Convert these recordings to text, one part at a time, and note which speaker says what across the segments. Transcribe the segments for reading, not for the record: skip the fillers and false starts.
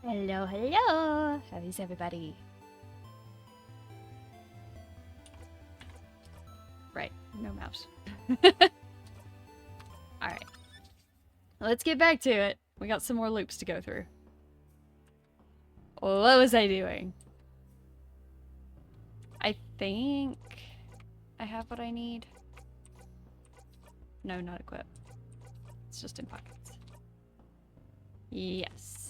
Speaker 1: Hello, hello! How is everybody? Right, no mouse. Alright. Let's get back to it. We got some more loops to go through. What was I doing? I think I have what I need. No, not equip. It's just in pockets. Yes.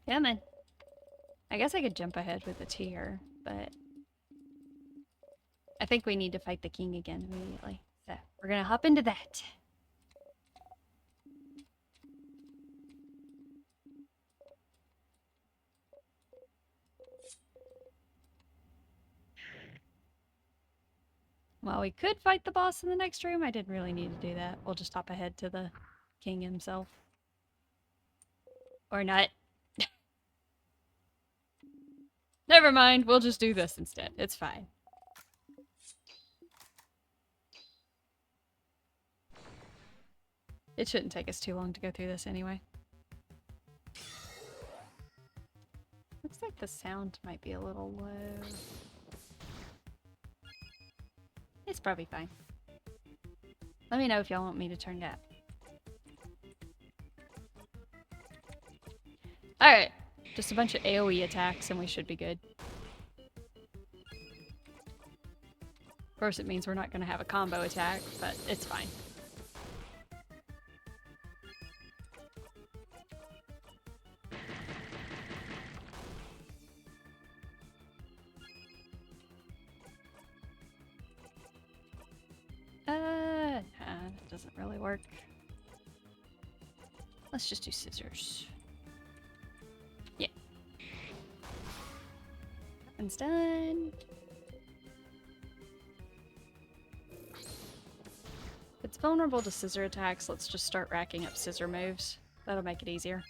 Speaker 1: Yeah, man. I guess I could jump ahead with the tier, but I think we need to fight the king again immediately. So we're gonna hop into that. Well, we could fight the boss in the next room. I didn't really need to do that. We'll just hop ahead to the king himself. Or not. Never mind, we'll just do this instead. It's fine. It shouldn't take us too long to go through this anyway. Looks like the sound might be a little low. It's probably fine. Let me know if y'all want me to turn it up. Alright, just a bunch of AoE attacks and we should be good. Of course it means we're not going to have a combo attack, but it's fine. That doesn't really work. Let's just do scissors. Yeah. That one's done. If it's vulnerable to scissor attacks, let's just start racking up scissor moves. That'll make it easier.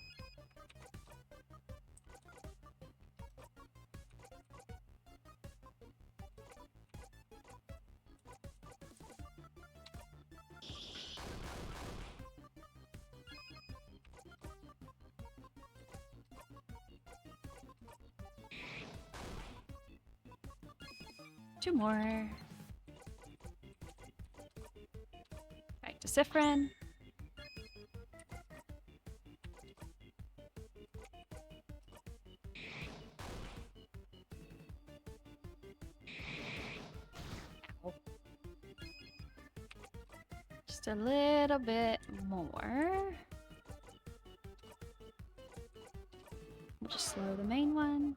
Speaker 1: Two more. Right, to Sifrin. Ow. Just a little bit more. We'll just slow the main one.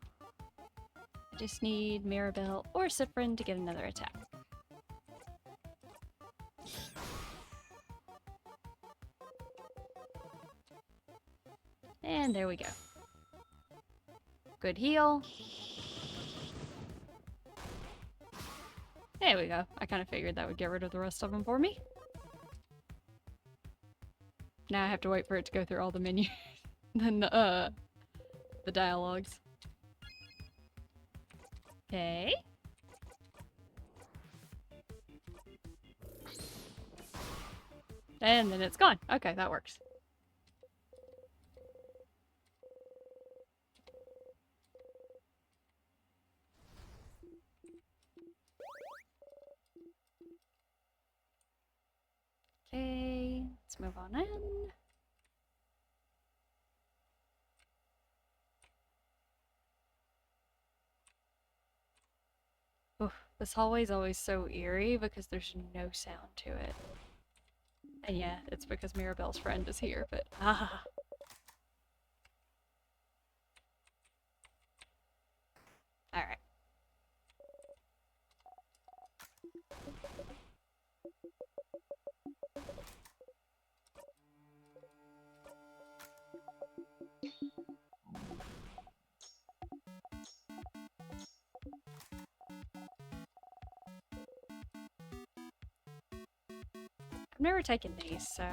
Speaker 1: I just need Mirabelle or Sifrin to get another attack. And there we go. Good heal. There we go. I kind of figured that would get rid of the rest of them for me. Now I have to wait for it to go through all the menus. Then the dialogues. Okay. And then it's gone. Okay, that works. Okay, let's move on in. Oof, this hallway's always so eerie because there's no sound to it. And yeah, it's because Mirabelle's friend is here, but ah. Alright. I've never taken these, so...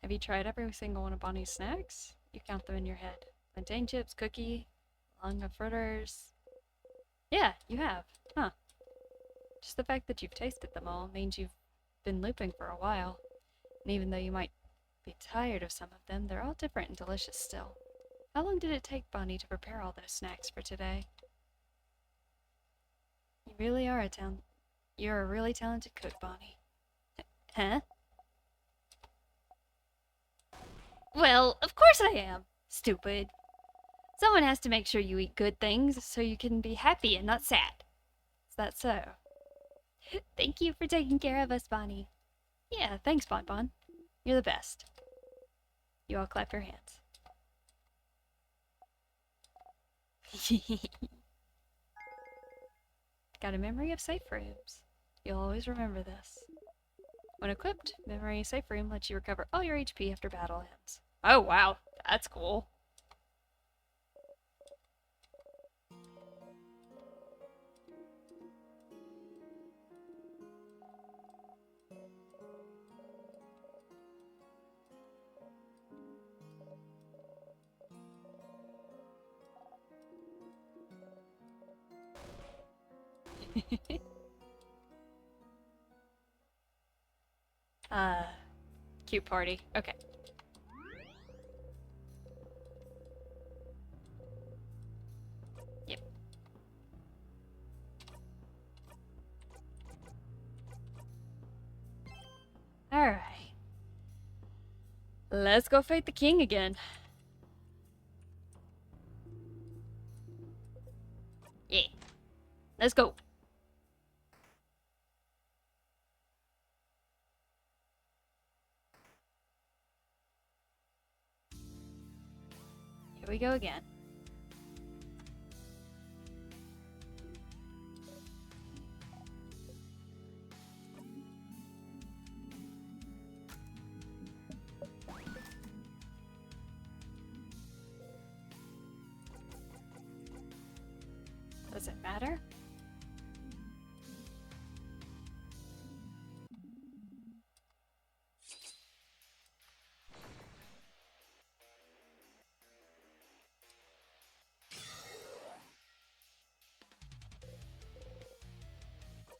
Speaker 1: Have you tried every single one of Bonnie's snacks? You count them in your head. Plantain chips, cookie, lung of fritters. Yeah, you have. Huh. Just the fact that you've tasted them all means you've been looping for a while. And even though you might be tired of some of them, they're all different and delicious still. How long did it take Bonnie to prepare all those snacks for today? You really are You're a really talented cook, Bonnie. Huh? Well, of course I am. Stupid. Someone has to make sure you eat good things so you can be happy and not sad. Is that so? Thank you for taking care of us, Bonnie. Yeah, thanks, Bon Bon. You're the best. You all clap your hands. Got a memory of safe rooms. You'll always remember this. When equipped, Memory Safe Room lets you recover all your HP after battle ends. Oh wow, that's cool. Cute party. Okay. Yep. Alright. Let's go fight the king again. Yeah. Let's go. Here we go again. Does it matter?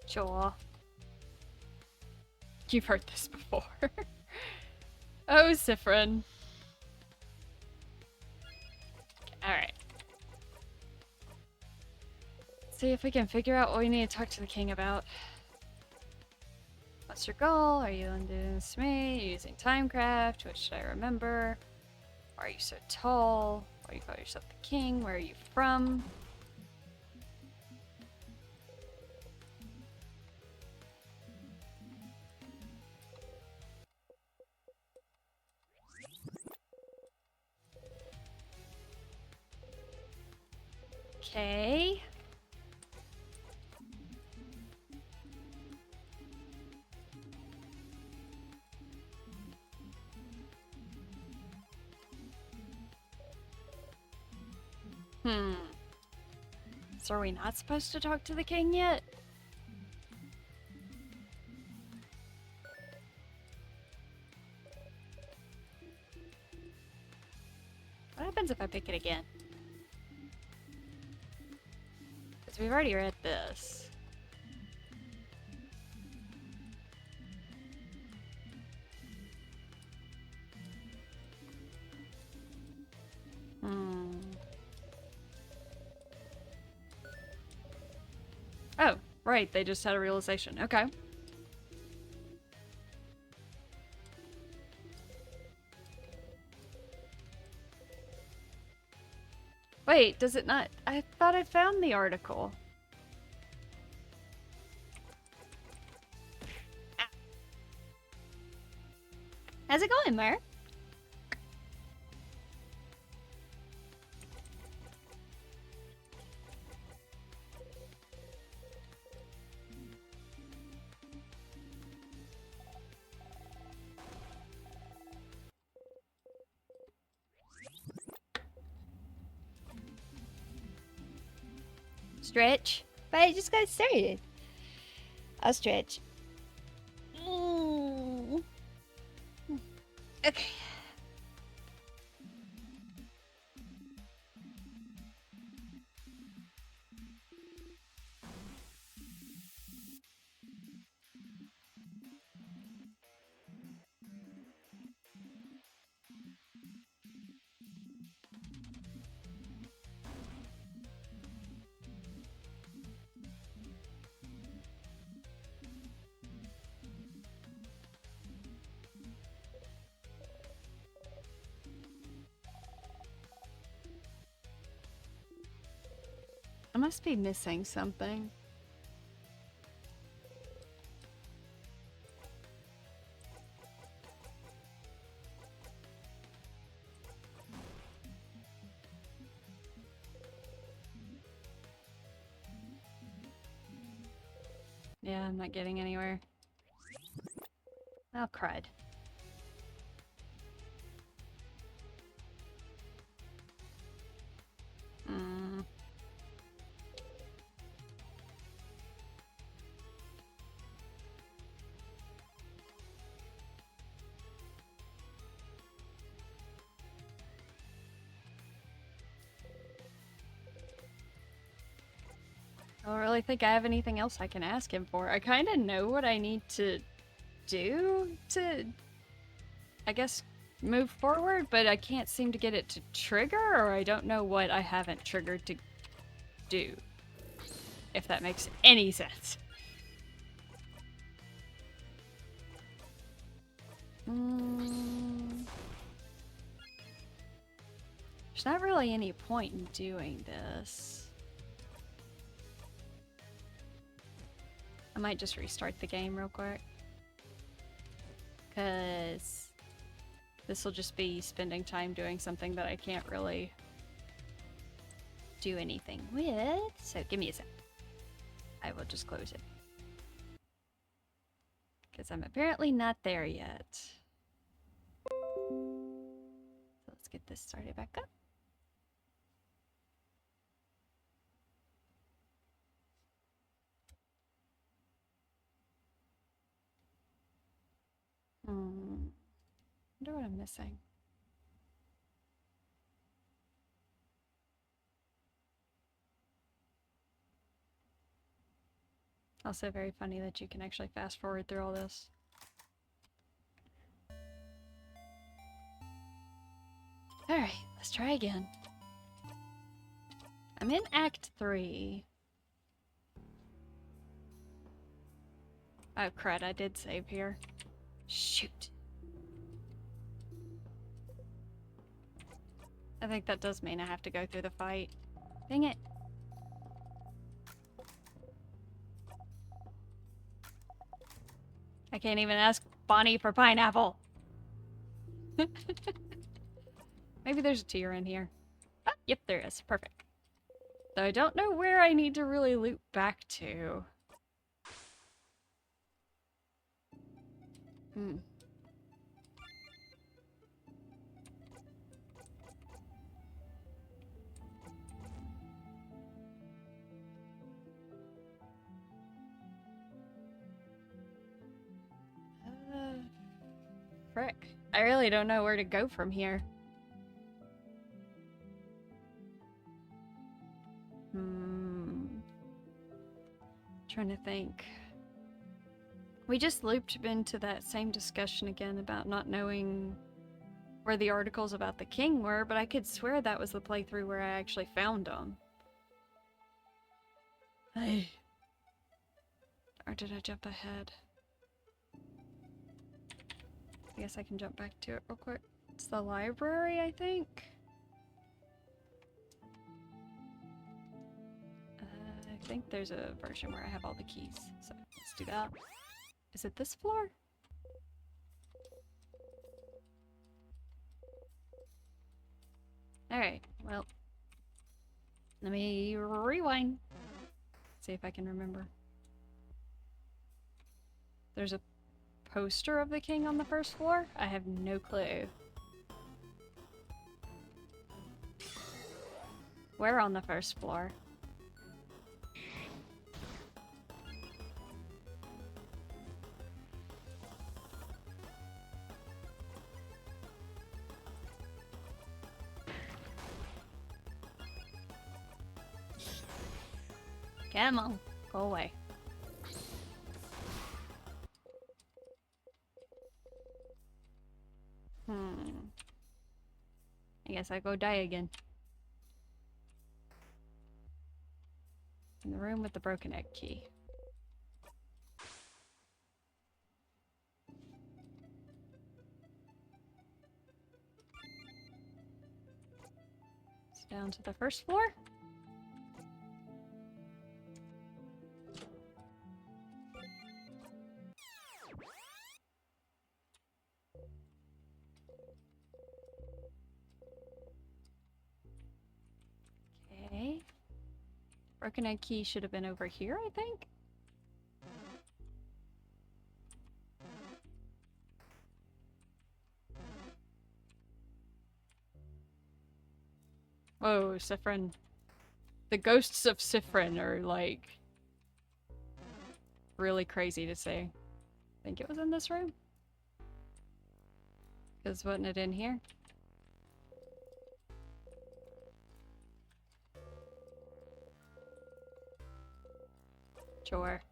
Speaker 1: Sure. You've heard this before. Oh, Siffrin. Alright. See if we can figure out what we need to talk to the king about. What's your goal? Are you undoing this to me? Are you using Timecraft? What should I remember? Why are you so tall? Why do you call yourself the king? Where are you from? Okay. So are we not supposed to talk to the king yet? What happens if I pick it again? Because we've already read this. Oh, right, they just had a realization. Okay. Wait, does it not? I thought I found the article. How's it going, Mer? Stretch. But I just got started. I'll stretch. Okay. I must be missing something. Yeah, I'm not getting anywhere. Oh, crud. Mm. I don't really think I have anything else I can ask him for. I kind of know what I need to do to, I guess, move forward, but I can't seem to get it to trigger, or I don't know what I haven't triggered to do. If that makes any sense. There's not really any point in doing this. I might just restart the game real quick. Because this will just be spending time doing something that I can't really do anything with. So give me a sec. I will just close it. Because I'm apparently not there yet. So let's get this started back up. I wonder what I'm missing. Also very funny that you can actually fast forward through all this. Alright, let's try again. I'm in Act 3. Oh crud, I did save here. Shoot. I think that does mean I have to go through the fight. Dang it. I can't even ask Bonnie for pineapple. Maybe there's a tear in here. Ah, yep, there is. Perfect. Though I don't know where I need to really loop back to. Frick. I really don't know where to go from here. Trying to think. We just looped into that same discussion again about not knowing where the articles about the king were, but I could swear that was the playthrough where I actually found them. Hey. Or did I jump ahead? I guess I can jump back to it real quick. It's the library, I think? I think there's a version where I have all the keys, so let's do that. Is it this floor? Alright, well, let me rewind. See if I can remember. There's a poster of the king on the first floor? I have no clue. Where on the first floor? Come on, go away. I guess I go die again. In the room with the broken egg key. It's down to the first floor. Okay. Broken egg key should have been over here, I think. Whoa, Siffrin. The ghosts of Siffrin are, like, really crazy to say. I think it was in this room. Because wasn't it in here? Sure.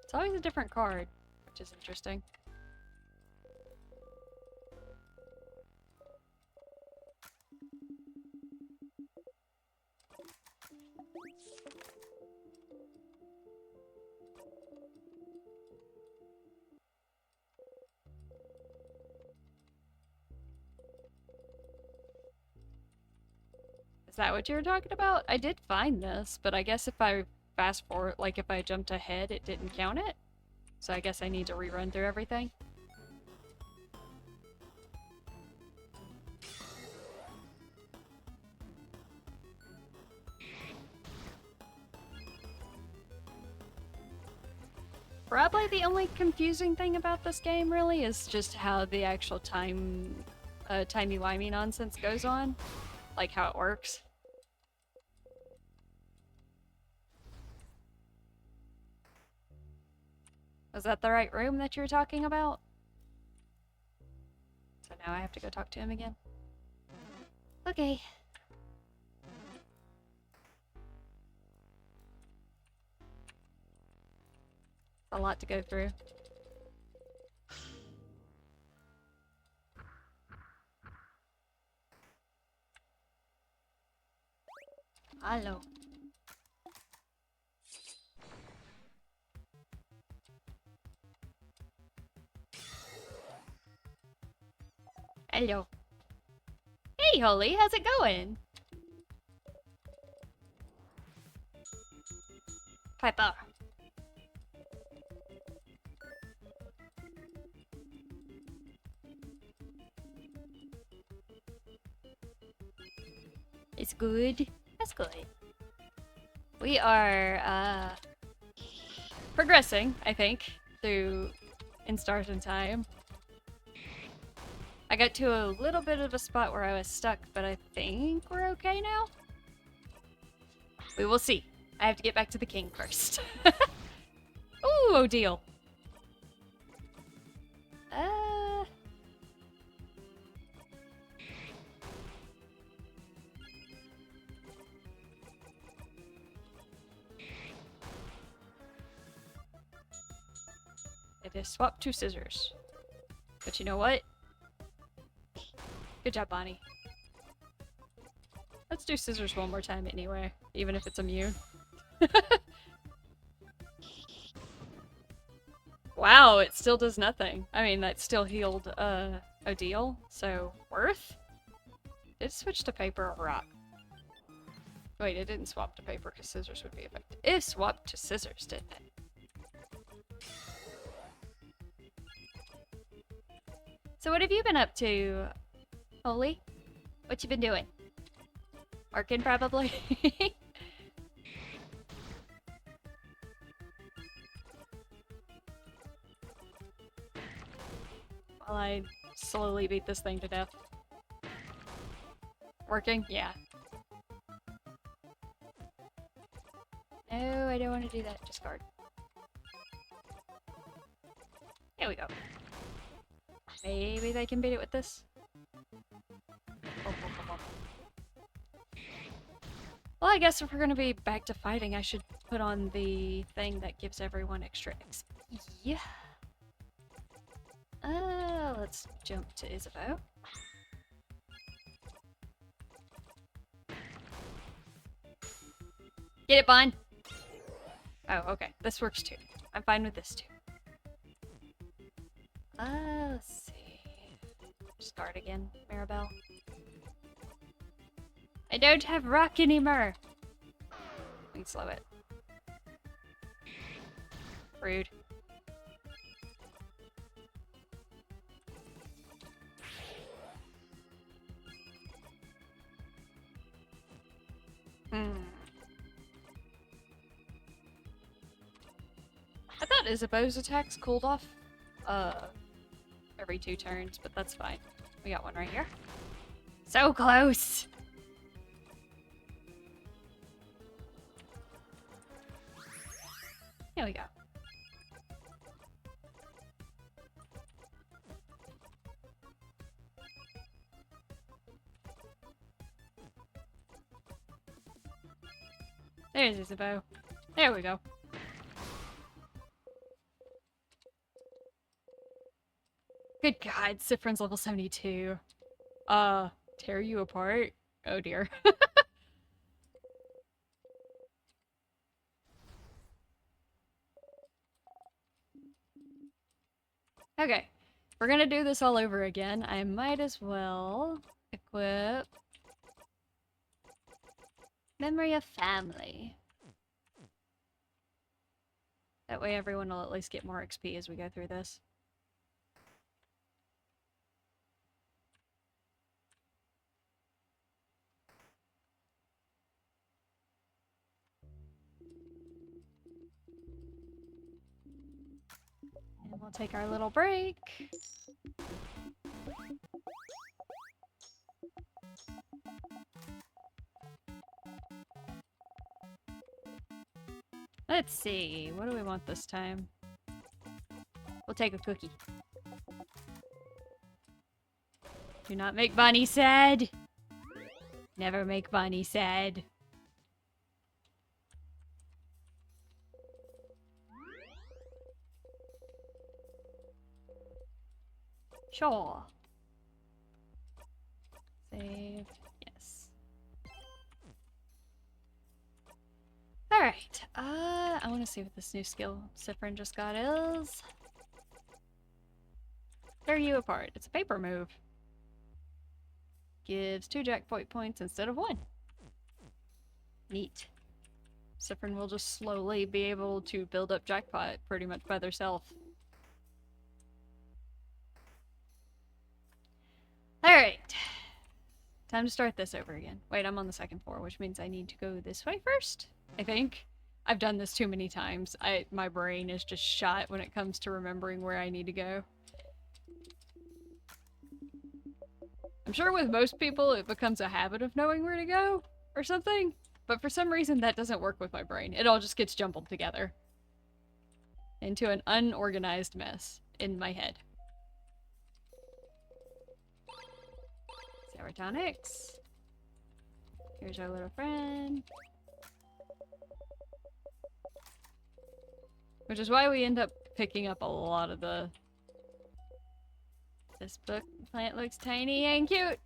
Speaker 1: It's always a different card, which is interesting. Is that what you were talking about? I did find this, but I guess if I fast forward, like if I jumped ahead, it didn't count it. So I guess I need to rerun through everything. Probably the only confusing thing about this game, really, is just how the actual timey-wimey nonsense goes on. Like how it works. Was that the right room that you were talking about? So now I have to go talk to him again? Okay. A lot to go through. Hello. Hello. Hey, Holly, how's it going? Piper. It's good. That's good. We are, progressing, I think, through In Stars in Time. I got to a little bit of a spot where I was stuck, but I think we're okay now? We will see. I have to get back to the king first. Ooh, Odile. It is swap two scissors. But you know what? Good job, Bonnie. Let's do scissors one more time anyway, even if it's immune. Wow, it still does nothing. I mean, that still healed Odile, so worth? Did it switch to paper or rock? Wait, it didn't swap to paper because scissors would be effective. It swapped to scissors, didn't it? So what have you been up to, Holy? What you been doing? Working, probably? While I slowly beat this thing to death. Working? Yeah. No, I don't want to do that. Discard. Here we go. Maybe they can beat it with this. Well, I guess if we're gonna be back to fighting, I should put on the thing that gives everyone extra XP. Yeah. Let's jump to Isabeau. Get it, Bun? Oh, okay. This works too. I'm fine with this too. Let's see. Start again, Mirabelle. I don't have rock anymore. We can slow it. Rude. I thought Isabeau's attacks cooled off every 2 turns, but that's fine. We got one right here. So close! Here we go. There's Isabeau. There we go. Good God, Cyphron's level 72. Tear you apart? Oh dear. Okay, we're gonna do this all over again. I might as well equip Memory of Family. That way everyone will at least get more XP as we go through this. And we'll take our little break. Let's see, what do we want this time? We'll take a cookie. Do not make Bonnie sad. Never make Bonnie sad. Sure. Save. Yes. Alright. I want to see what this new skill Cyphron just got is. Tear you apart. It's a paper move. Gives 2 jackpot points instead of 1. Neat. Cyphron will just slowly be able to build up jackpot pretty much by themselves. Alright. Time to start this over again. Wait, I'm on the 2nd floor, which means I need to go this way first, I think. I've done this too many times. My brain is just shot when it comes to remembering where I need to go. I'm sure with most people it becomes a habit of knowing where to go or something, but for some reason that doesn't work with my brain. It all just gets jumbled together into an unorganized mess in my head. Serotonix. Here's our little friend. Which is why we end up picking up a lot of the... This book plant looks tiny and cute!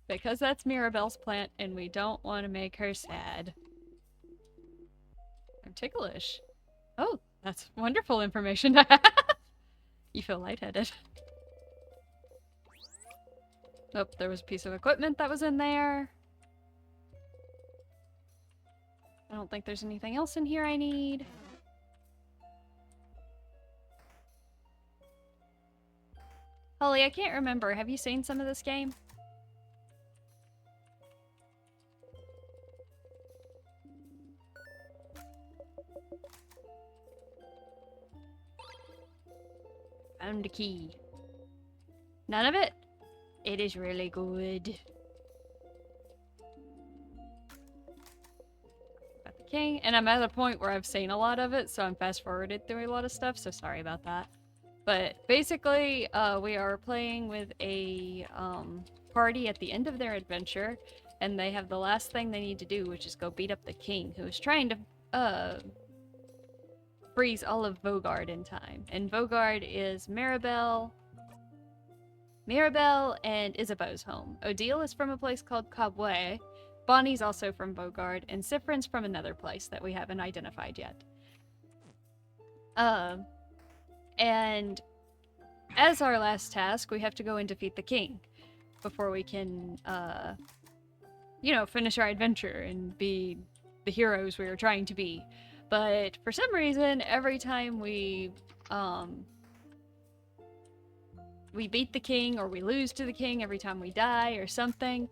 Speaker 1: Because that's Mirabelle's plant and we don't want to make her sad. I'm ticklish. Oh, that's wonderful information to have. You feel lightheaded. Oh, there was a piece of equipment that was in there. I don't think there's anything else in here I need. Holly, I can't remember. Have you seen some of this game? Found a key. None of it? It is really good. Got the king, and I'm at a point where I've seen a lot of it, so I'm fast-forwarded through a lot of stuff, so sorry about that. But basically, we are playing with a party at the end of their adventure, and they have the last thing they need to do, which is go beat up the king, who is trying to freeze all of Vaugarde in time. And Vaugarde is Mirabelle and Isabeau's home. Odile is from a place called Caboué. Bonnie's also from Vaugarde, and Cyphrin's from another place that we haven't identified yet. And as our last task, we have to go and defeat the king before we can, you know, finish our adventure and be the heroes we are trying to be. But for some reason, every time we beat the king or we lose to the king, every time we die or something,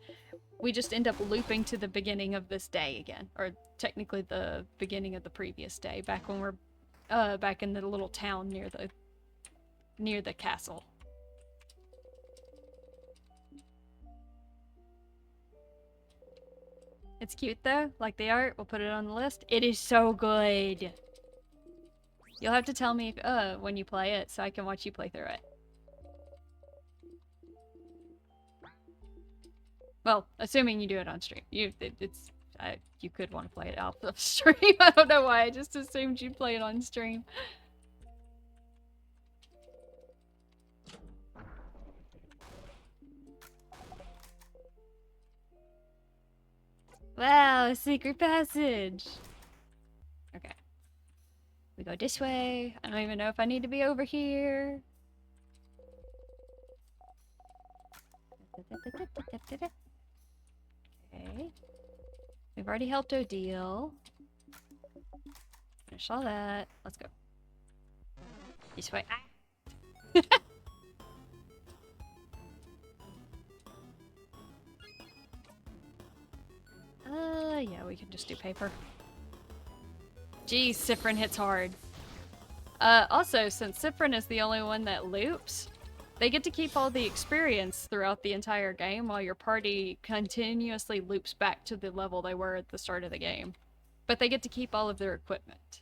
Speaker 1: we just end up looping to the beginning of this day again. Or technically the beginning of the previous day, back when we're back in the little town near the castle. It's cute though, like the art. We'll put it on the list. It is so good. You'll have to tell me if, when you play it so I can watch you play through it. Well, assuming you do it on stream. You could want to play it off of stream. I don't know why. I just assumed you'd play it on stream. Wow, a secret passage. Okay. We go this way. I don't even know if I need to be over here. Okay. We've already helped Odile. Finish all that. Let's go. This way. Ah! Yeah, we can just do paper. Geez, Cyphrin hits hard. Also, since Cyphrin is the only one that loops, they get to keep all the experience throughout the entire game while your party continuously loops back to the level they were at the start of the game. But they get to keep all of their equipment.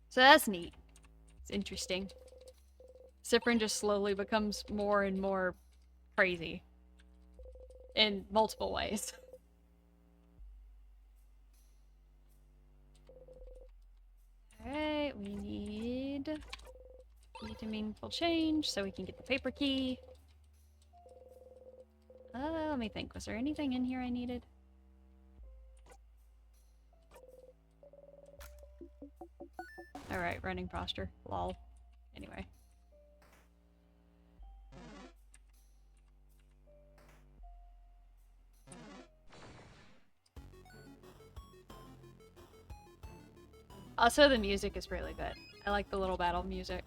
Speaker 1: So that's neat. It's interesting. Cyphrin just slowly becomes more and more crazy. In multiple ways. Alright, we need a meaningful change so we can get the paper key. Let me think. Was there anything in here I needed? Alright, running posture. Lol. Anyway. Also, the music is really good. I like the little battle music.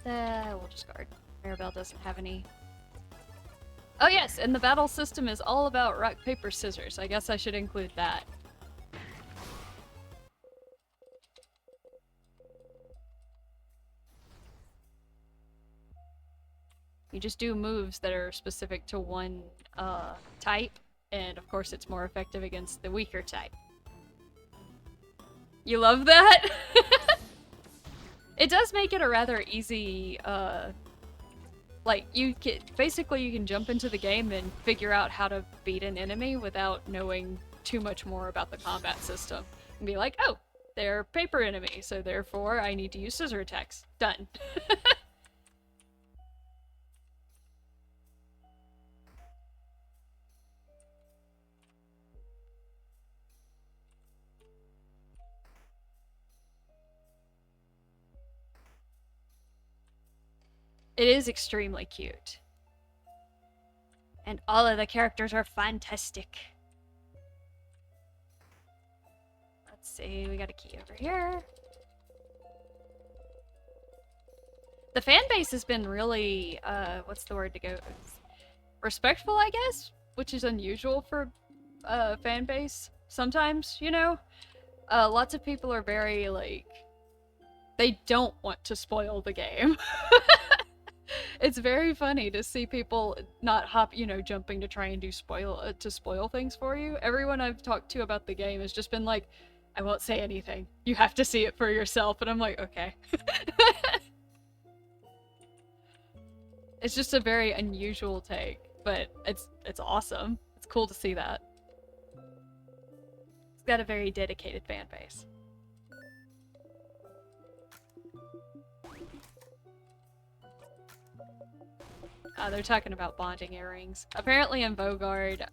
Speaker 1: We'll discard. Mirabelle doesn't have any. Oh yes, and the battle system is all about rock, paper, scissors. I guess I should include that. You just do moves that are specific to one type, and of course it's more effective against the weaker type. You love that? It does make it a rather easy, like, basically you can jump into the game and figure out how to beat an enemy without knowing too much more about the combat system. And be like, oh, they're paper enemies, so therefore I need to use scissor attacks. Done. It is extremely cute. And all of the characters are fantastic. Let's see, we got a key over here. The fan base has been really, what's the word to go? Respectful, I guess? Which is unusual for fan base sometimes, you know? Lots of people are very, like, they don't want to spoil the game. It's it's very funny to see people not jumping to try and do spoil things for you. Everyone I've talked to about the game has just been like, I won't say anything. You have to see it for yourself. And I'm like, okay. It's just a very unusual take, but it's awesome. It's cool to see that. It's got a very dedicated fan base. They're talking about bonding earrings. Apparently in Vogard,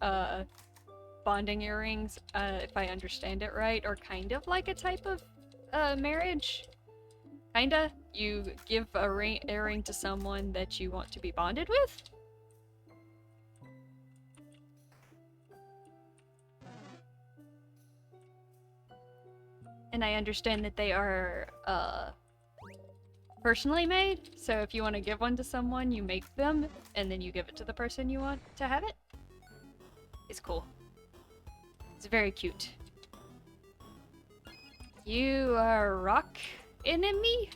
Speaker 1: bonding earrings, if I understand it right, are kind of like a type of marriage. Kinda. You give a earring to someone that you want to be bonded with? And I understand that they are, personally made, so if you want to give one to someone, you make them, and then you give it to the person you want to have it. It's cool. It's very cute. You are a rock enemy?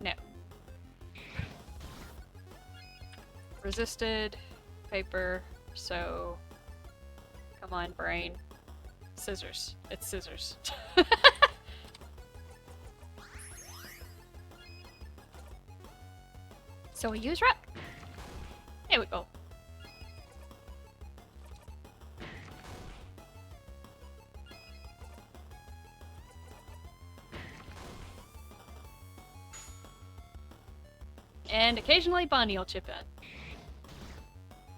Speaker 1: No. Resisted. Paper. So. Come on, brain. Scissors. It's scissors. So we use rock. There we go. And occasionally Bonnie will chip in.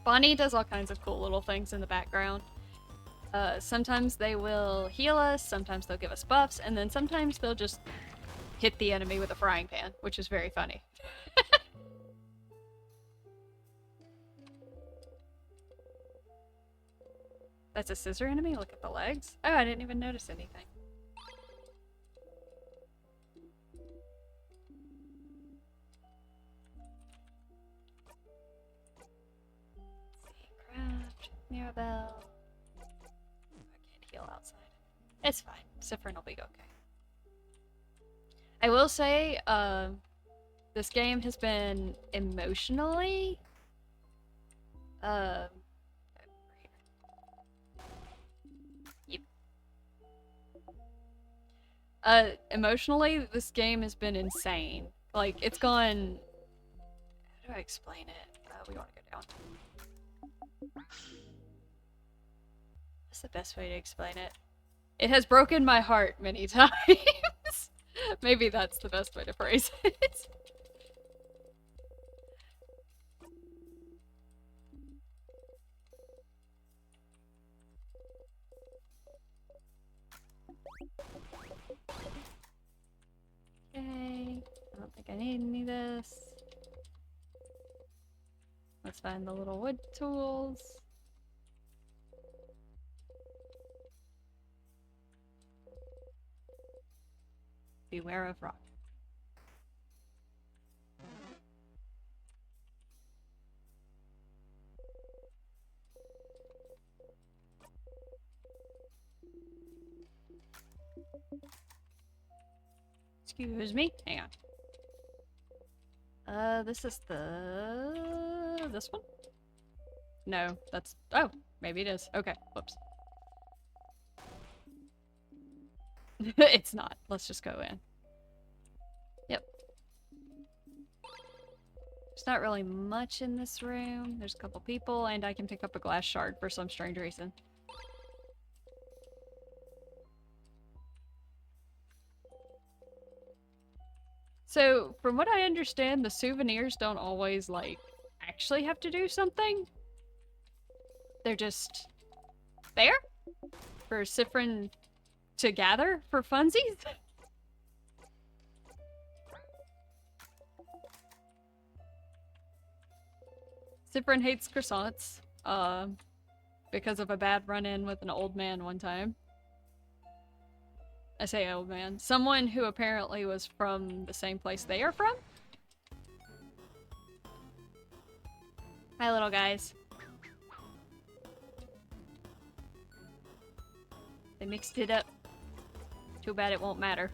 Speaker 1: Bonnie does all kinds of cool little things in the background. Sometimes they will heal us, sometimes they'll give us buffs, and then sometimes they'll just hit the enemy with a frying pan, which is very funny. That's a scissor enemy? Look at the legs. Oh, I didn't even notice anything. Craft, Mirabelle. I can't heal outside. It's fine. Siffrin will be okay. I will say, this game has been emotionally, emotionally, this game has been insane. Like, it's gone... How do I explain it? We want to go down. What's the best way to explain it? It has broken my heart many times. Maybe that's the best way to phrase it. Okay, I don't think I need any of this. Let's find the little wood tools. Beware of rock. Excuse me. Hang on. This is this one? No, that's... Oh, maybe it is. Okay, whoops. It's not. Let's just go in. Yep. There's not really much in this room. There's a couple people, and I can pick up a glass shard for some strange reason. So, from what I understand, the souvenirs don't always, like, actually have to do something. They're just there for Siffrin to gather for funsies. Siffrin hates croissants, because of a bad run-in with an old man one time. I say old man. Someone who apparently was from the same place they are from? Hi, little guys. They mixed it up. Too bad it won't matter.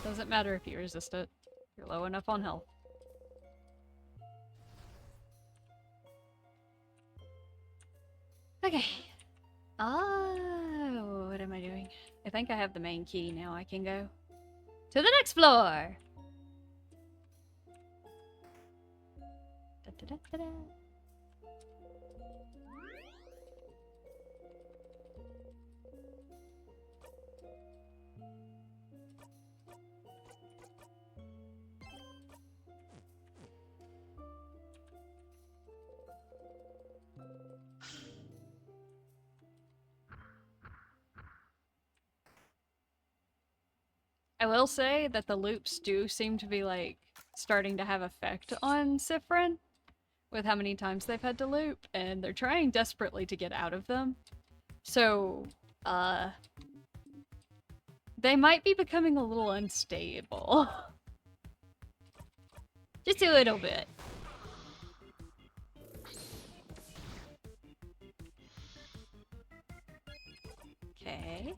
Speaker 1: Doesn't matter if you resist it. You're low enough on health. Okay. Oh, what am I doing? I think I have the main key now. I can go to the next floor. Da, da, da, da, da. I will say that the loops do seem to be, like, starting to have effect on Siffrin with how many times they've had to loop, and they're trying desperately to get out of them. So, they might be becoming a little unstable. Just a little bit. Okay.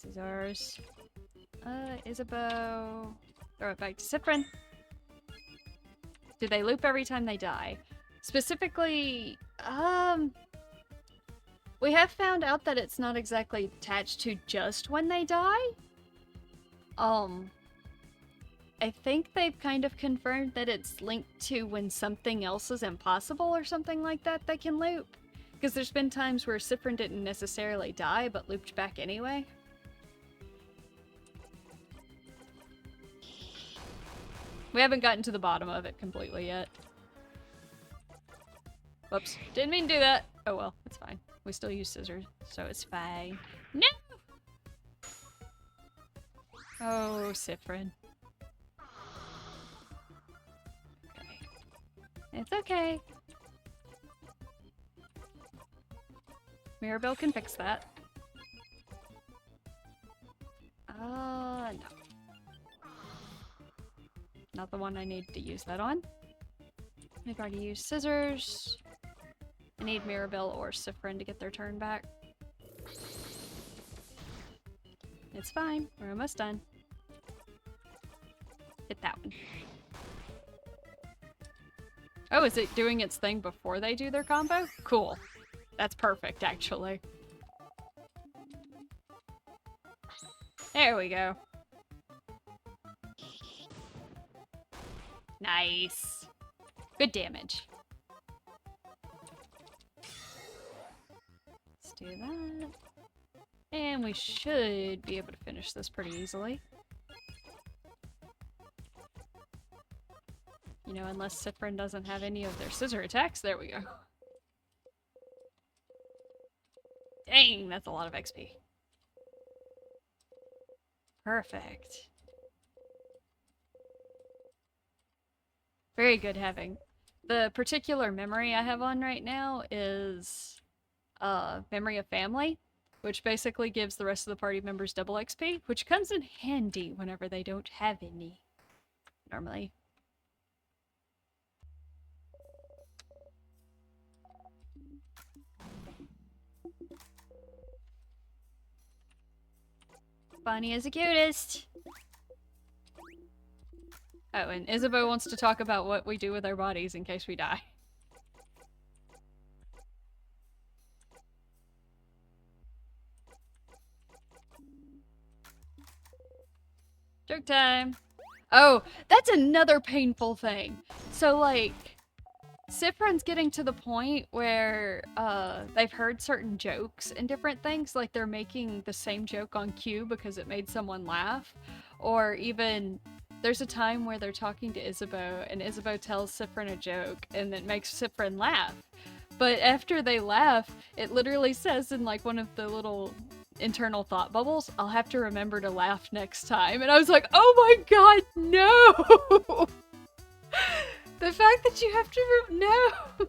Speaker 1: This is ours. Isabeau. Throw it back to Siffrin. Do they loop every time they die? Specifically, we have found out that it's not exactly attached to just when they die. I think they've kind of confirmed that it's linked to when something else is impossible or something like that they can loop. Because there's been times where Siffrin didn't necessarily die, but looped back anyway. We haven't gotten to the bottom of it completely yet. Whoops. Didn't mean to do that. Oh well, it's fine. We still use scissors, so it's fine. No! Oh, Siffrin. Okay. It's okay. Mirabelle can fix that. No. Not the one I need to use that on. I've already used scissors. I need Mirabelle or Siffrin to get their turn back. It's fine. We're almost done. Hit that one. Oh, is it doing its thing before they do their combo? Cool. That's perfect, actually. There we go. Nice. Good damage. Let's do that. And we should be able to finish this pretty easily. You know, unless Siffrin doesn't have any of their scissor attacks. There we go. Dang, that's a lot of XP. Perfect. Very good having. The particular memory I have on right now is Memory of Family, which basically gives the rest of the party members double XP, which comes in handy whenever they don't have any, normally. Bonnie is the cutest! Oh, and Isabeau wants to talk about what we do with our bodies in case we die. Joke time! Oh, that's another painful thing. So, like, Siffrin's getting to the point where they've heard certain jokes and different things, like they're making the same joke on cue because it made someone laugh, or even there's a time where they're talking to Isabeau and Isabeau tells Siffrin a joke and it makes Siffrin laugh. But after they laugh, it literally says in like one of the little internal thought bubbles, I'll have to remember to laugh next time. And I was like, oh my god, no! The fact that you have to no!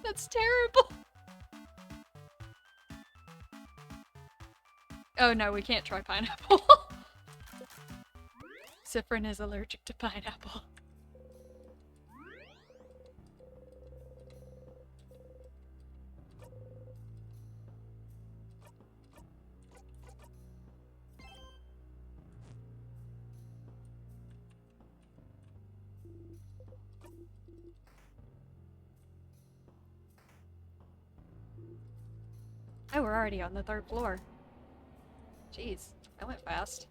Speaker 1: That's terrible! Oh no, we can't try pineapple. Siffrin is allergic to pineapple. Oh, we're already on the 3rd floor. Jeez, that went fast.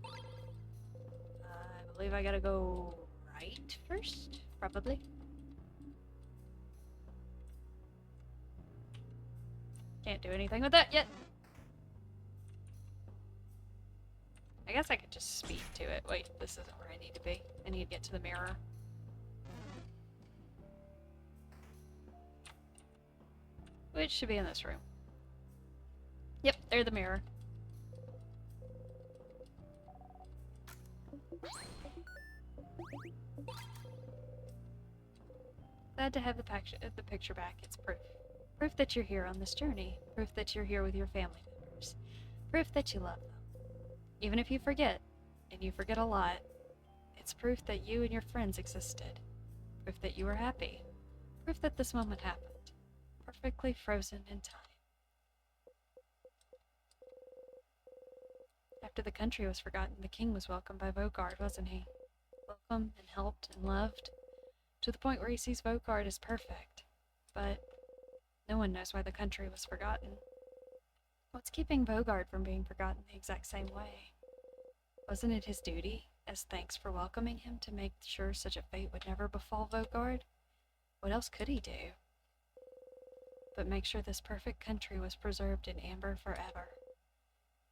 Speaker 1: I believe I gotta go right first, probably. Can't do anything with that yet. I guess I could just speed to it. Wait, this isn't where I need to be. I need to get to the mirror. Which should be in this room. Yep, there's the mirror. Glad to have the picture back. It's proof. Proof that you're here on this journey. Proof that you're here with your family members. Proof that you love them. Even if you forget, and you forget a lot, it's proof that you and your friends existed. Proof that you were happy. Proof that this moment happened. Perfectly frozen in time. After the country was forgotten, the king was welcomed by Vogard, wasn't he? Welcomed and helped and loved, to the point where he sees Vogard as perfect. But no one knows why the country was forgotten. What's keeping Vogard from being forgotten the exact same way? Wasn't it his duty, as thanks for welcoming him, to make sure such a fate would never befall Vogard? What else could he do? But make sure this perfect country was preserved in amber forever.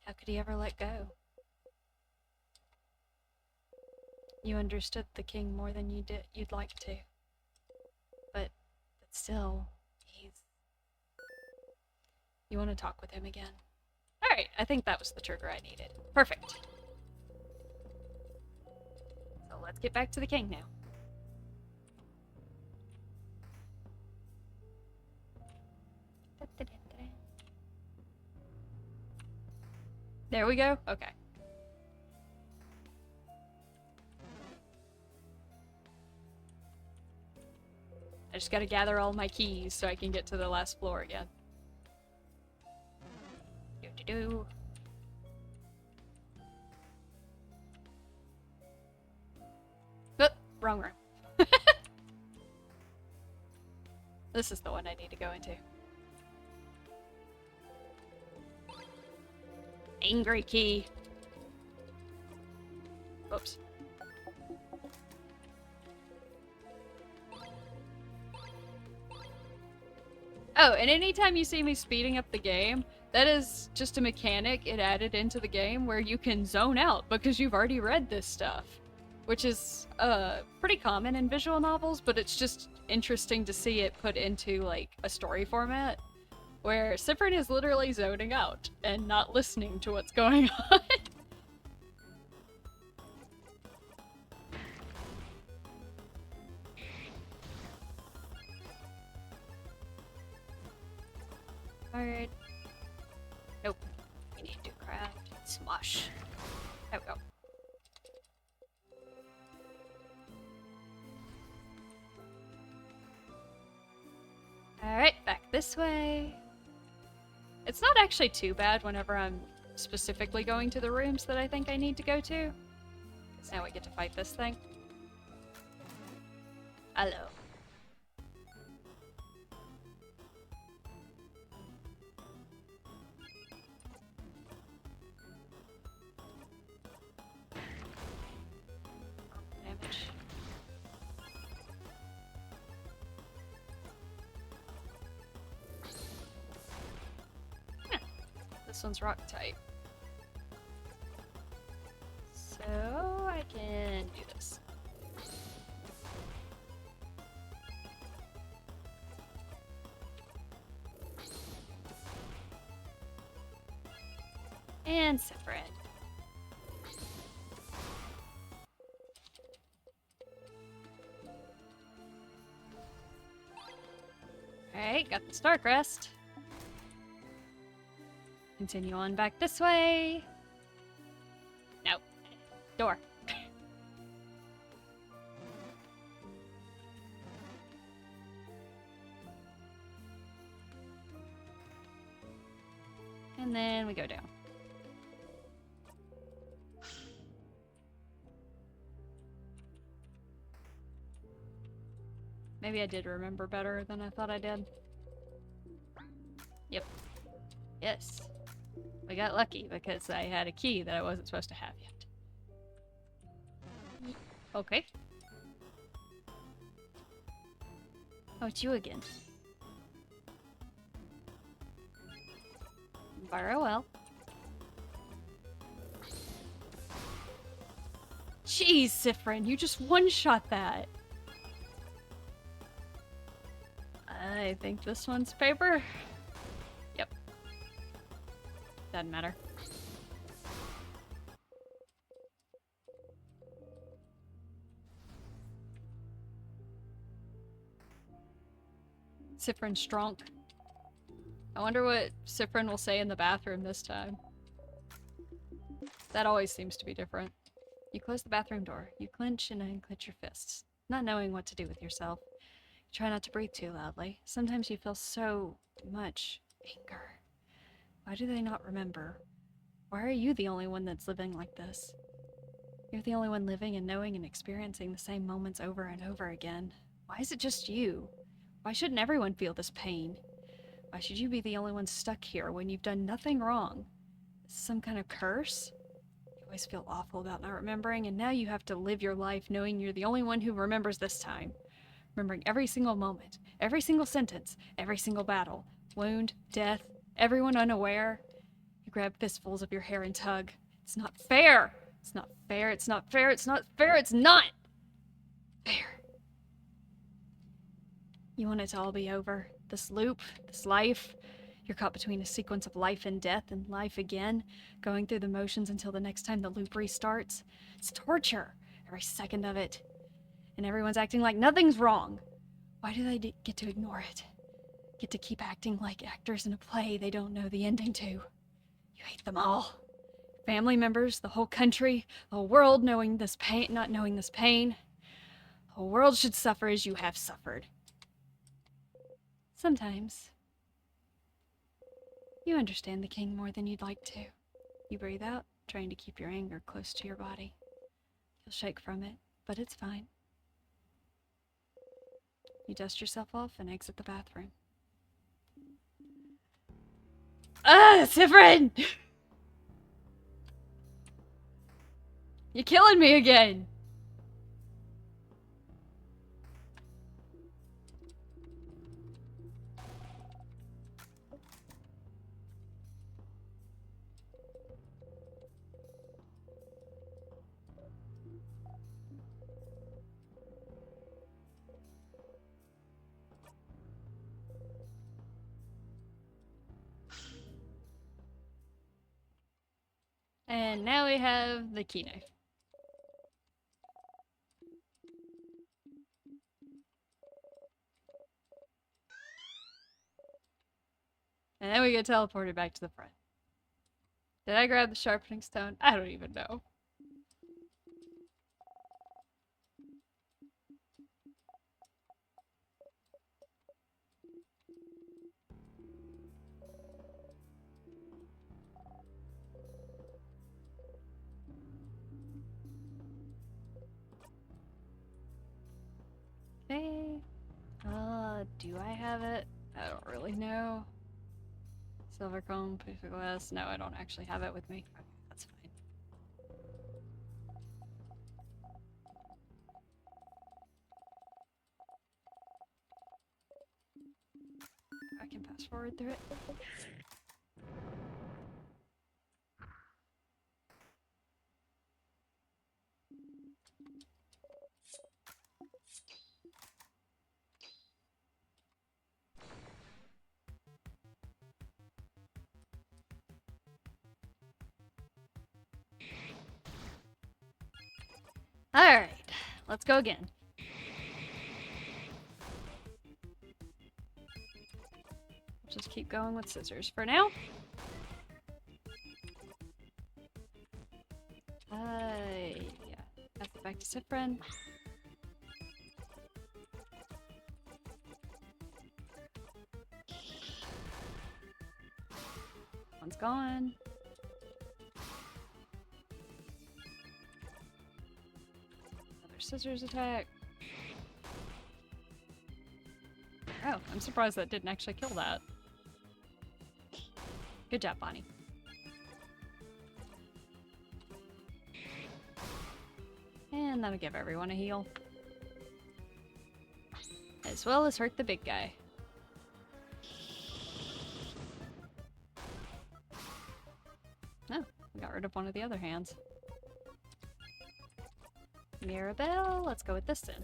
Speaker 1: How could he ever let go? You understood the king more than you'd like to. But still, you want to talk with him again? Alright, I think that was the trigger I needed. Perfect. So let's get back to the king now. There we go? Okay. I just gotta gather all my keys so I can get to the last floor again. Do-do-do. Oh, wrong room. This is the one I need to go into. Angry key. Oops. Oh, and anytime you see me speeding up the game, that is just a mechanic it added into the game where you can zone out because you've already read this stuff. Which is pretty common in visual novels, but it's just interesting to see it put into like a story format where Cyprian is literally zoning out and not listening to what's going on. Alright. Nope. We need to craft and smush. There we go. Alright, back this way. It's not actually too bad whenever I'm specifically going to the rooms that I think I need to go to. Because now we get to fight this thing. Hello. Damage. This one's rock type. So I can do this. And separate. Alright, got the Starcrest. Continue on back this way. No. Door. And then we go down. Maybe I did remember better than I thought I did. Yep. Yes. We got lucky because I had a key that I wasn't supposed to have yet. Okay. Oh, it's you again. Very well. Jeez, Siffrin, you just one-shot that. I think this one's paper. Yep. Doesn't matter. Siffrin Stronk. I wonder what Siffrin will say in the bathroom this time. That always seems to be different. You close the bathroom door. You clench and unclench your fists, not knowing what to do with yourself. You try not to breathe too loudly. Sometimes you feel so much anger. Why do they not remember? Why are you the only one that's living like this? You're the only one living and knowing and experiencing the same moments over and over again. Why is it just you? Why shouldn't everyone feel this pain? Why should you be the only one stuck here when you've done nothing wrong? Is this some kind of curse? You always feel awful about not remembering, and now you have to live your life knowing you're the only one who remembers this time. Remembering every single moment, every single sentence, every single battle, wound, death, everyone unaware. You grab fistfuls of your hair and tug. It's not fair! It's not fair, it's not fair, it's not fair, it's not fair. You want it to all be over. This loop, this life. You're caught between a sequence of life and death and life again, going through the motions until the next time the loop restarts. It's torture, every second of it. And everyone's acting like nothing's wrong. Why do they get to ignore it? Get to keep acting like actors in a play they don't know the ending to. You hate them all. Family members, the whole country, the whole world knowing this pain, not knowing this pain. The whole world should suffer as you have suffered. Sometimes, you understand the king more than you'd like to. You breathe out, trying to keep your anger close to your body. You'll shake from it, but it's fine. You dust yourself off and exit the bathroom. Ah, Siffrin! You're killing me again! And now we have the key knife. And then we get teleported back to the front. Did I grab the sharpening stone? I don't even know. Okay. Do I have it? I don't really know. Silver comb, piece of glass. No, I don't actually have it with me. Okay, that's fine. I can pass forward through it. Alright, let's go again. Just keep going with scissors for now. Yeah. Pass it back to Siffrin. One's gone. Another scissors attack. Oh, I'm surprised that didn't actually kill that. Good job, Bonnie. And that'll give everyone a heal. As well as hurt the big guy. Oh, we got rid of one of the other hands. Mirabelle, let's go with this then.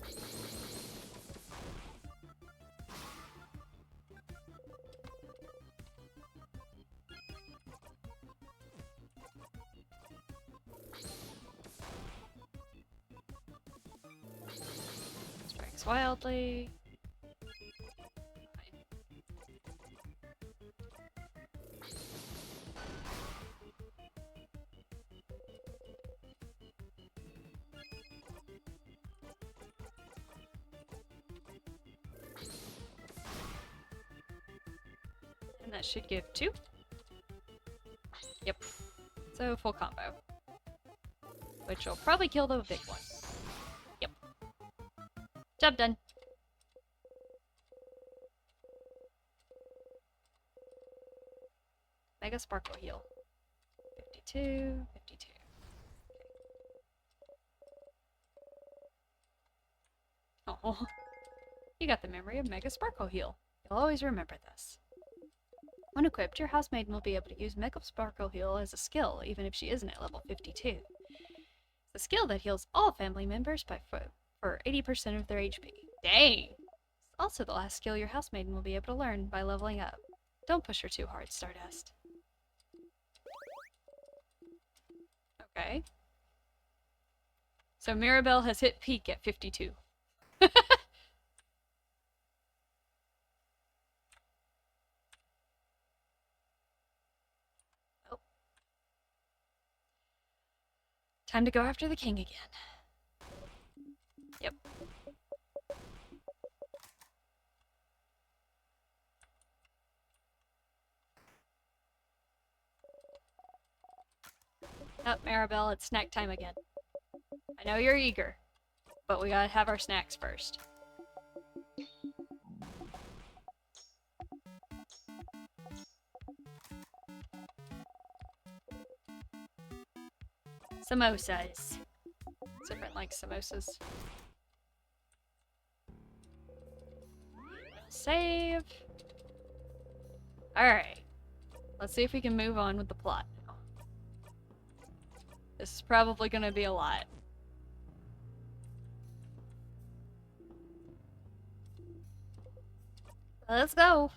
Speaker 1: Strikes wildly. And that should give 2. Yep. So full combo. Which will probably kill the big one. Yep. Job done. Mega Sparkle heal. 52, 52. Oh, you got the memory of Mega Sparkle heal. You'll always remember this. When equipped, your housemaiden will be able to use Mega Sparkle heal as a skill, even if she isn't at level 52. It's a skill that heals all family members for 80% of their HP. Dang! It's also the last skill your housemaiden will be able to learn by leveling up. Don't push her too hard, Stardust. Okay. So Mirabelle has hit peak at 52. Oh. Time to go after the king again. Yep. Oh, Mirabelle, it's snack time again. I know you're eager, but we gotta have our snacks first. Samosas. Different like samosas. Save. Alright. Let's see if we can move on with the plot now. This is probably gonna be a lot. Let's go.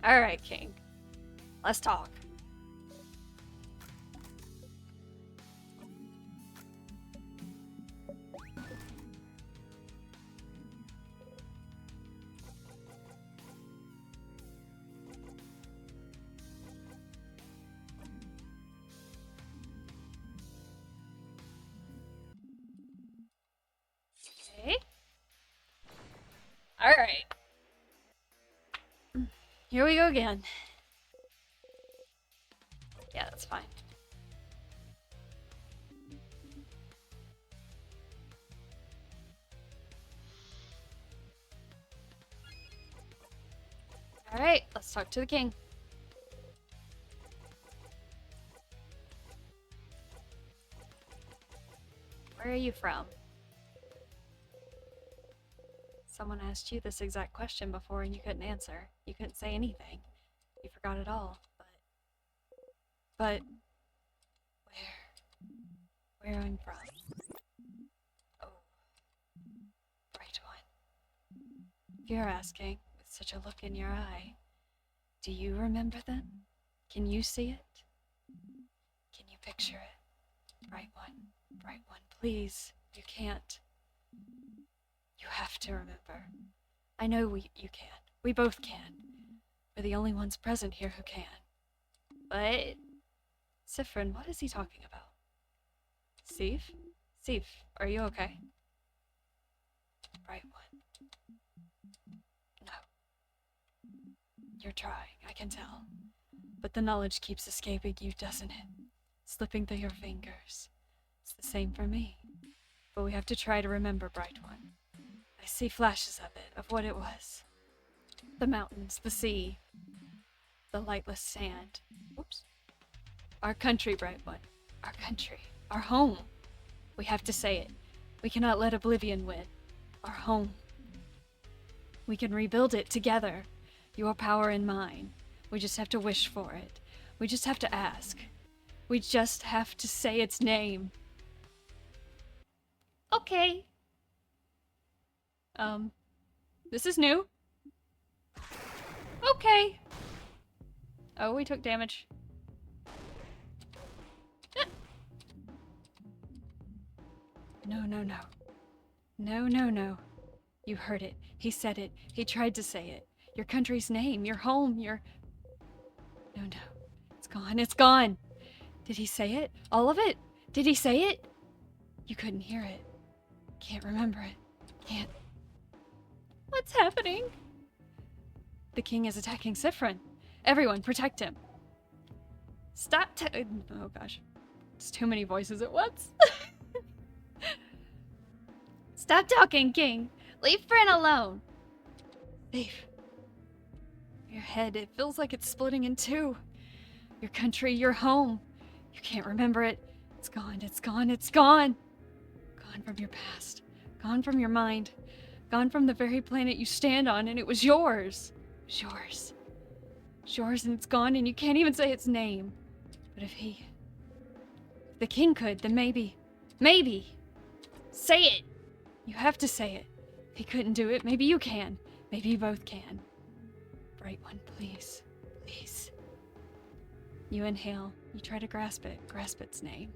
Speaker 1: Alright, King. Let's talk. Okay. Alright. Here we go again. Yeah, that's fine. Alright, let's talk to the king. Where are you from? Someone asked you this exact question before and you couldn't answer. You couldn't say anything. You forgot it all, but where I'm from. Oh, bright one. If you're asking, with such a look in your eye, do you remember then? Can you see it? Can you picture it? Bright one, please, you can't. You have to remember. I know you can. We both can. We're the only ones present here who can. But Siffrin, what is he talking about? Sif? Sif, are you okay? Bright one. No. You're trying, I can tell. But the knowledge keeps escaping you, doesn't it? Slipping through your fingers. the same for me. But we have to try to remember, Bright One. I see flashes of it, of what it was. The mountains, the sea, the lightless sand. Oops. Our country, Bright One. Our country. Our home. We have to say it. We cannot let oblivion win. Our home. We can rebuild it together. Your power and mine. We just have to wish for it. We just have to ask. We just have to say its name. Okay. This is new. Okay. Oh, we took damage. No, no, no. No, no, no. You heard it. He said it. He tried to say it. Your country's name, your home, your... No, no. It's gone. It's gone. Did he say it? All of it? Did he say it? You couldn't hear it. Can't remember it. Can't... What's happening? The king is attacking Siffrin. Everyone, protect him. Stop oh gosh. It's too many voices at once. Stop talking, king. Leave Fran alone. Leave. Your head, it feels like it's splitting in two. Your country, your home. You can't remember it. It's gone, it's gone, it's gone. Gone from your past. Gone from your mind. Gone from the very planet you stand on, and it was yours. It was yours. It's yours, and it's gone, and you can't even say its name. But if the king could, then maybe. Say it. You have to say it. If he couldn't do it, maybe you can. Maybe you both can. Bright One, please. Please. You inhale. You try to grasp it. Grasp its name.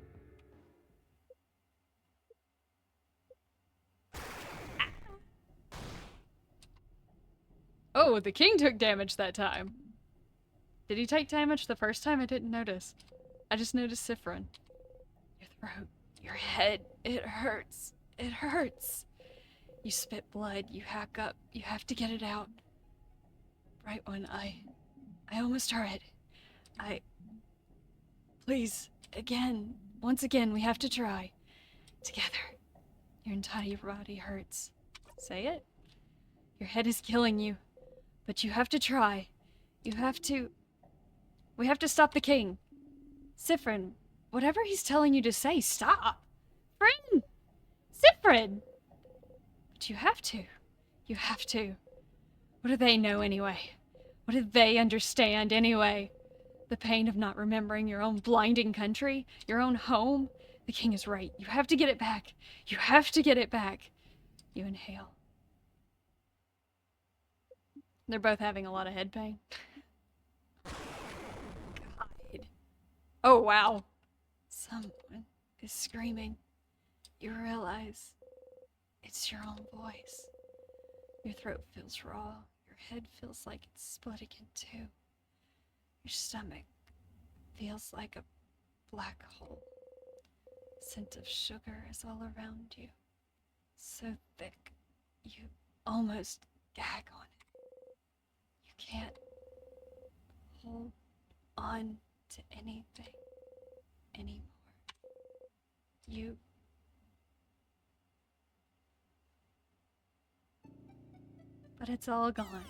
Speaker 1: Oh, the king took damage that time. Did he take damage the first time? I didn't notice. I just noticed Siffrin. Your throat, your head, it hurts. It hurts. You spit blood, you hack up, you have to get it out. Bright One, I almost heard it. Please, again, once again, we have to try. Together. Your entire body hurts. Say it. Your head is killing you. But you have to try. We have to stop the king. Siffrin, whatever he's telling you to say, stop. Fran! Siffrin! But you have to. You have to. What do they know anyway? What do they understand anyway? The pain of not remembering your own blinding country, your own home? The king is right. You have to get it back. You have to get it back. You inhale. They're both having a lot of head pain. God. Oh, wow. Someone is screaming. You realize it's your own voice. Your throat feels raw. Your head feels like it's splitting in two. Your stomach feels like a black hole. Scent of sugar is all around you. So thick, you almost gag on it. You can't hold on to anything anymore. But it's all gone.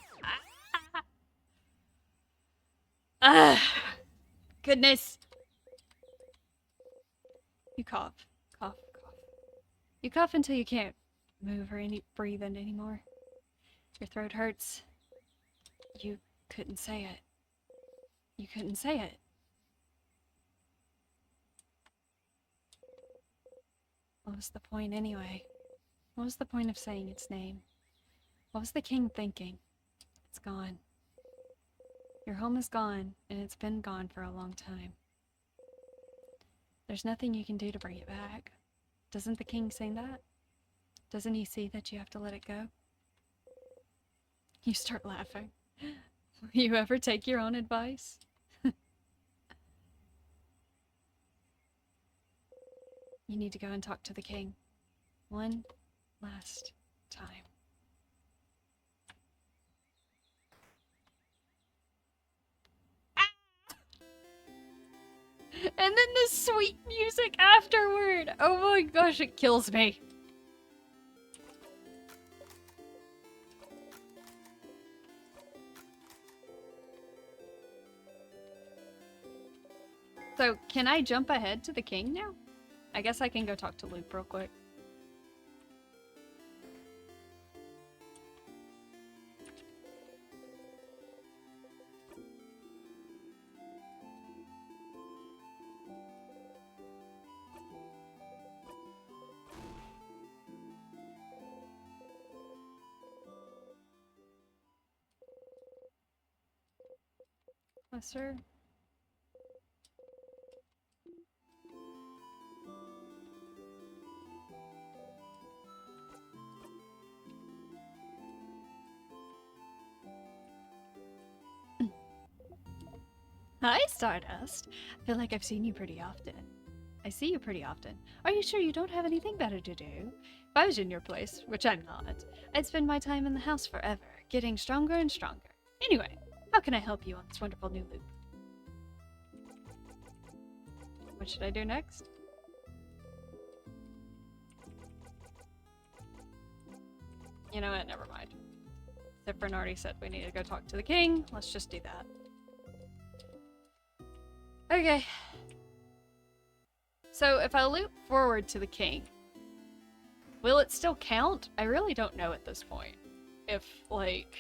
Speaker 1: Ah! Goodness! You cough, cough, cough. You cough until you can't move or breathe anymore. Your throat hurts. You couldn't say it. You couldn't say it. What was the point anyway? What was the point of saying its name? What was the king thinking? It's gone. Your home is gone, and it's been gone for a long time. There's nothing you can do to bring it back. Doesn't the king say that? Doesn't he see that you have to let it go? You start laughing. Will you ever take your own advice? You need to go and talk to the king. One last time. And then the sweet music afterward. Oh my gosh, it kills me. So, can I jump ahead to the king now? I guess I can go talk to Luke real quick. Yes, sir. Hi, Stardust. I feel like I've seen you pretty often. I see you pretty often. Are you sure you don't have anything better to do? If I was in your place, which I'm not, I'd spend my time in the house forever, getting stronger and stronger. Anyway, how can I help you on this wonderful new loop? What should I do next? You know what? Never mind. Ziprin already said we need to go talk to the king. Let's just do that. Okay. So if I loop forward to the king, will it still count? I really don't know at this point. If, like...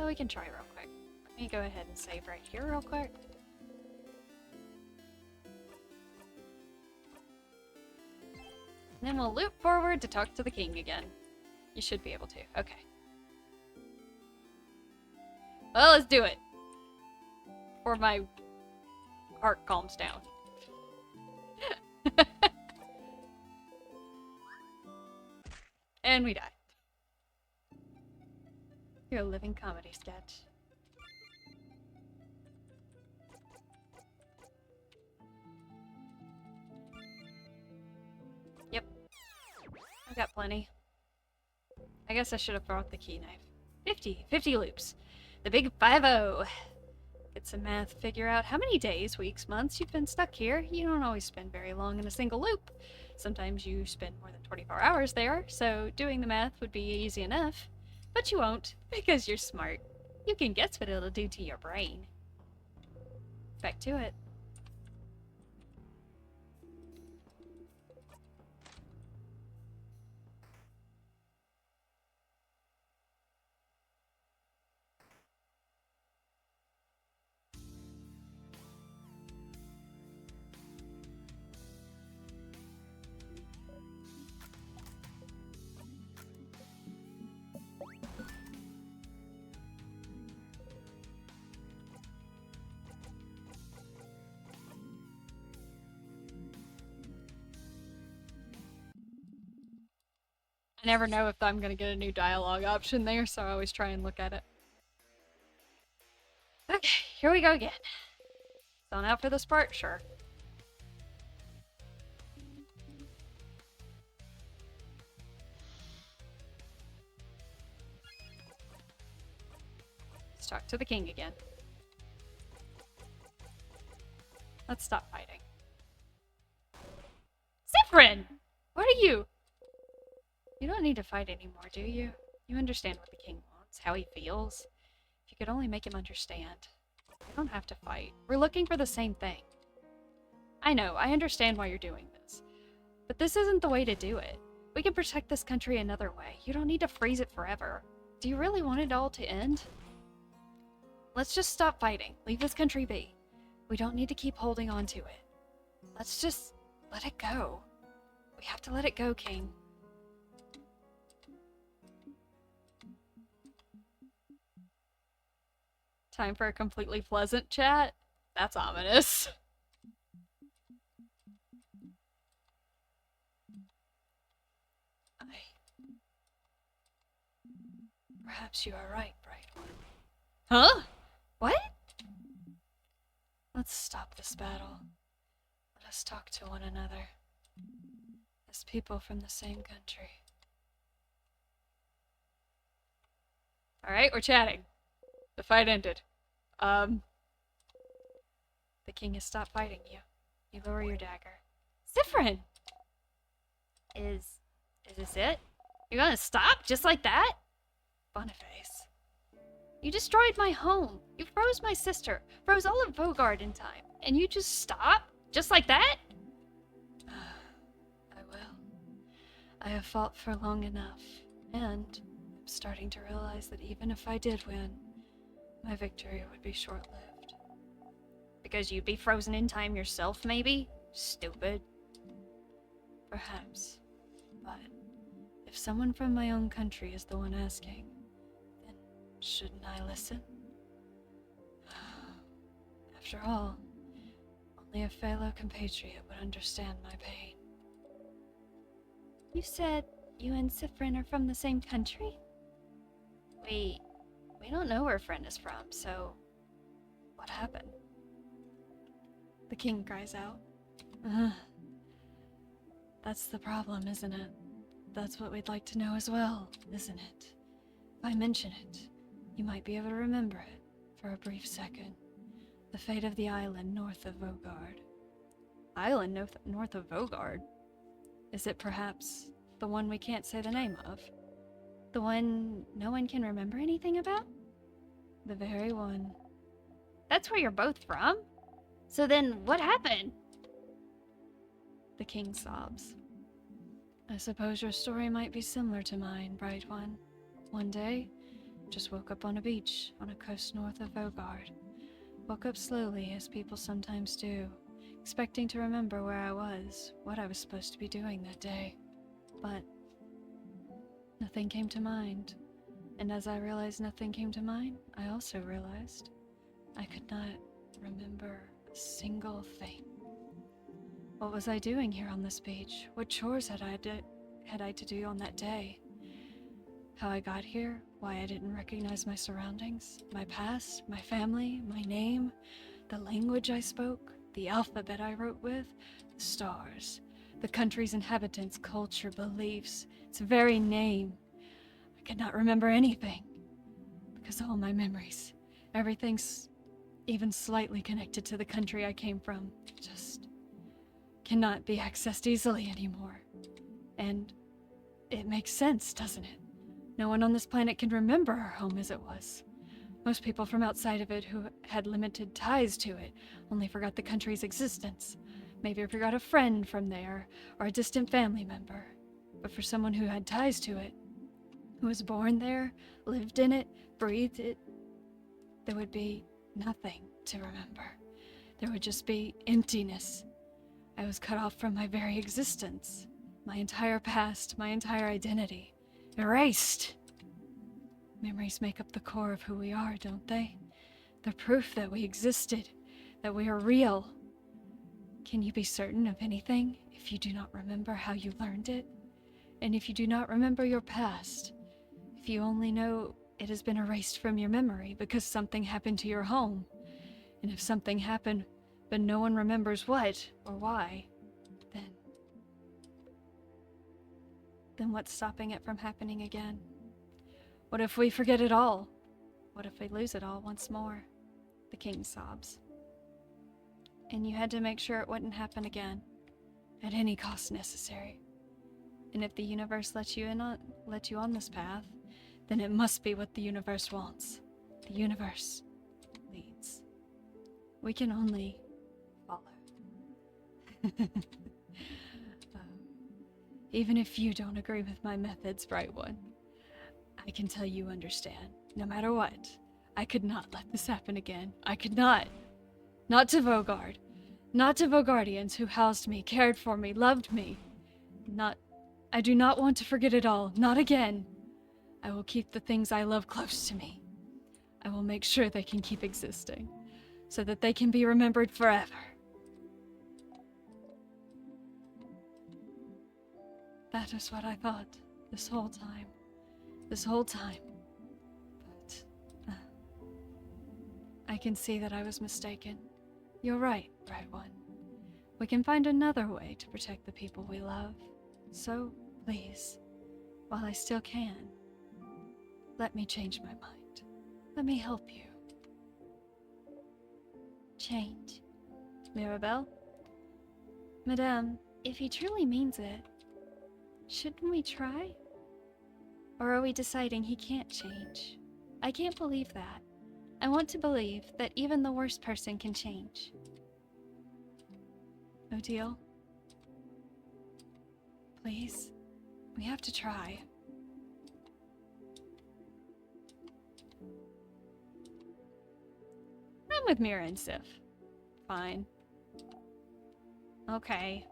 Speaker 1: we can try real quick. Let me go ahead and save right here real quick. And then we'll loop forward to talk to the king again. You should be able to. Okay. Well, let's do it. Before my heart calms down. And we die. You're a living comedy sketch. Yep. I've got plenty. I guess I should have brought the key knife. 50 loops. The big 50. Get some math, figure out how many days, weeks, months you've been stuck here. You don't always spend very long in a single loop. Sometimes you spend more than 24 hours there, so doing the math would be easy enough. But you won't, because you're smart. You can guess what it'll do to your brain. Back to it. I never know if I'm gonna get a new dialogue option there, so I always try and look at it. Okay, here we go again. Zone out for the spark, sure. Let's talk to the king again. Let's stop fighting. Ziprin! What are you? You don't need to fight anymore, do you? You understand what the king wants, how he feels. If you could only make him understand. You don't have to fight. We're looking for the same thing. I know, I understand why you're doing this. But this isn't the way to do it. We can protect this country another way. You don't need to freeze it forever. Do you really want it all to end? Let's just stop fighting. Leave this country be. We don't need to keep holding on to it. Let's just let it go. We have to let it go, King. Time for a completely pleasant chat? That's ominous. Perhaps you are right, Bright One. Huh? What? Let's stop this battle. Let us talk to one another. As people from the same country. Alright, we're chatting. The fight ended. The king has stopped fighting you. You lower your dagger. Siffrin! Is this it? You're gonna stop just like that? Boniface. You destroyed my home. You froze my sister. Froze all of Vogard in time. And you just stop? Just like that? I will. I have fought for long enough. And I'm starting to realize that even if I did win, my victory would be short-lived. Because you'd be frozen in time yourself, maybe? Stupid. Perhaps. But if someone from my own country is the one asking, then shouldn't I listen? After all, only a fellow compatriot would understand my pain. You said you and Siffrin are from the same country? We don't know where Friend is from, so what happened? The king cries out. That's the problem, isn't it? That's what we'd like to know as well, isn't it? If I mention it, you might be able to remember it for a brief second. The fate of the island north of Vogard. Island north of Vogard? Is it perhaps the one we can't say the name of? The one no one can remember anything about? The very one. That's where you're both from? So then what happened? The king sobs. I suppose your story might be similar to mine, bright one. One day, just woke up on a beach on a coast north of Vogard. Woke up slowly, as people sometimes do, expecting to remember where I was, what I was supposed to be doing that day. But nothing came to mind. And as I realized nothing came to mind, I also realized I could not remember a single thing. What was I doing here on this beach? What chores had I to do on that day? How I got here? Why I didn't recognize my surroundings? My past? My family? My name? The language I spoke? The alphabet I wrote with? The stars? The country's inhabitants, culture, beliefs? Its very name? I could not remember anything. Because all my memories, everything's even slightly connected to the country I came from, just cannot be accessed easily anymore. And it makes sense, doesn't it? No one on this planet can remember our home as it was. Most people from outside of it who had limited ties to it only forgot the country's existence. Maybe forgot a friend from there, or a distant family member. But for someone who had ties to it, who was born there, lived in it, breathed it, there would be nothing to remember. There would just be emptiness. I was cut off from my very existence. My entire past, my entire identity. Erased! Memories make up the core of who we are, don't they? They're proof that we existed, that we are real. Can you be certain of anything if you do not remember how you learned it? And if you do not remember your past, if you only know it has been erased from your memory because something happened to your home, and if something happened but no one remembers what or why, then what's stopping it from happening again? What if we forget it all? What if we lose it all once more? The king sobs. And you had to make sure it wouldn't happen again, at any cost necessary. And if the universe let you on this path, then it must be what the universe wants. The universe leads. We can only follow. Even if you don't agree with my methods, Bright One, I can tell you understand. No matter what, I could not let this happen again. I could not. Not to Vogard. Not to Vogardians who housed me, cared for me, loved me. I do not want to forget it all. Not again. I will keep the things I love close to me. I will make sure they can keep existing, so that they can be remembered forever. That is what I thought this whole time. This whole time. But I can see that I was mistaken. You're right, Bright One. We can find another way to protect the people we love. So, please, while I still can, let me change my mind. Let me help you. Change. Mirabelle? Madame, if he truly means it, shouldn't we try? Or are we deciding he can't change? I can't believe that. I want to believe that even the worst person can change. Odile? Please? We have to try. I'm with Mira and Sif. Fine. Okay.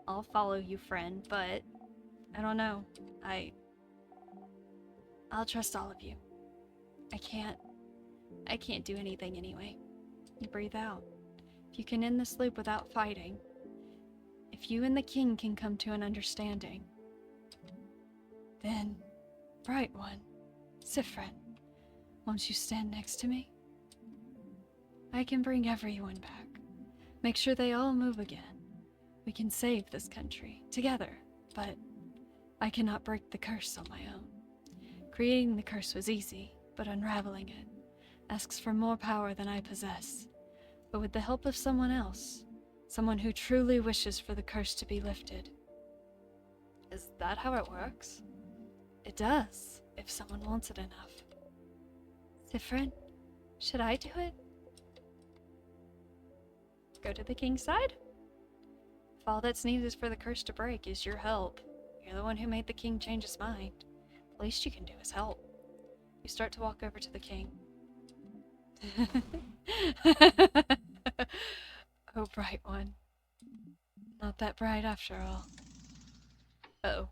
Speaker 1: I'll follow you, friend, but I don't know. I'll trust all of you. I can't do anything anyway. You breathe out. If you can end this loop without fighting, if you and the king can come to an understanding, then, Bright One, Siffrin, won't you stand next to me? I can bring everyone back. Make sure they all move again. We can save this country, together, but I cannot break the curse on my own. Creating the curse was easy, but unraveling it asks for more power than I possess. But with the help of someone else, someone who truly wishes for the curse to be lifted. Is that how it works? It does, if someone wants it enough. Siffrin, should I do it? Go to the king's side? If all that's needed for the curse to break is your help, you're the one who made the king change his mind. The least you can do is help. You start to walk over to the king. Oh, Bright One. Not that bright after all. Uh-oh.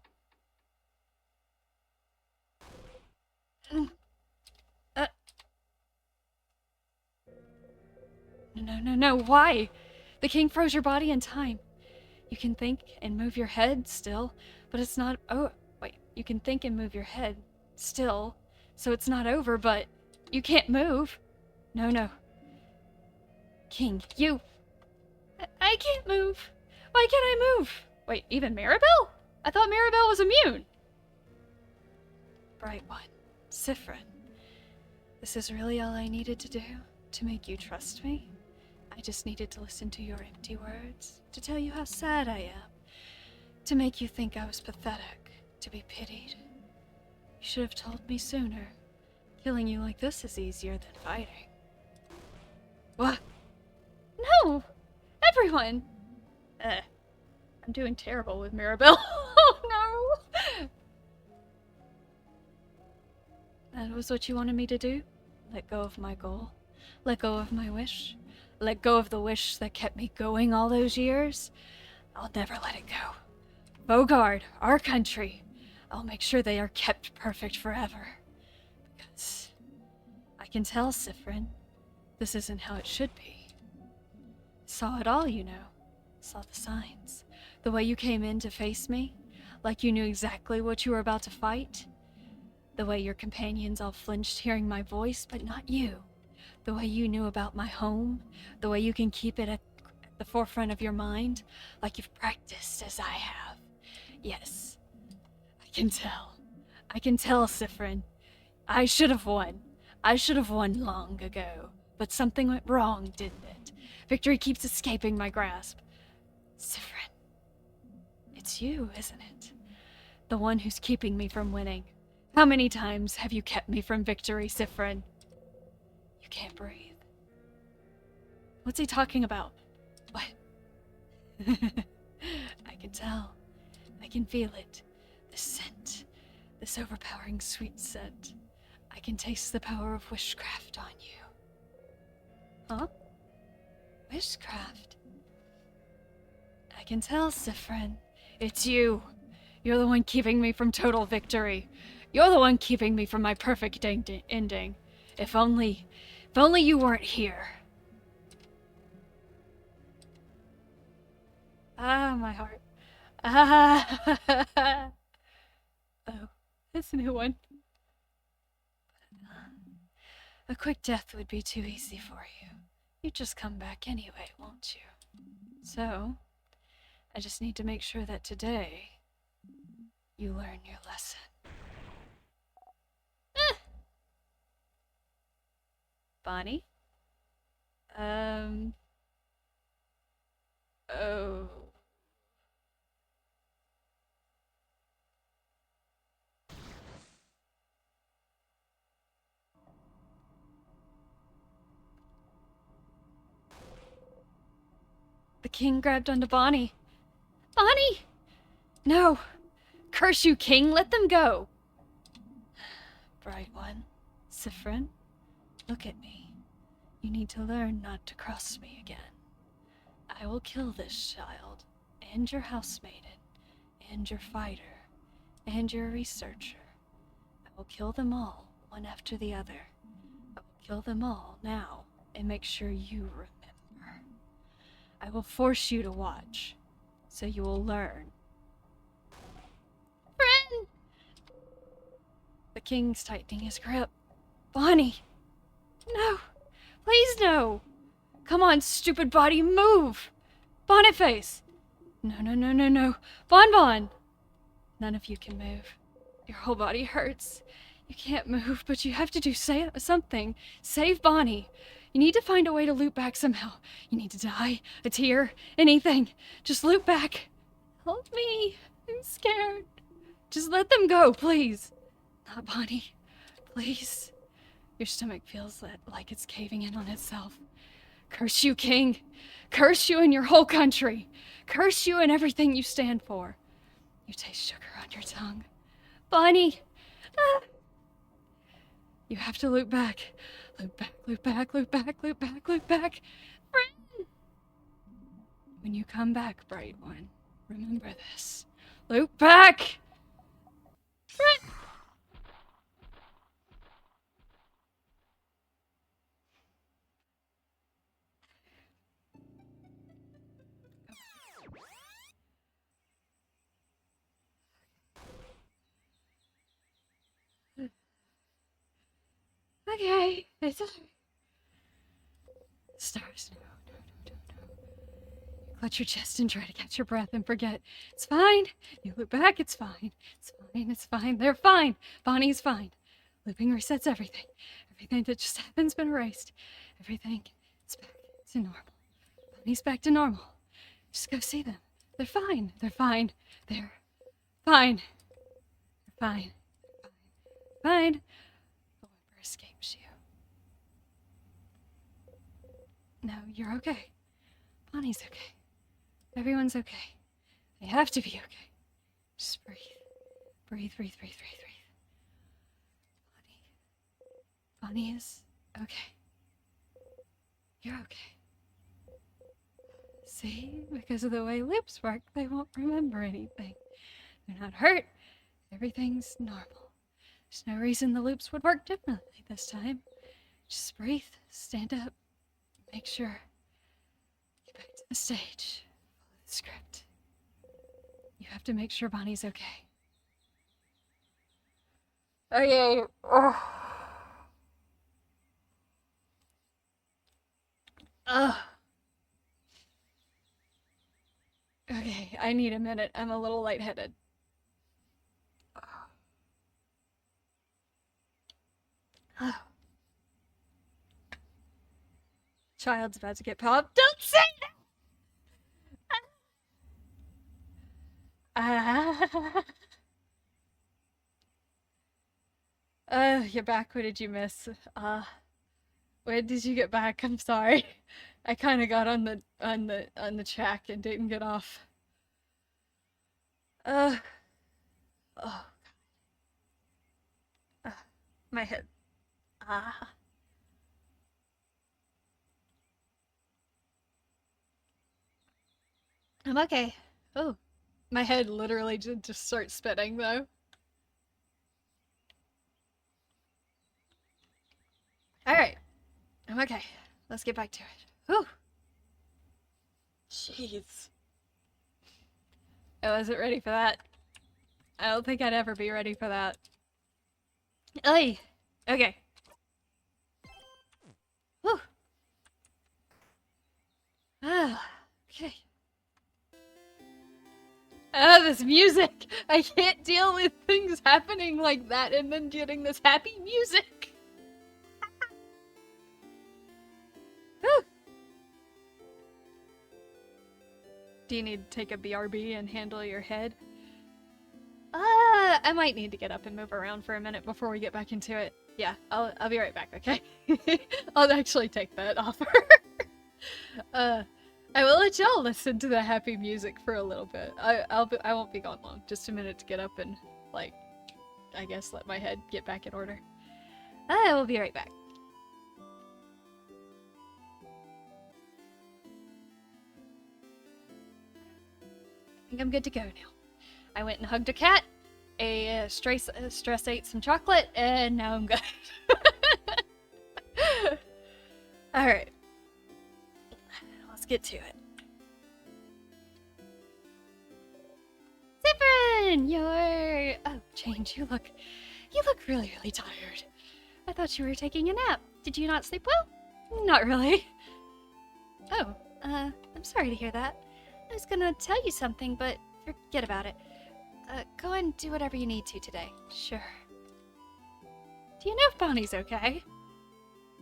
Speaker 1: No, why? The king froze your body in time. You can think and move your head still, but it's not. Oh, wait. You can think and move your head still, so it's not over, but you can't move. No. King, you. I can't move. Why can't I move? Wait, even Mirabelle? I thought Mirabelle was immune. Bright One, Siffrin. This is really all I needed to do to make you trust me? I just needed to listen to your empty words, to tell you how sad I am, to make you think I was pathetic, to be pitied. You should have told me sooner. Killing you like this is easier than fighting. What? No! Everyone! I'm doing terrible with Mirabelle. Oh no! That was what you wanted me to do? Let go of my goal? Let go of my wish? Let go of the wish that kept me going all those years? I'll never let it go. Bogard, our country. I'll make sure they are kept perfect forever. Because I can tell, Siffrin, this isn't how it should be. Saw it all, you know. Saw the signs. The way you came in to face me, like you knew exactly what you were about to fight. The way your companions all flinched hearing my voice, but not you. The way you knew about my home. The way you can keep it at the forefront of your mind, like you've practiced as I have. Yes, I can tell. I can tell, Siffrin. I should have won. I should have won long ago. But something went wrong, didn't it? Victory keeps escaping my grasp. Siffrin. It's you, isn't it? The one who's keeping me from winning. How many times have you kept me from victory, Siffrin? You can't breathe. What's he talking about? What? I can tell. I can feel it. The scent. This overpowering sweet scent. I can taste the power of witchcraft on you. Huh? Witchcraft? I can tell, Siffrin. It's you. You're the one keeping me from total victory. You're the one keeping me from my perfect ending. If only you weren't here. Ah, my heart. Ah. Oh, that's a new one. A quick death would be too easy for you. You'd just come back anyway, won't you? So, I just need to make sure that today you learn your lesson. Bonnie? Oh. The king grabbed onto Bonnie. Bonnie! No! Curse you, king! Let them go! Bright one, Siffrin, look at me. You need to learn not to cross me again. I will kill this child, and your housemaiden, and your fighter, and your researcher. I will kill them all, one after the other. I will kill them all now, and make sure you remember. I will force you to watch, so you will learn. Friend! The king's tightening his grip. Bonnie! No! Please no! Come on, stupid body, move! Boniface! No, no, no, no, no. Bon! None of you can move. Your whole body hurts. You can't move, but you have to do something. Save Bonnie. You need to find a way to loop back somehow. You need to die, a tear, anything. Just loop back. Help me. I'm scared. Just let them go, please. Not Bonnie. Please. Your stomach feels like it's caving in on itself. Curse you, king. Curse you and your whole country. Curse you and everything you stand for. You taste sugar on your tongue. Bonnie! Ah. You have to loop back. Loop back, loop back, loop back, loop back, loop back. Friend! When you come back, bright one, remember this. Loop back! Friend! Okay, it's stars. No. Clutch your chest and try to catch your breath and forget. It's fine. You loop back, it's fine. It's fine, it's fine. They're fine. Bonnie's fine. Looping resets everything. Everything that just happen's been erased. Everything is back to normal. Bonnie's back to normal. Just go see them. They're fine. They're fine. They're fine. They're fine. Fine. The whimper escapes you. No, you're okay. Bonnie's okay. Everyone's okay. They have to be okay. Just breathe. Breathe. Bonnie is okay. You're okay. See? Because of the way loops work, they won't remember anything. They're not hurt. Everything's normal. There's no reason the loops would work differently this time. Just breathe. Stand up. Make sure. Get back to the stage. Follow the script. You have to make sure Bonnie's okay. Okay. Okay, I need a minute. I'm a little lightheaded. Child's about to get popped. Don't say that! You're back. What did you miss? When did you get back? I'm sorry. I kind of got on the track and didn't get off. Oh. My head. I'm okay. Oh. My head literally just starts spinning though. Alright. I'm okay. Let's get back to it. Whew. Jeez. I wasn't ready for that. I don't think I'd ever be ready for that. Oy. Okay. Whew. Okay. This music! I can't deal with things happening like that and then getting this happy music! Do you need to take a BRB and handle your head? I might need to get up and move around for a minute before we get back into it. Yeah, I'll be right back, okay? I'll actually take that offer. I will let y'all listen to the happy music for a little bit. I won't be gone long. Just a minute to get up and, like, I guess let my head get back in order. I will be right back. I think I'm good to go now. I went and hugged a cat, stress ate some chocolate, and now I'm good. Alright. Let's get to it. Ziprin! You're... Oh, Change, you look really, really tired. I thought you were taking a nap. Did you not sleep well? Not really. Oh, I'm sorry to hear that. I was gonna tell you something, but forget about it. Go and do whatever you need to today. Sure. Do you know if Bonnie's okay?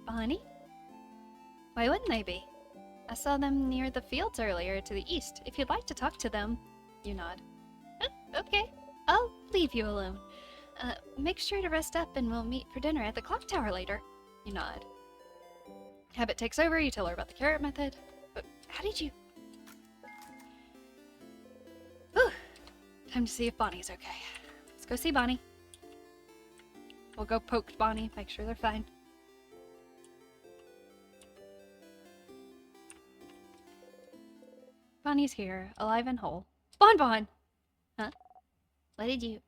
Speaker 1: Bonnie? Why wouldn't they be? I saw them near the fields earlier to the east. If you'd like to talk to them, you nod. Okay, I'll leave you alone. Make sure to rest up and we'll meet for dinner at the clock tower later. You nod. Habit takes over, you tell her about the carrot method. But how did you... Whew. Time to see if Bonnie's okay. Let's go see Bonnie. We'll go poke Bonnie, make sure they're fine. Bonnie's here, alive and whole. Bon! Huh? What did you...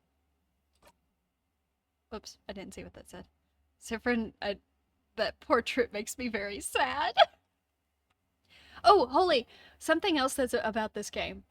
Speaker 1: Whoops, I didn't see what that said. Ziprin, that portrait makes me very sad. Oh, holy! Something else that's about this game.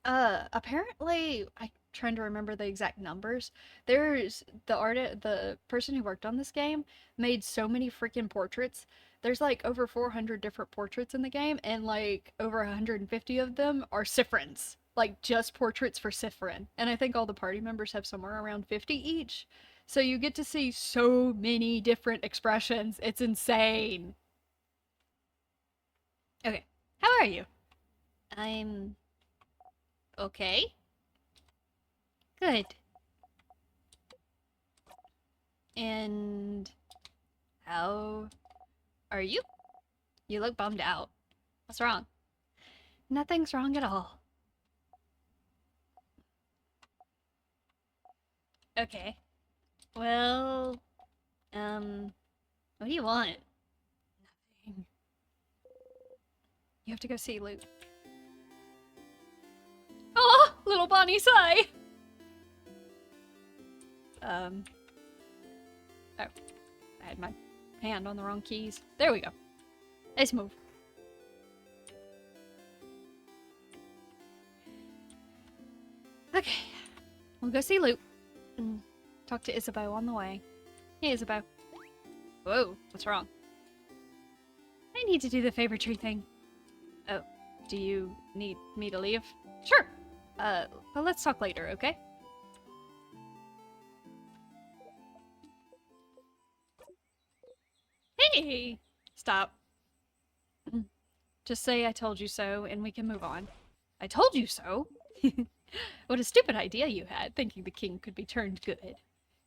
Speaker 1: Apparently, I'm trying to remember the exact numbers. There's the person who worked on this game made so many freaking portraits. There's like over 400 different portraits in the game, and like over 150 of them are Zifrins. Like just portraits for Zifrin. And I think all the party members have somewhere around 50 each. So you get to see so many different expressions. It's insane. Okay, how are you? I'm... okay. Good. And... how... are you? You look bummed out. What's wrong? Nothing's wrong at all. Okay. Well... what do you want? Nothing. You have to go see Luke. Oh, little Bonnie sigh! Oh. I had my hand on the wrong keys. There we go. Let's move. Okay. We'll go see Luke. And talk to Isabeau on the way. Hey, Isabeau. Whoa, what's wrong? I need to do the favor tree thing. Oh, do you need me to leave? Sure. But let's talk later, okay? Hey! Stop. Just say I told you so, and we can move on. I told you so? What a stupid idea you had, thinking the king could be turned good.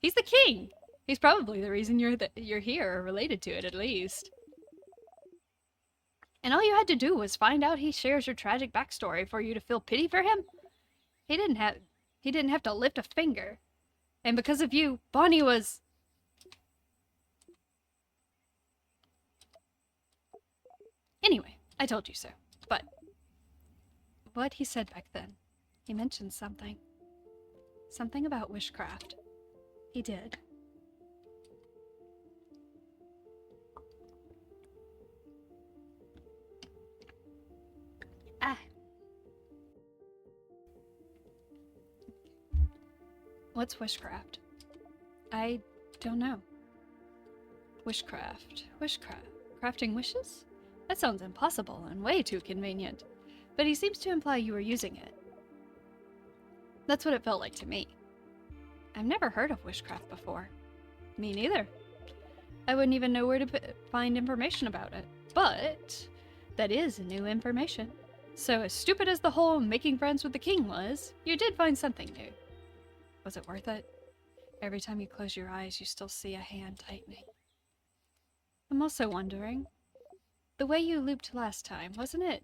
Speaker 1: He's the king! He's probably the reason you're here, or related to it at least. And all you had to do was find out he shares your tragic backstory for you to feel pity for him? He didn't have to lift a finger. And because of you, Bonnie was... Anyway, I told you so. But what he said back then, he mentioned something. Something about witchcraft. He did. Ah. What's witchcraft? I don't know. Witchcraft. Crafting wishes? That sounds impossible and way too convenient. But he seems to imply you were using it. That's what it felt like to me. I've never heard of witchcraft before. Me neither. I wouldn't even know where to find information about it. But that is new information. So, as stupid as the whole making friends with the king was, you did find something new. Was it worth it? Every time you close your eyes, you still see a hand tightening. I'm also wondering, the way you looped last time, wasn't it?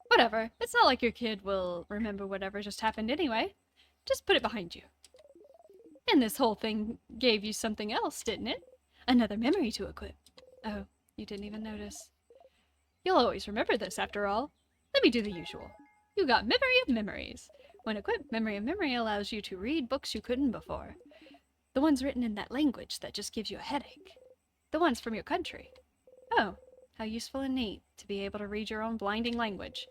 Speaker 1: Whatever, it's not like your kid will remember whatever just happened anyway. Just put it behind you. And this whole thing gave you something else, didn't it? Another memory to equip. Oh, you didn't even notice. You'll always remember this, after all. Let me do the usual. You got Memory of Memories. When equipped, Memory of Memory allows you to read books you couldn't before. The ones written in that language that just gives you a headache. The ones from your country. Oh, how useful and neat to be able to read your own blinding language.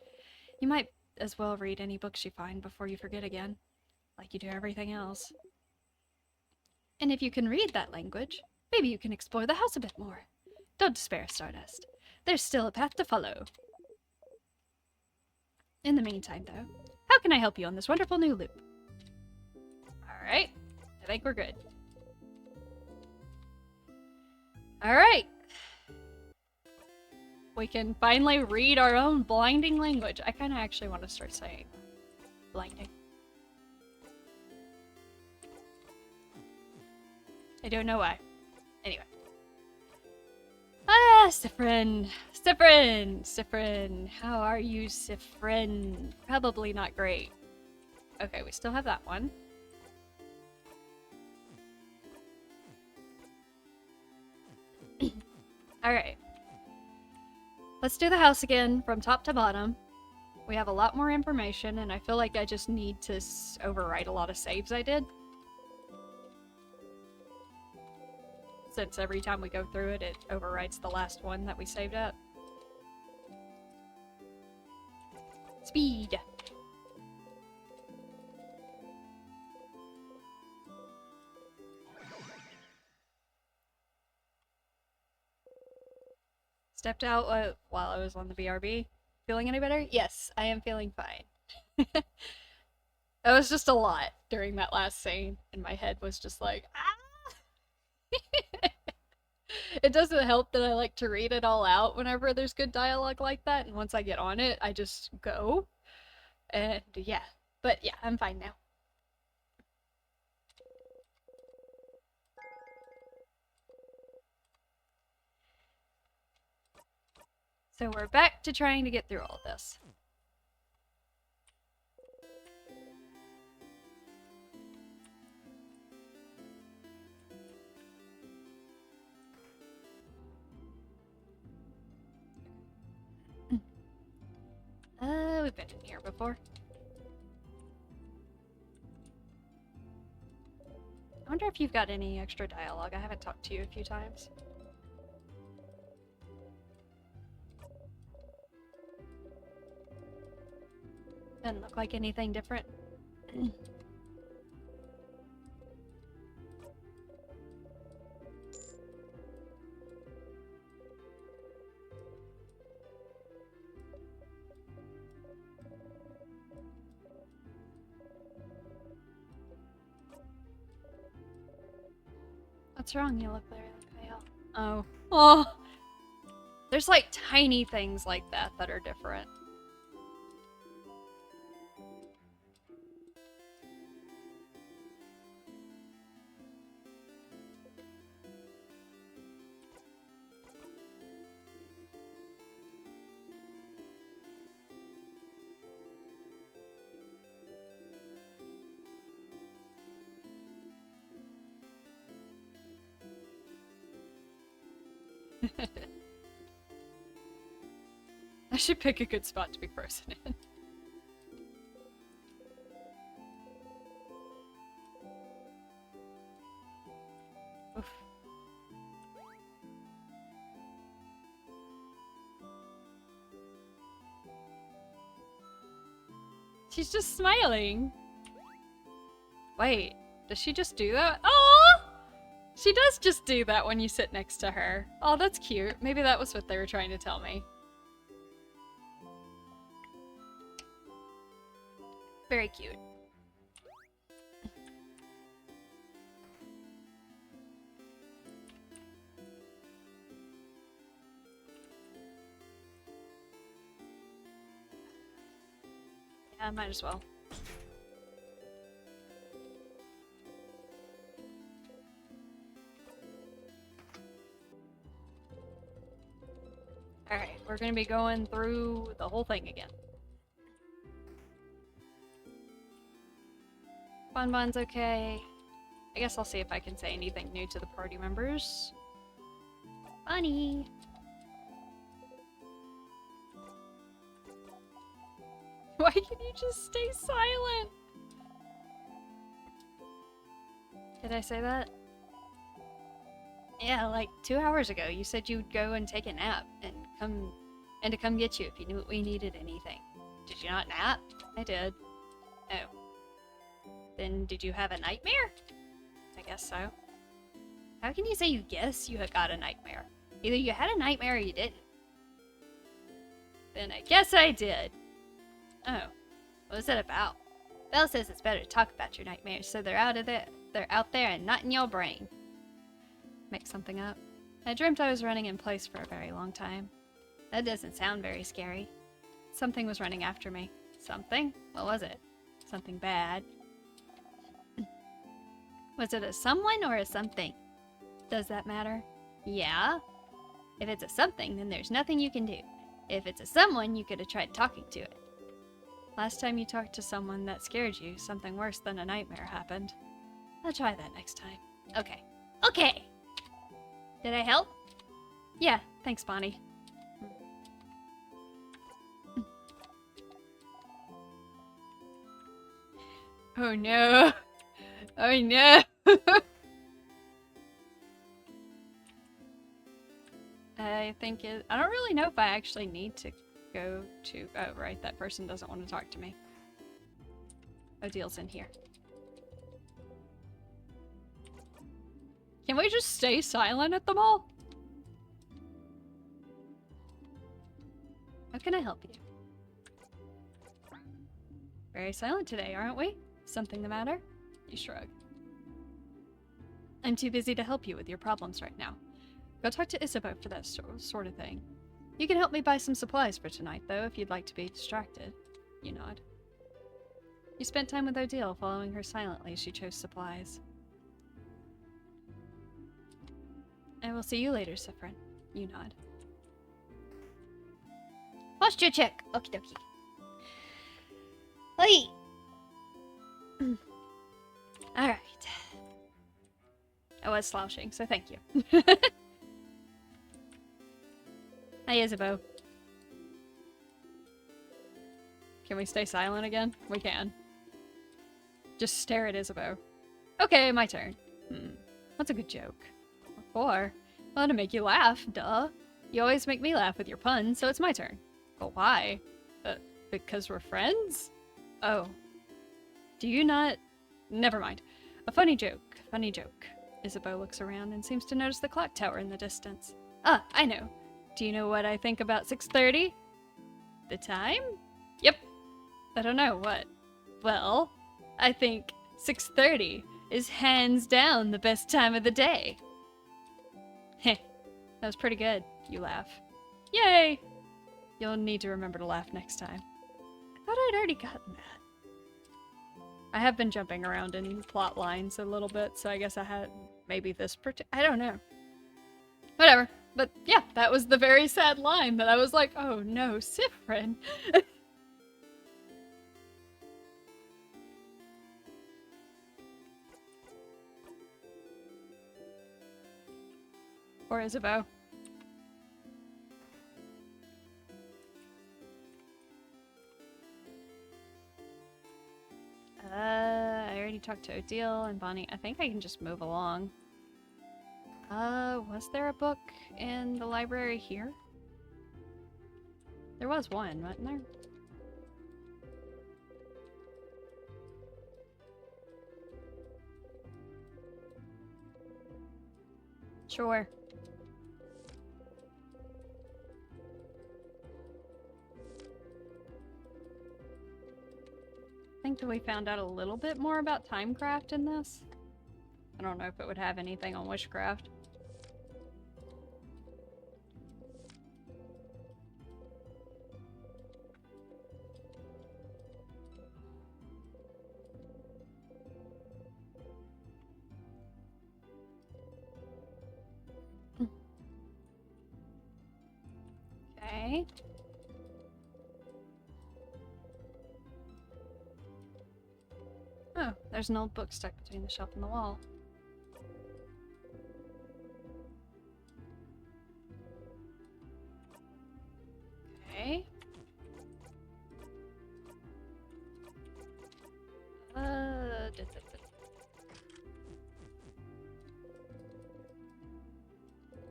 Speaker 1: You might as well read any books you find before you forget again, like you do everything else. And if you can read that language, maybe you can explore the house a bit more. Don't despair, Stardust. There's still a path to follow. In the meantime, though, how can I help you on this wonderful new loop? Alright, I think we're good. Alright. We can finally read our own blinding language. I kind of actually want to start saying blinding. I don't know why. Anyway. Ah, Siffrin! Siffrin! Siffrin! How are you, Siffrin? Probably not great. Okay, we still have that one. Alright. Let's do the house again from top to bottom. We have a lot more information, and I feel like I just need to overwrite a lot of saves I did. Since every time we go through it, it overwrites the last one that we saved up. Speed! Stepped out while I was on the BRB. Feeling any better? Yes, I am feeling fine. It was just a lot during that last scene, and my head was just like, ah! It doesn't help that I like to read it all out whenever there's good dialogue like that, and once I get on it, I just go. And yeah, but yeah, I'm fine now. So we're back to trying to get through all of this. We've been in here before. I wonder if you've got any extra dialogue. I haven't talked to you a few times. Doesn't look like anything different. What's wrong? You look very pale. Oh. Oh! There's like tiny things like that that are different. I should pick a good spot to be frozen in. Oof. She's just smiling. Wait, does she just do that? Oh! She does just do that when you sit next to her. Oh, that's cute. Maybe that was what they were trying to tell me. Very cute. I might as well. Alright, we're gonna be going through the whole thing again. Bonbon's okay. I guess I'll see if I can say anything new to the party members. Bunny! Why can you just stay silent? Did I say that? Yeah, like 2 hours ago, you said you'd go and take a nap and to come get you if you knew we needed anything. Did you not nap? I did. Oh. Then did you have a nightmare? I guess so. How can you say you guess you had got a nightmare? Either you had a nightmare or you didn't. Then I guess I did. Oh. What was it about? Belle says it's better to talk about your nightmares so they're out there and not in your brain. Make something up. I dreamt I was running in place for a very long time. That doesn't sound very scary. Something was running after me. Something? What was it? Something bad. Was it a someone or a something? Does that matter? Yeah. If it's a something, then there's nothing you can do. If it's a someone, you could have tried talking to it. Last time you talked to someone that scared you, something worse than a nightmare happened. I'll try that next time. Okay. Okay! Did I help? Yeah, thanks, Bonnie. Oh no! Oh no! I don't really know if I actually need to go to... Oh, right, that person doesn't want to talk to me. Odil's in here. Can we just stay silent at the mall? How can I help you? Very silent today, aren't we? Something the matter? You shrug. I'm too busy to help you with your problems right now. Go talk to Isabeau for that sort of thing. You can help me buy some supplies for tonight, though, if you'd like to be distracted. You nod. You spent time with Odile, following her silently as she chose supplies. I will see you later, Siffrin. You nod. Posture check! Okie dokie. Hey! Alright. I was slouching, so thank you. Hi, Isabeau. Can we stay silent again? We can. Just stare at Isabeau. Okay, my turn. What's a good joke? What for? Well, to make you laugh, duh. You always make me laugh with your puns, so it's my turn. But why? Because we're friends? Oh. Do you not... Never mind. A funny joke. Funny joke. Isabeau looks around and seems to notice the clock tower in the distance. Ah, I know. Do you know what I think about 6:30? The time? Yep. I don't know what. Well, I think 6:30 is hands down the best time of the day. Heh. That was pretty good. You laugh. Yay! You'll need to remember to laugh next time. I thought I'd already gotten that. I have been jumping around in plot lines a little bit, so I guess I had maybe this I don't know. Whatever. But yeah, that was the very sad line that I was like, oh no, Siffrin. Or Isabeau. I already talked to Odile and Bonnie. I think I can just move along. Was there a book in the library here? There was one, wasn't there? Sure. I think that we found out a little bit more about Timecraft in this. I don't know if it would have anything on Witchcraft. Okay. Oh, there's an old book stuck between the shelf and the wall. Okay.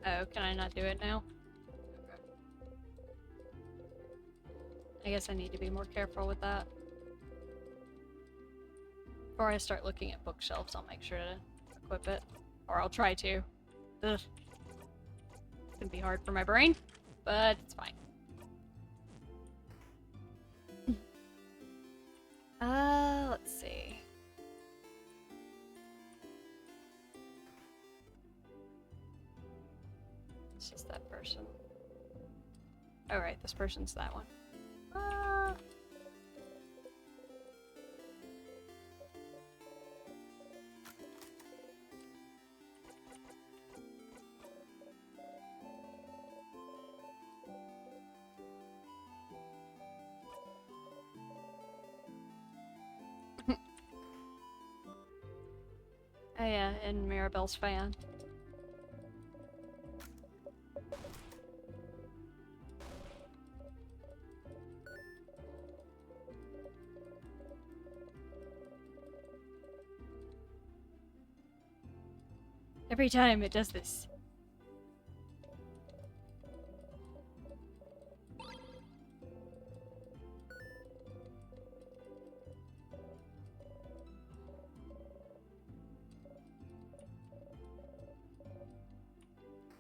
Speaker 1: Oh, can I not do it now? Okay. I guess I need to be more careful with that. Before I start looking at bookshelves, I'll make sure to equip it. Or I'll try to. Ugh. It's gonna be hard for my brain, but it's fine. Let's see. It's just that person. Oh, right, this person's that one. Oh yeah, and Mirabelle's fan. Every time it does this.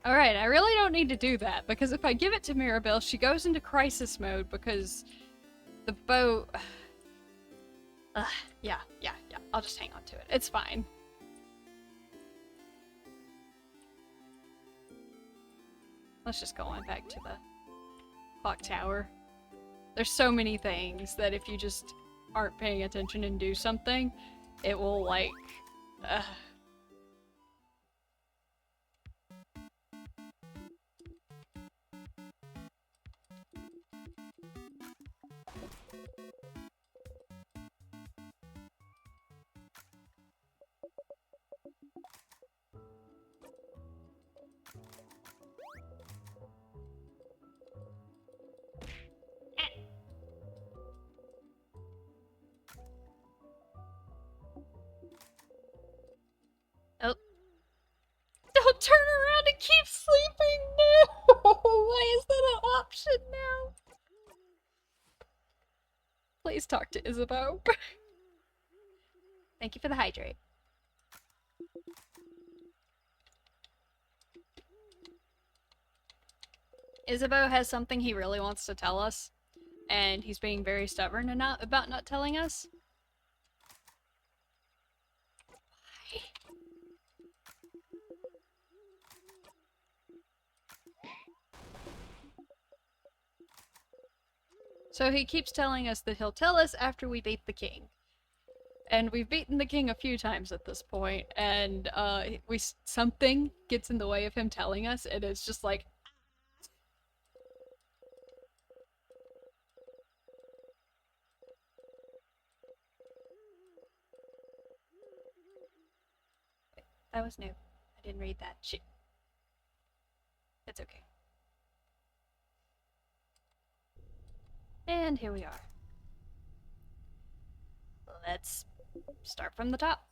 Speaker 1: Alright, I really don't need to do that, because if I give it to Mirabelle, she goes into crisis mode because the boat... yeah. I'll just hang on to it. It's fine. Let's just go on back to the clock tower. There's so many things that if you just aren't paying attention and do something, it will, like... Oh. Don't turn around and keep sleeping! No! Why is that an option now? Please talk to Isabeau. Thank you for the hydrate. Isabeau has something he really wants to tell us, and he's being very stubborn about not telling us. Why? So he keeps telling us that he'll tell us after we beat the king. And we've beaten the king a few times at this point, and something gets in the way of him telling us, and it's just like... That was new. I didn't read that. Shit. It's okay. And here we are. Let's start from the top.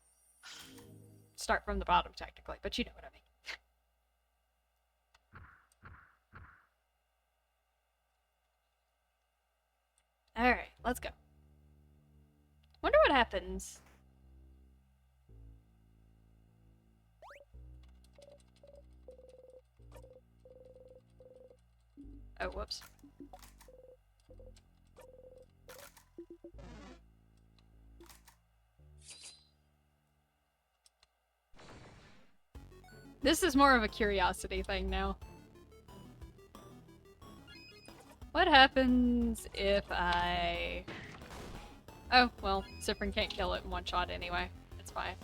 Speaker 1: Start from the bottom, technically, but you know what I mean. Alright, let's go. Wonder what happens. Oh, whoops. This is more of a curiosity thing now. What happens if I... Oh, well, Cyprin can't kill it in one shot anyway. It's fine.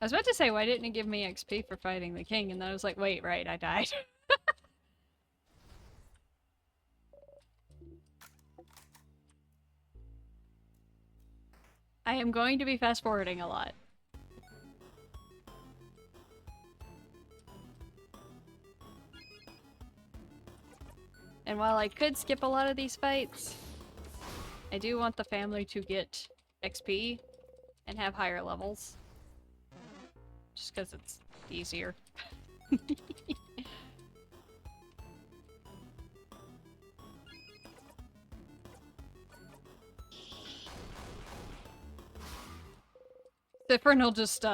Speaker 1: I was about to say, why didn't it give me XP for fighting the king? And then I was like, wait, right, I died. I am going to be fast forwarding a lot. And while I could skip a lot of these fights, I do want the family to get XP and have higher levels. Just because it's easier. Sifrin will just,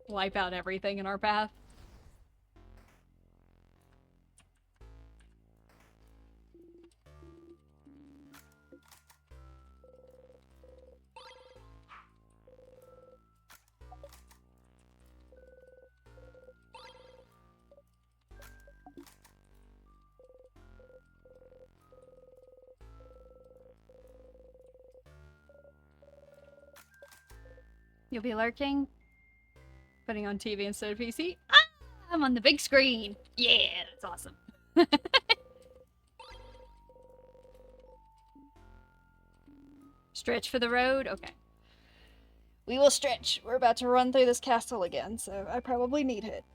Speaker 1: wipe out everything in our path. You'll be lurking? Putting on TV instead of PC? Ah! I'm on the big screen! Yeah, that's awesome. Stretch for the road? Okay. We will stretch. We're about to run through this castle again, so I probably need it.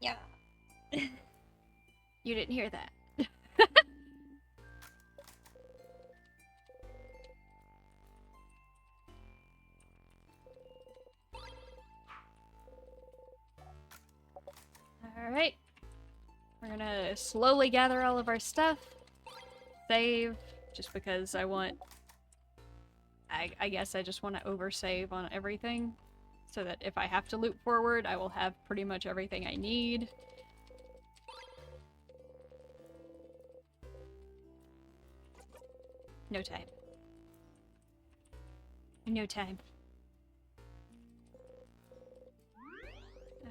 Speaker 1: Yeah. You didn't hear that. Alright. We're gonna slowly gather all of our stuff. Save, just because I want... I guess I just want to oversave on everything. So that if I have to loop forward, I will have pretty much everything I need. No time. No time.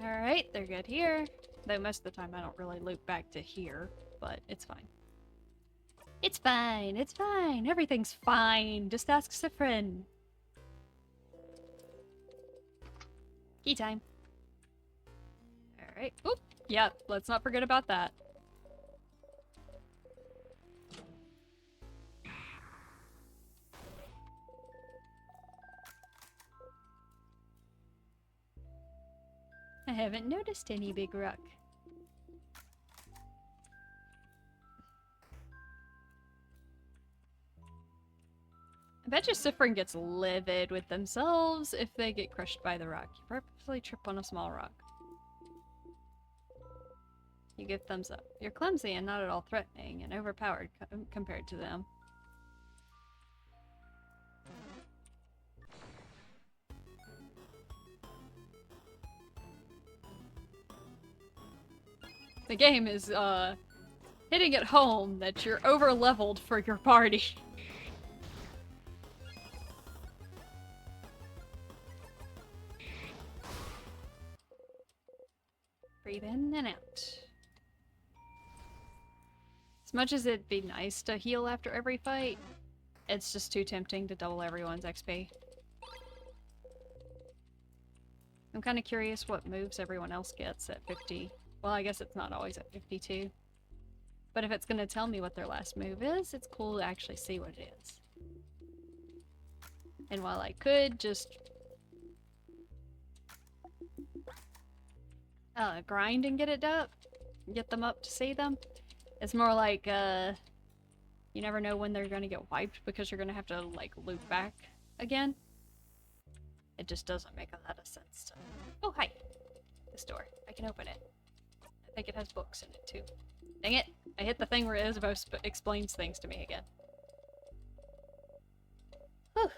Speaker 1: Alright, they're good here. Though most of the time I don't really loop back to here, but it's fine. It's fine, it's fine, everything's fine. Just ask Sifrin. Key time. Alright. Oop! Yep, let's not forget about that. I haven't noticed any big rock. I bet you Sifrin gets livid with themselves if they get crushed by the rock. You purposely trip on a small rock. You give thumbs up. You're clumsy and not at all threatening and overpowered compared to them. The game is, hitting it home that you're over-leveled for your party. Breathe in and out. As much as it'd be nice to heal after every fight, it's just too tempting to double everyone's XP. I'm kind of curious what moves everyone else gets at 50. Well, I guess it's not always at 52. But if it's going to tell me what their last move is, it's cool to actually see what it is. And while I could just grind and get them up to see them, it's more like, you never know when they're gonna get wiped because you're gonna have to, like, loop back again. It just doesn't make a lot of sense to... Oh, hi! This door. I can open it. I think it has books in it, too. Dang it! I hit the thing where Isabel explains things to me again. Whew.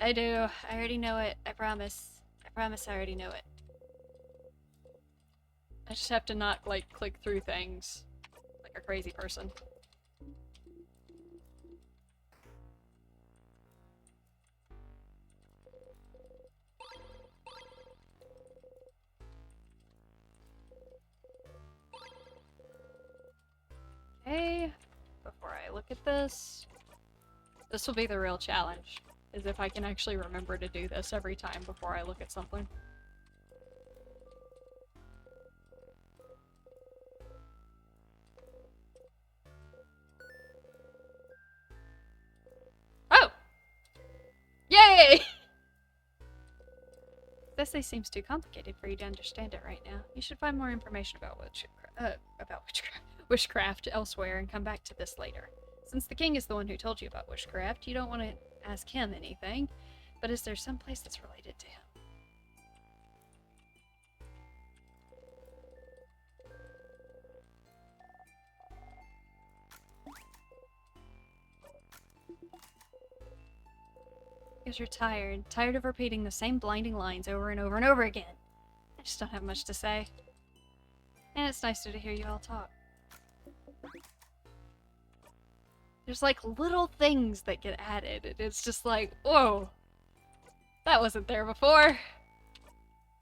Speaker 1: I do. I already know it. I promise. I promise I already know it. I just have to not, like, click through things like a crazy person. Okay, before I look at this will be the real challenge, is if I can actually remember to do this every time before I look at something. This thing seems too complicated for you to understand it right now. You should find more information about witchcraft elsewhere and come back to this later. Since the king is the one who told you about witchcraft, you don't want to ask him anything. But is there some place that's related to him? Because you're tired. Tired of repeating the same blinding lines over and over and over again. I just don't have much to say. And it's nicer to hear you all talk. There's like little things that get added, and it's just like, whoa. That wasn't there before.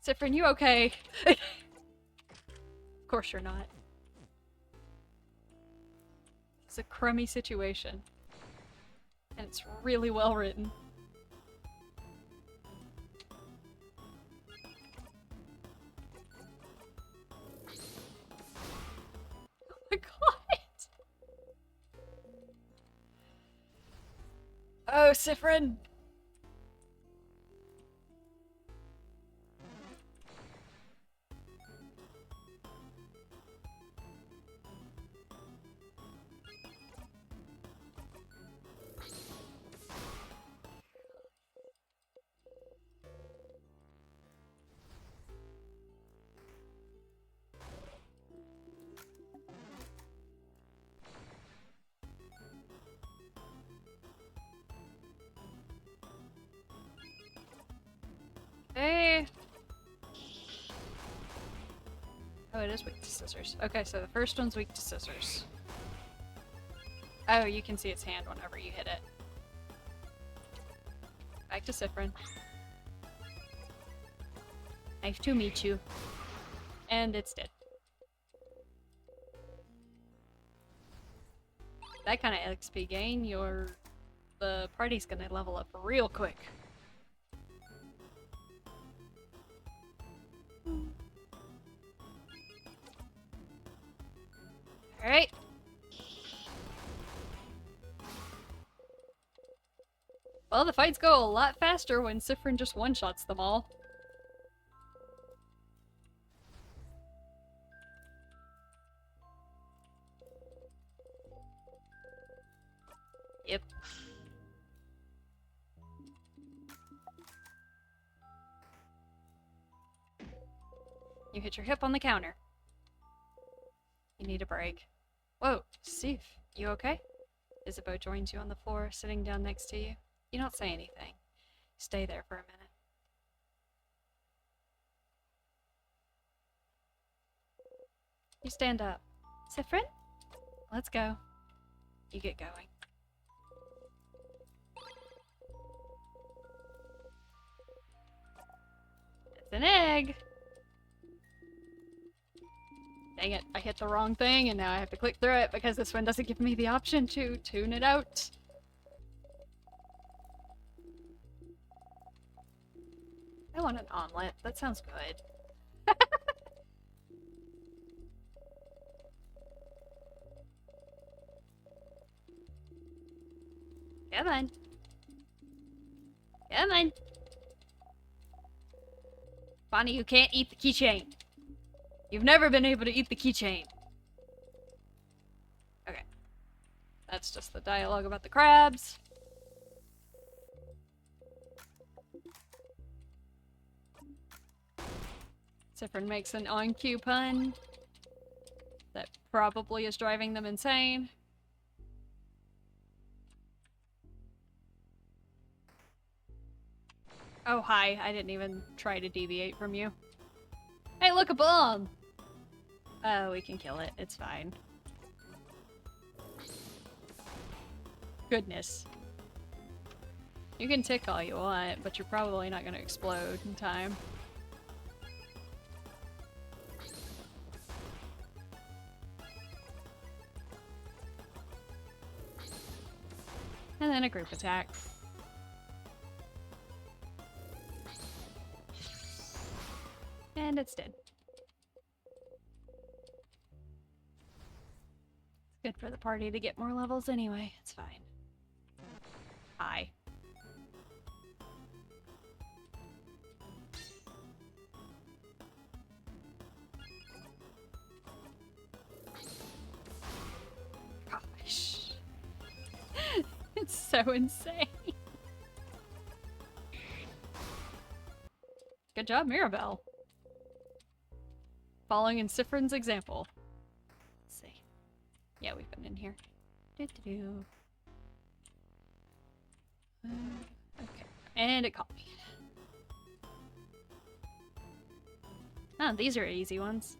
Speaker 1: Siffrin, you okay? Of course you're not. It's a crummy situation. And it's really well written. Oh my god! Oh, Siffrin! Hey! Oh, it is weak to scissors. Okay, so the first one's weak to scissors. Oh, you can see its hand whenever you hit it. Back to Siffrin. Nice to meet you. And it's dead. That kind of XP gain, the party's gonna level up real quick. Alright. Well, the fights go a lot faster when Siffrin just one-shots them all. Yep. You hit your hip on the counter. You need a break. Whoa, Steve, you okay? Isabeau joins you on the floor, sitting down next to you. You don't say anything. Stay there for a minute. You stand up. Siffrin? Let's go. You get going. It's an egg! Dang it, I hit the wrong thing and now I have to click through it because this one doesn't give me the option to tune it out. I want an omelet. That sounds good. Come on. Come on. Bonnie, you can't eat the keychain. You've never been able to eat the keychain. Okay. That's just the dialogue about the crabs. Siffrin makes an on-cue pun that probably is driving them insane. Oh, hi. I didn't even try to deviate from you. Hey, look, a bomb! Oh, we can kill it. It's fine. Goodness. You can tick all you want, but you're probably not going to explode in time. And then a group attack. And it's dead. It's good for the party to get more levels anyway. It's fine. Hi. so insane. Good job, Mirabelle. Following in Sifrin's example. Let's see. Yeah, we've been in here. Doo-doo-doo. Okay. And it copied. Oh, these are easy ones.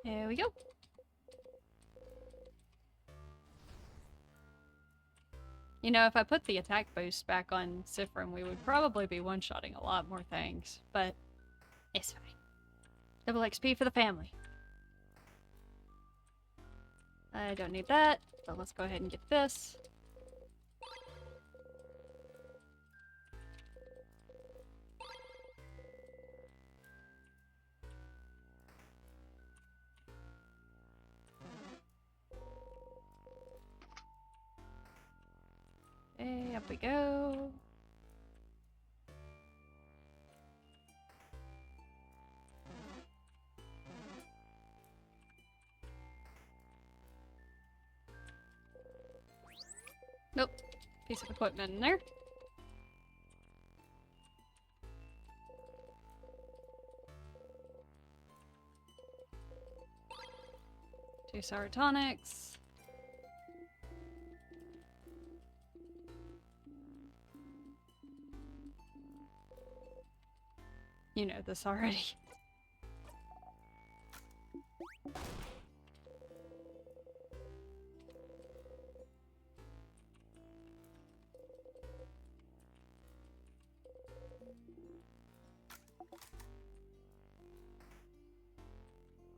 Speaker 1: There we go. You know, if I put the attack boost back on Sifrin, we would probably be one-shotting a lot more things, but it's fine. Double XP for the family. I don't need that, so let's go ahead and get this. Okay, up we go. Nope. Piece of equipment in there. Two sour tonics. You know this already.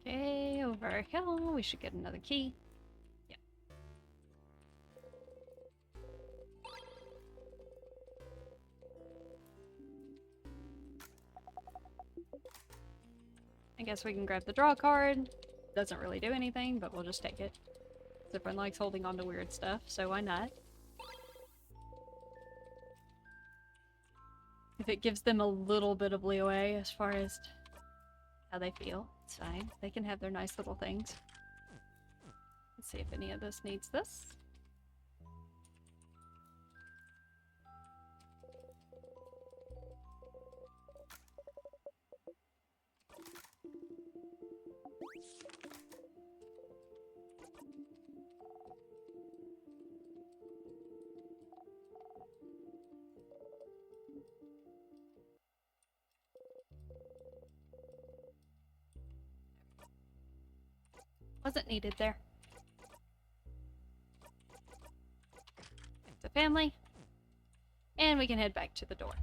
Speaker 1: Okay, over hill. We should get another key. Yeah. I guess we can grab the draw card. Doesn't really do anything, but we'll just take it. Ziprin likes holding on to weird stuff, so why not? If it gives them a little bit of leeway as far as how they feel, it's fine. They can have their nice little things. Let's see if any of this needs this. Wasn't needed there. The family. And we can head back to the door.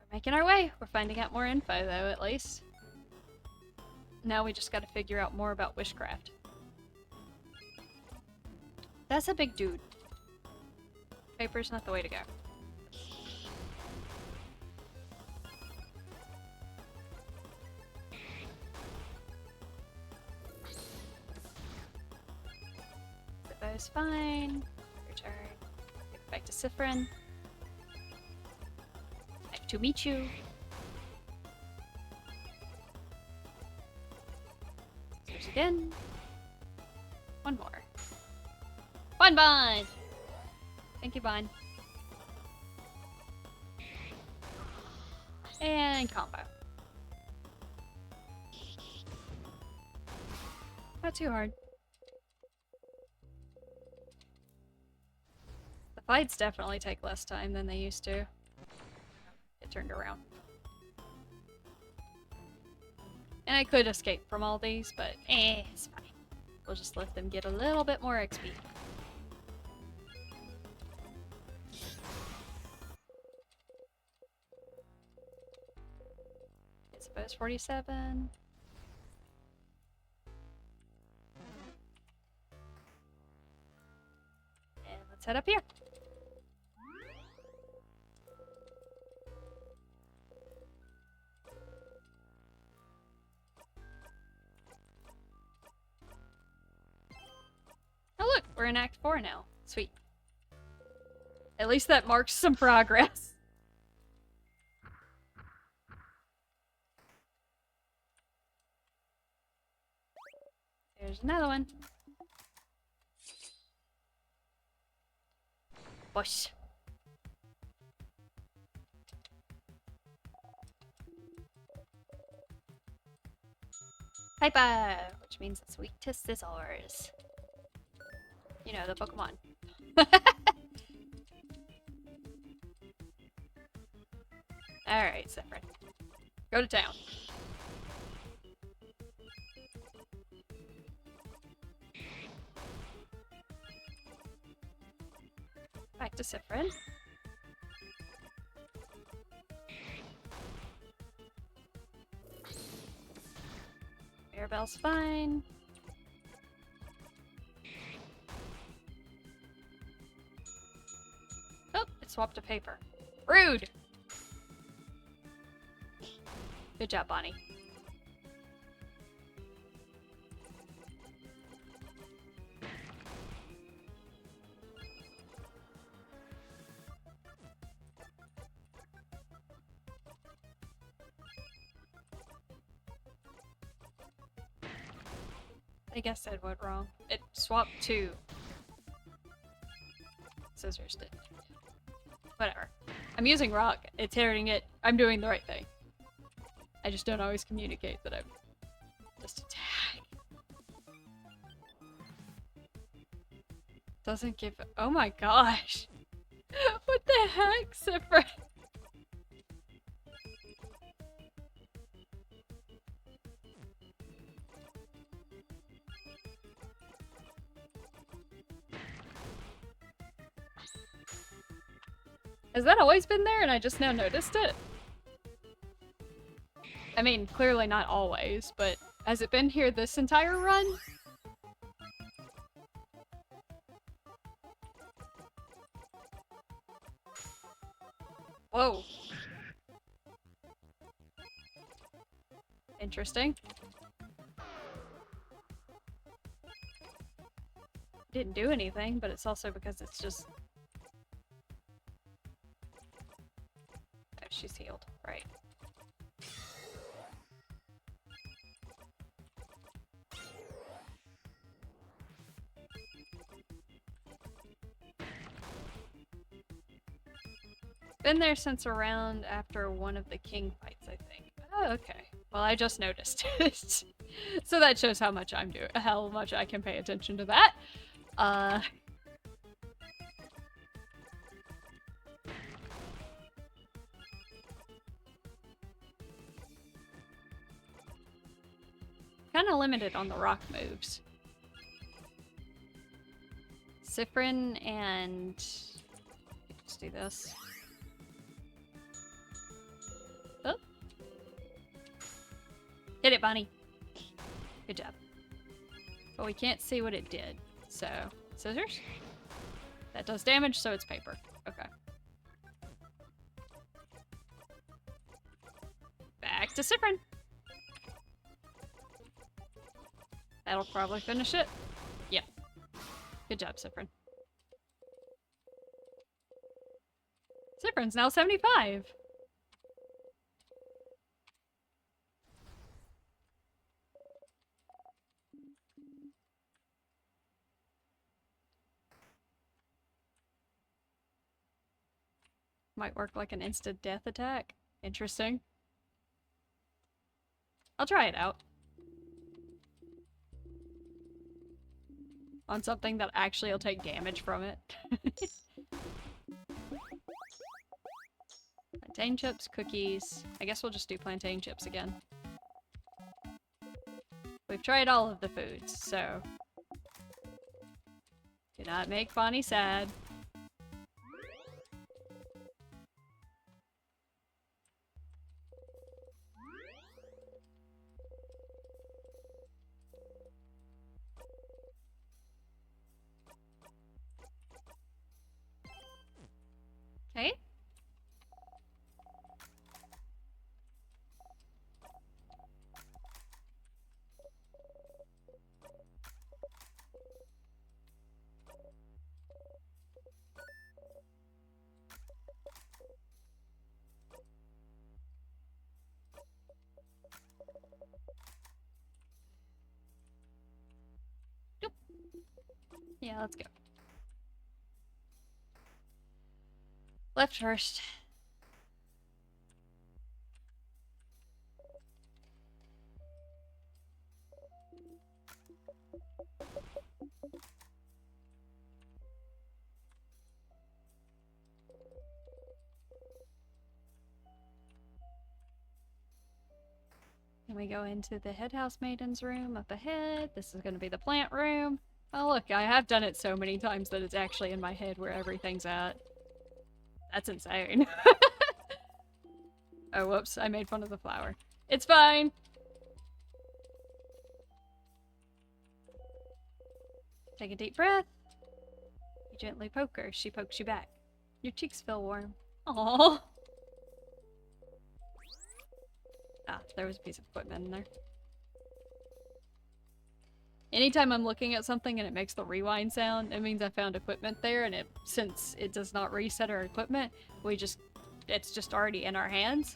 Speaker 1: We're making our way. We're finding out more info, though, at least. Now we just gotta figure out more about witchcraft. That's a big dude. Paper's not the way to go. Is fine. Return. Get back to Sifrin. Nice to meet you. There's again. One more. One bond! Thank you, Bond. And combo. Not too hard. Fights definitely take less time than they used to. It turned around. And I could escape from all these, but it's fine. We'll just let them get a little bit more XP. I suppose 47. And let's head up here. in Act 4 now. Sweet. At least that marks some progress. There's another one. Bush. Piper, which means it's weak to scissors. You know, the Pokemon. Alright, Zephyr. Go to town. Back to Siffrin. Mirabelle's fine. Oh, it swapped to paper. Rude! Good job, Bonnie. I guess I went wrong. It swapped to scissors did. Whatever. I'm using rock. It's hitting it. I'm doing the right thing. I just don't always communicate that I'm just attack. Doesn't give. Oh my gosh. What the heck, Zephyr? Has that always been there and I just now noticed it? I mean, clearly not always, but has it been here this entire run? Whoa. Interesting. Didn't do anything, but it's also because it's just... Oh, she's healed. Right. Been there since around after one of the king fights, I think. Oh, okay. Well, I just noticed it. So that shows how much I'm doing, how much I can pay attention to that. Kind of limited on the rock moves. Siffrin and... Let's do this. Oh. Hit it, Bonnie. Good job. But we can't see what it did. So, scissors? That does damage, so it's paper. Okay. Back to Siffrin. That'll probably finish it. Yeah. Good job, Siffrin. Siffrin's now 75. Might work like an instant death attack. Interesting. I'll try it out. On something that actually will take damage from it. Plantain chips, cookies. I guess we'll just do plantain chips again. We've tried all of the foods, so... Do not make Bonnie sad. Okay. Yeah, let's go. Left first. Then we go into the head house maiden's room up ahead. This is going to be the plant room. Oh look, I have done it so many times that it's actually in my head where everything's at. That's insane. Oh, whoops, I made fun of the flower. It's fine! Take a deep breath. You gently poke her. She pokes you back. Your cheeks feel warm. Aww. Ah, there was a piece of equipment in there. Anytime I'm looking at something and it makes the rewind sound, it means I found equipment there, and since it does not reset our equipment, it's just already in our hands.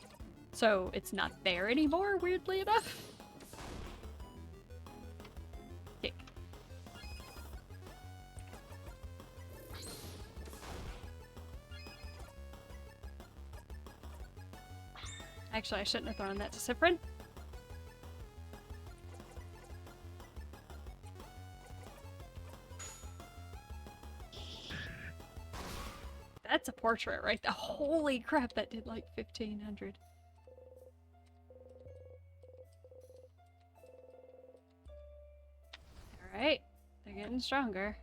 Speaker 1: So it's not there anymore, weirdly enough. Kick. Actually, I shouldn't have thrown that to Cyprin. That's a portrait right there. Holy crap, that did like 1500. Alright, they're getting stronger.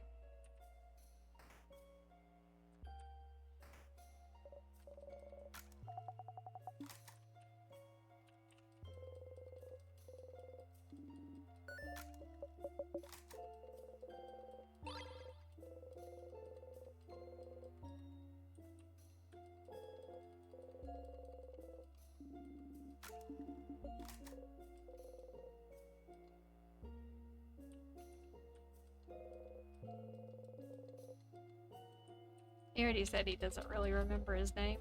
Speaker 1: He already said he doesn't really remember his name.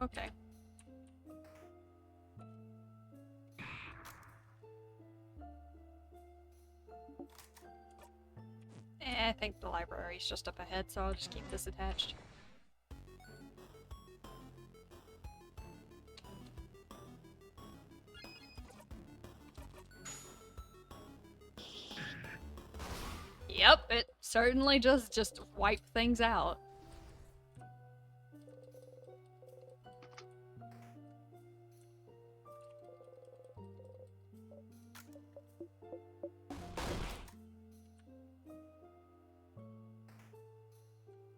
Speaker 1: Okay. I think the library's just up ahead, so I'll just keep this attached. Yep, it certainly just wiped things out.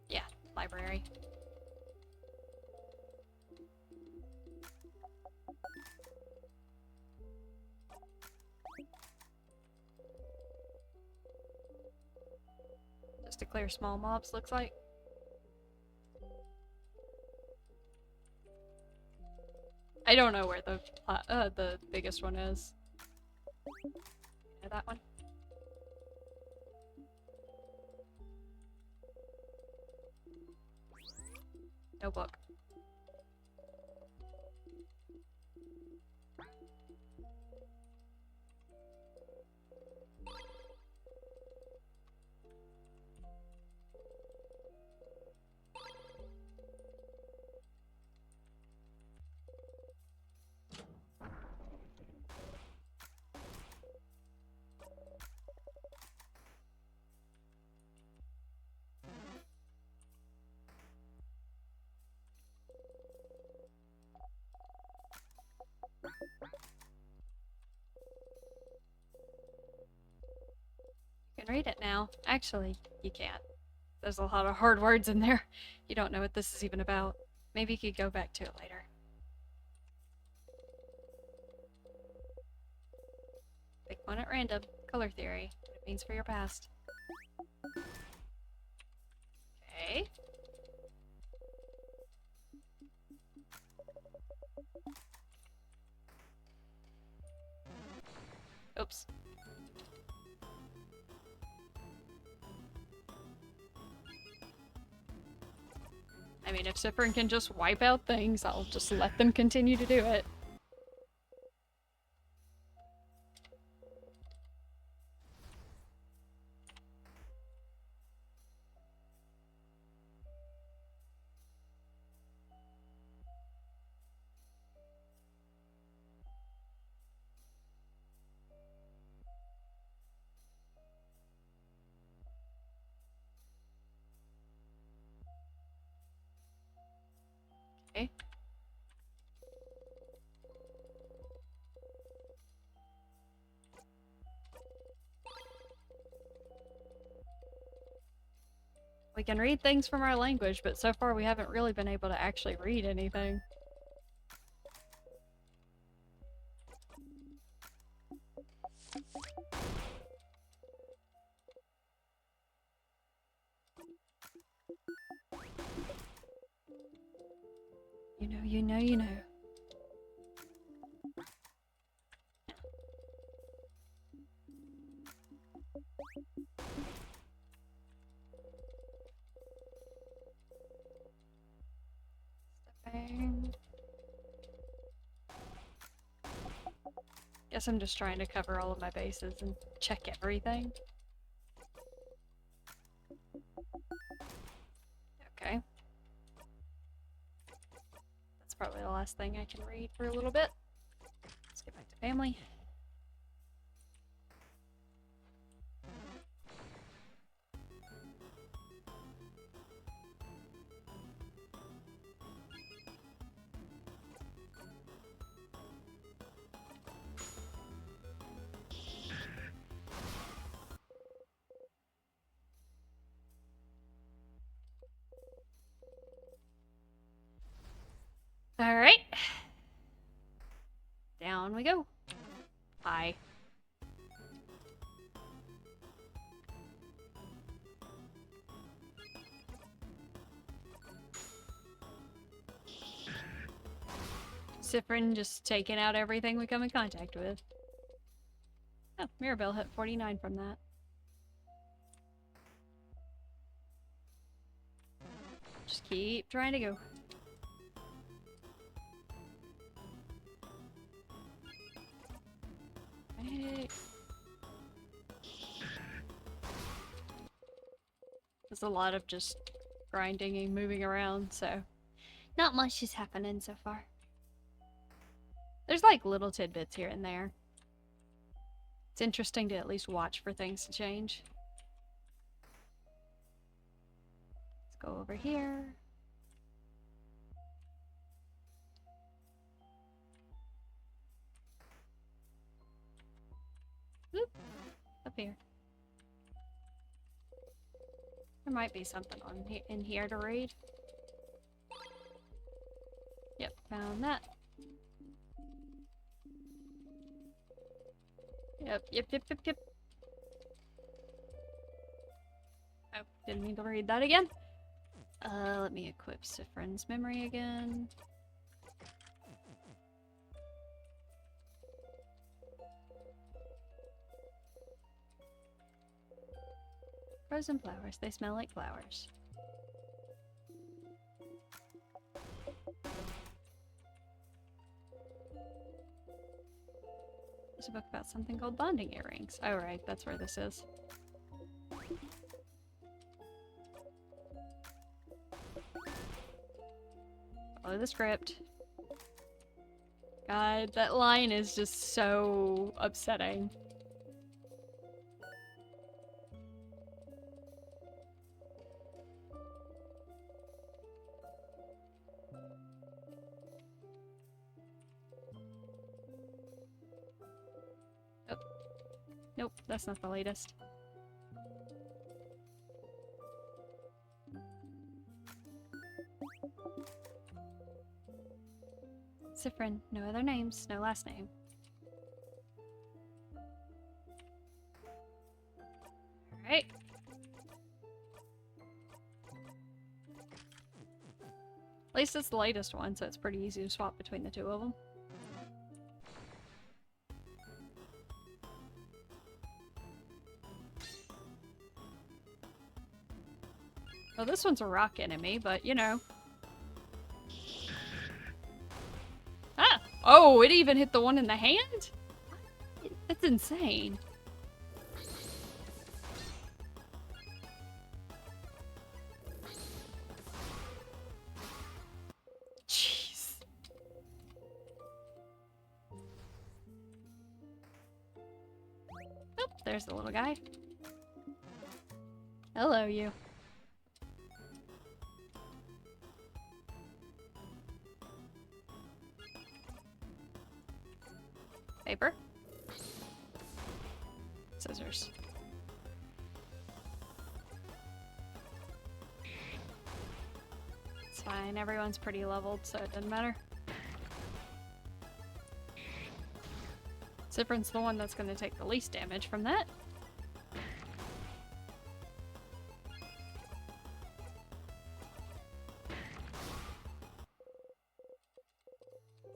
Speaker 1: Yeah, library. Just to clear small mobs, looks like. I don't know where the biggest one is. Yeah, that one. No book. You can read it now. Actually, you can't. There's a lot of hard words in there. You don't know what this is even about. Maybe you could go back to it later. Pick one at random. Color theory. What it means for your past. Okay. Oops. I mean, if Cyprin can just wipe out things, I'll just let them continue to do it. Okay. We can read things from our language, but so far we haven't really been able to actually read anything. You know, you know, you know. Stepping. Guess I'm just trying to cover all of my bases and check everything. Okay. That's probably the last thing I can read for a little bit. Let's get back to family. Alright. Down we go. Hi. Cyprin just taking out everything we come in contact with. Oh, Mirabelle hit 49 from that. Just keep trying to go. Hey. There's a lot of just grinding and moving around, so not much is happening so far. There's like little tidbits here and there. It's interesting to at least watch for things to change. Let's go over here. Oop. Up here. There might be something in here to read. Yep, found that. Yep. Oh, didn't mean to read that again. Let me equip Cyprin's memory again. Frozen flowers, they smell like flowers. There's a book about something called bonding earrings. Oh right, that's where this is. Follow the script. God, that line is just so upsetting. Oh. Nope, that's not the latest. Cyprin, no other names, no last name. Alright. At least it's the latest one, so it's pretty easy to swap between the two of them. Well, this one's a rock enemy, but you know. Oh, it even hit the one in the hand? That's insane. Jeez. Oh, there's the little guy. Hello, you. Paper. Scissors. It's fine, everyone's pretty leveled, so it doesn't matter. Cyprin's the one that's gonna take the least damage from that.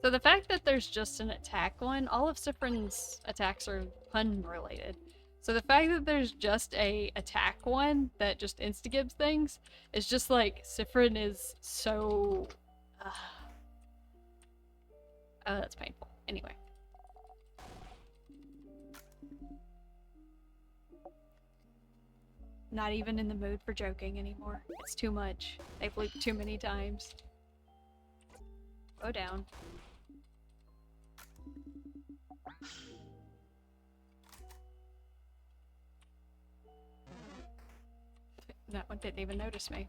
Speaker 1: So the fact that there's just an attack one, all of Cyprin's attacks are pun related. So the fact that there's just a attack one that just insta-gives things is just like, Cyprin is so... oh, that's painful. Anyway. Not even in the mood for joking anymore. It's too much. They've looped too many times. Go down. That one didn't even notice me.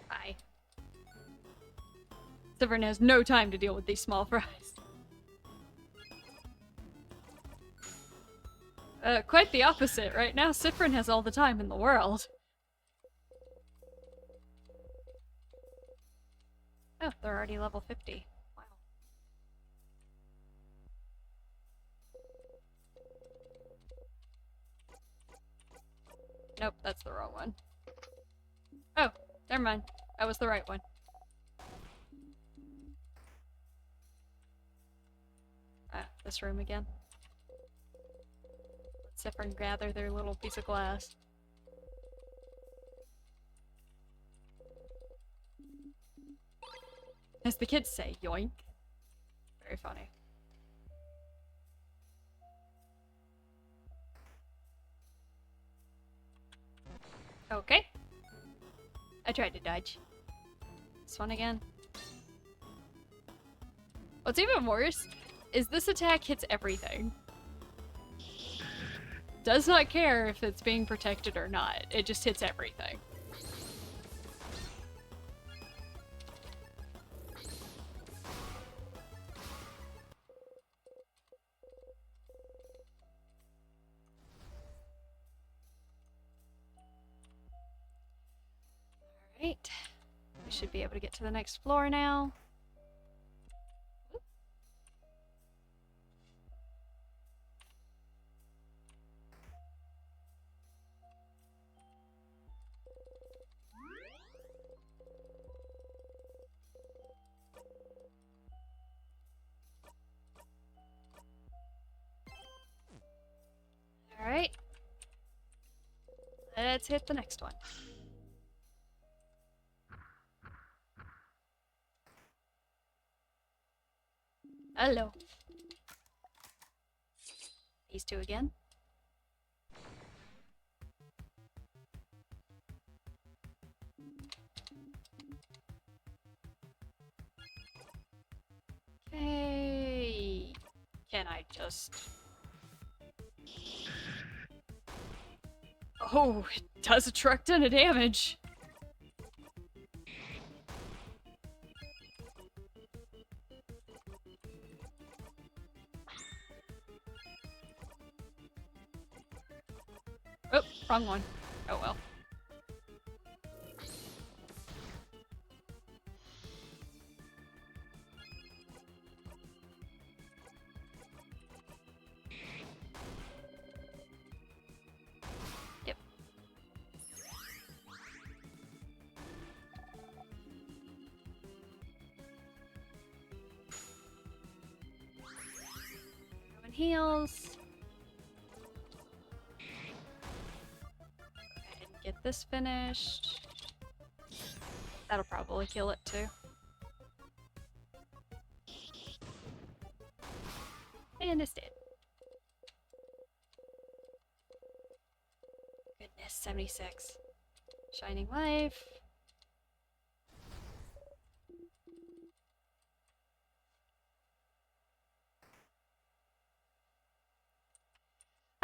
Speaker 1: Hi. Cyprin has no time to deal with these small fries. Quite the opposite. Right now, Cyprin has all the time in the world. Oh, they're already level 50. Wow. Nope, that's the wrong one. Oh, never mind. That was the right one. Ah, this room again. Let Cyprin gather their little piece of glass. As the kids say, yoink. Very funny. Okay. I tried to dodge. This one again. What's even worse is this attack hits everything. Does not care if it's being protected or not. It just hits everything. Alright. We should be able to get to the next floor now. Alright. Let's hit the next one. Hello. These two again. Okay. Can I just... Oh, it does a truck ton of damage. Oh, wrong one. Oh well. Yep. heals. Go ahead and get this finished. That'll probably kill it too. And it's dead. Goodness, 76. Shining Life.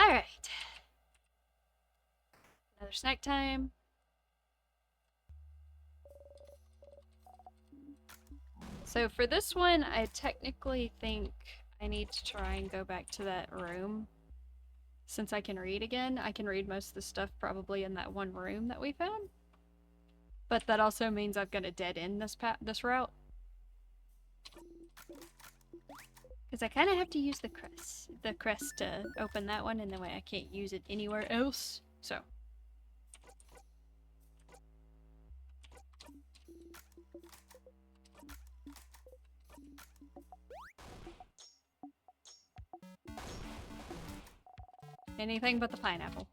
Speaker 1: Alright. Another snack time. So for this one, I technically think I need to try and go back to that room. Since I can read again, I can read most of the stuff probably in that one room that we found. But that also means I've got to dead end this route. Because I kind of have to use the crest to open that one, and that way I can't use it anywhere else. So. Anything but the pineapple.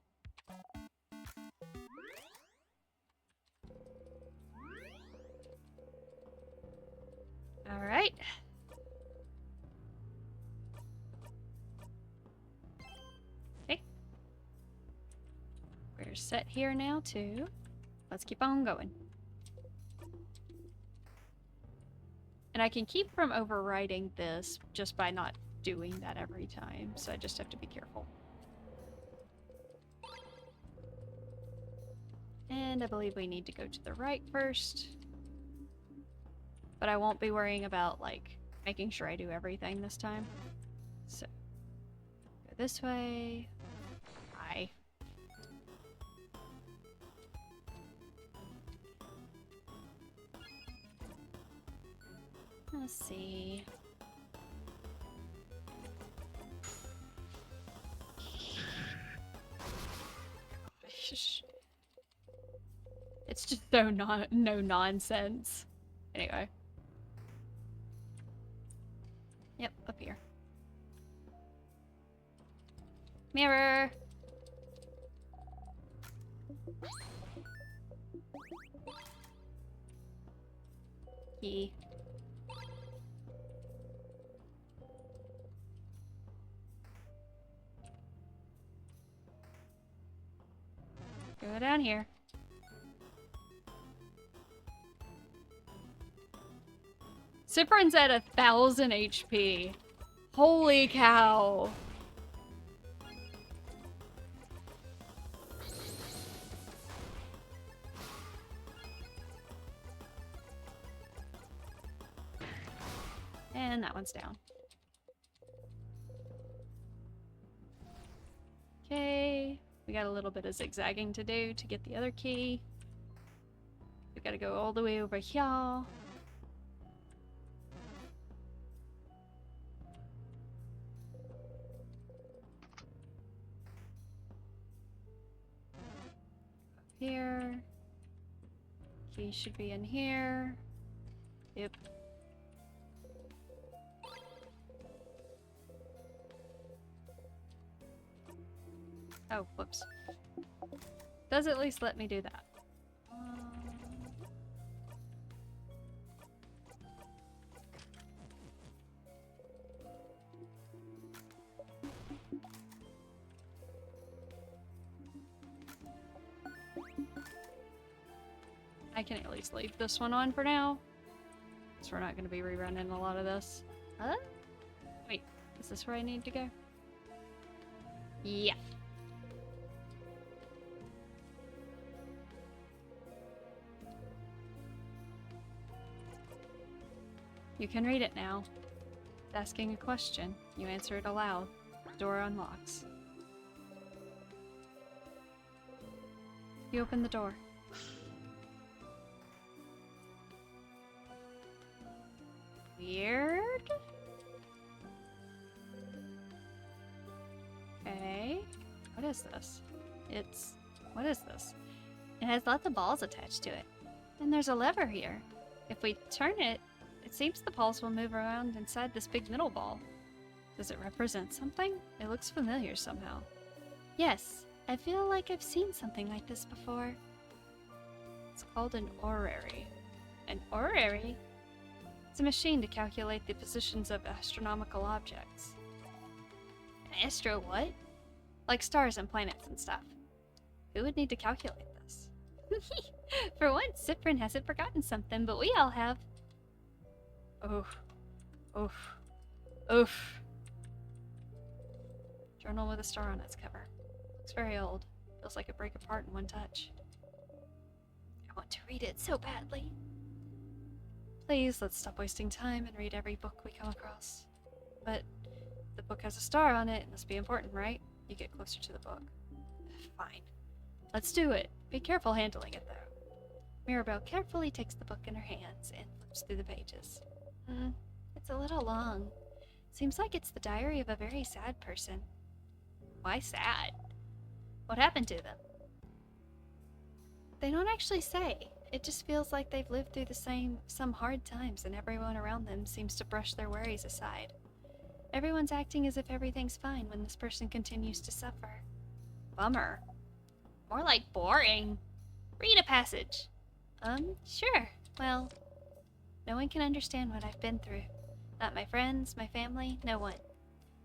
Speaker 1: Alright. Okay. We're set here now too. Let's keep on going. And I can keep from overriding this just by not doing that every time, so I just have to be careful. And I believe we need to go to the right first. But I won't be worrying about, like, making sure I do everything this time. So, go this way. Hi. Let's see. It's just so no nonsense. Anyway. Yep, up here. Mirror! Key. Go down here. Cyprin's at 1,000 HP. Holy cow. And that one's down. Okay. We got a little bit of zigzagging to do to get the other key. We gotta go all the way over here. Here. Key should be in here. Yep. Oh, whoops. Does at least let me do that. I can at least leave this one on for now. So we're not going to be rerunning a lot of this. Wait, is this where I need to go? Yeah. You can read it now. It's asking a question. You answer it aloud. The door unlocks. You open the door. Weird? Okay. What is this? What is this? It has lots of balls attached to it. And there's a lever here. If we turn it, it seems the balls will move around inside this big middle ball. Does it represent something? It looks familiar somehow. Yes, I feel like I've seen something like this before. It's called an orrery. An orrery? It's a machine to calculate the positions of astronomical objects. An astro what? Like stars and planets and stuff. Who would need to calculate this? For once, Cyprin hasn't forgotten something, but we all have. Oof. Oof. Oof. Journal with a star on its cover. Looks very old. Feels like it break apart in one touch. I want to read it so badly. Please, let's stop wasting time and read every book we come across. But the book has a star on it. It must be important, right? You get closer to the book. Fine. Let's do it. Be careful handling it, though. Mirabelle carefully takes the book in her hands and flips through the pages. It's a little long. Seems like it's the diary of a very sad person. Why sad? What happened to them? They don't actually say. It just feels like they've lived through some hard times, and everyone around them seems to brush their worries aside. Everyone's acting as if everything's fine when this person continues to suffer. Bummer. More like boring. Read a passage. Sure. Well, no one can understand what I've been through. Not my friends, my family, no one.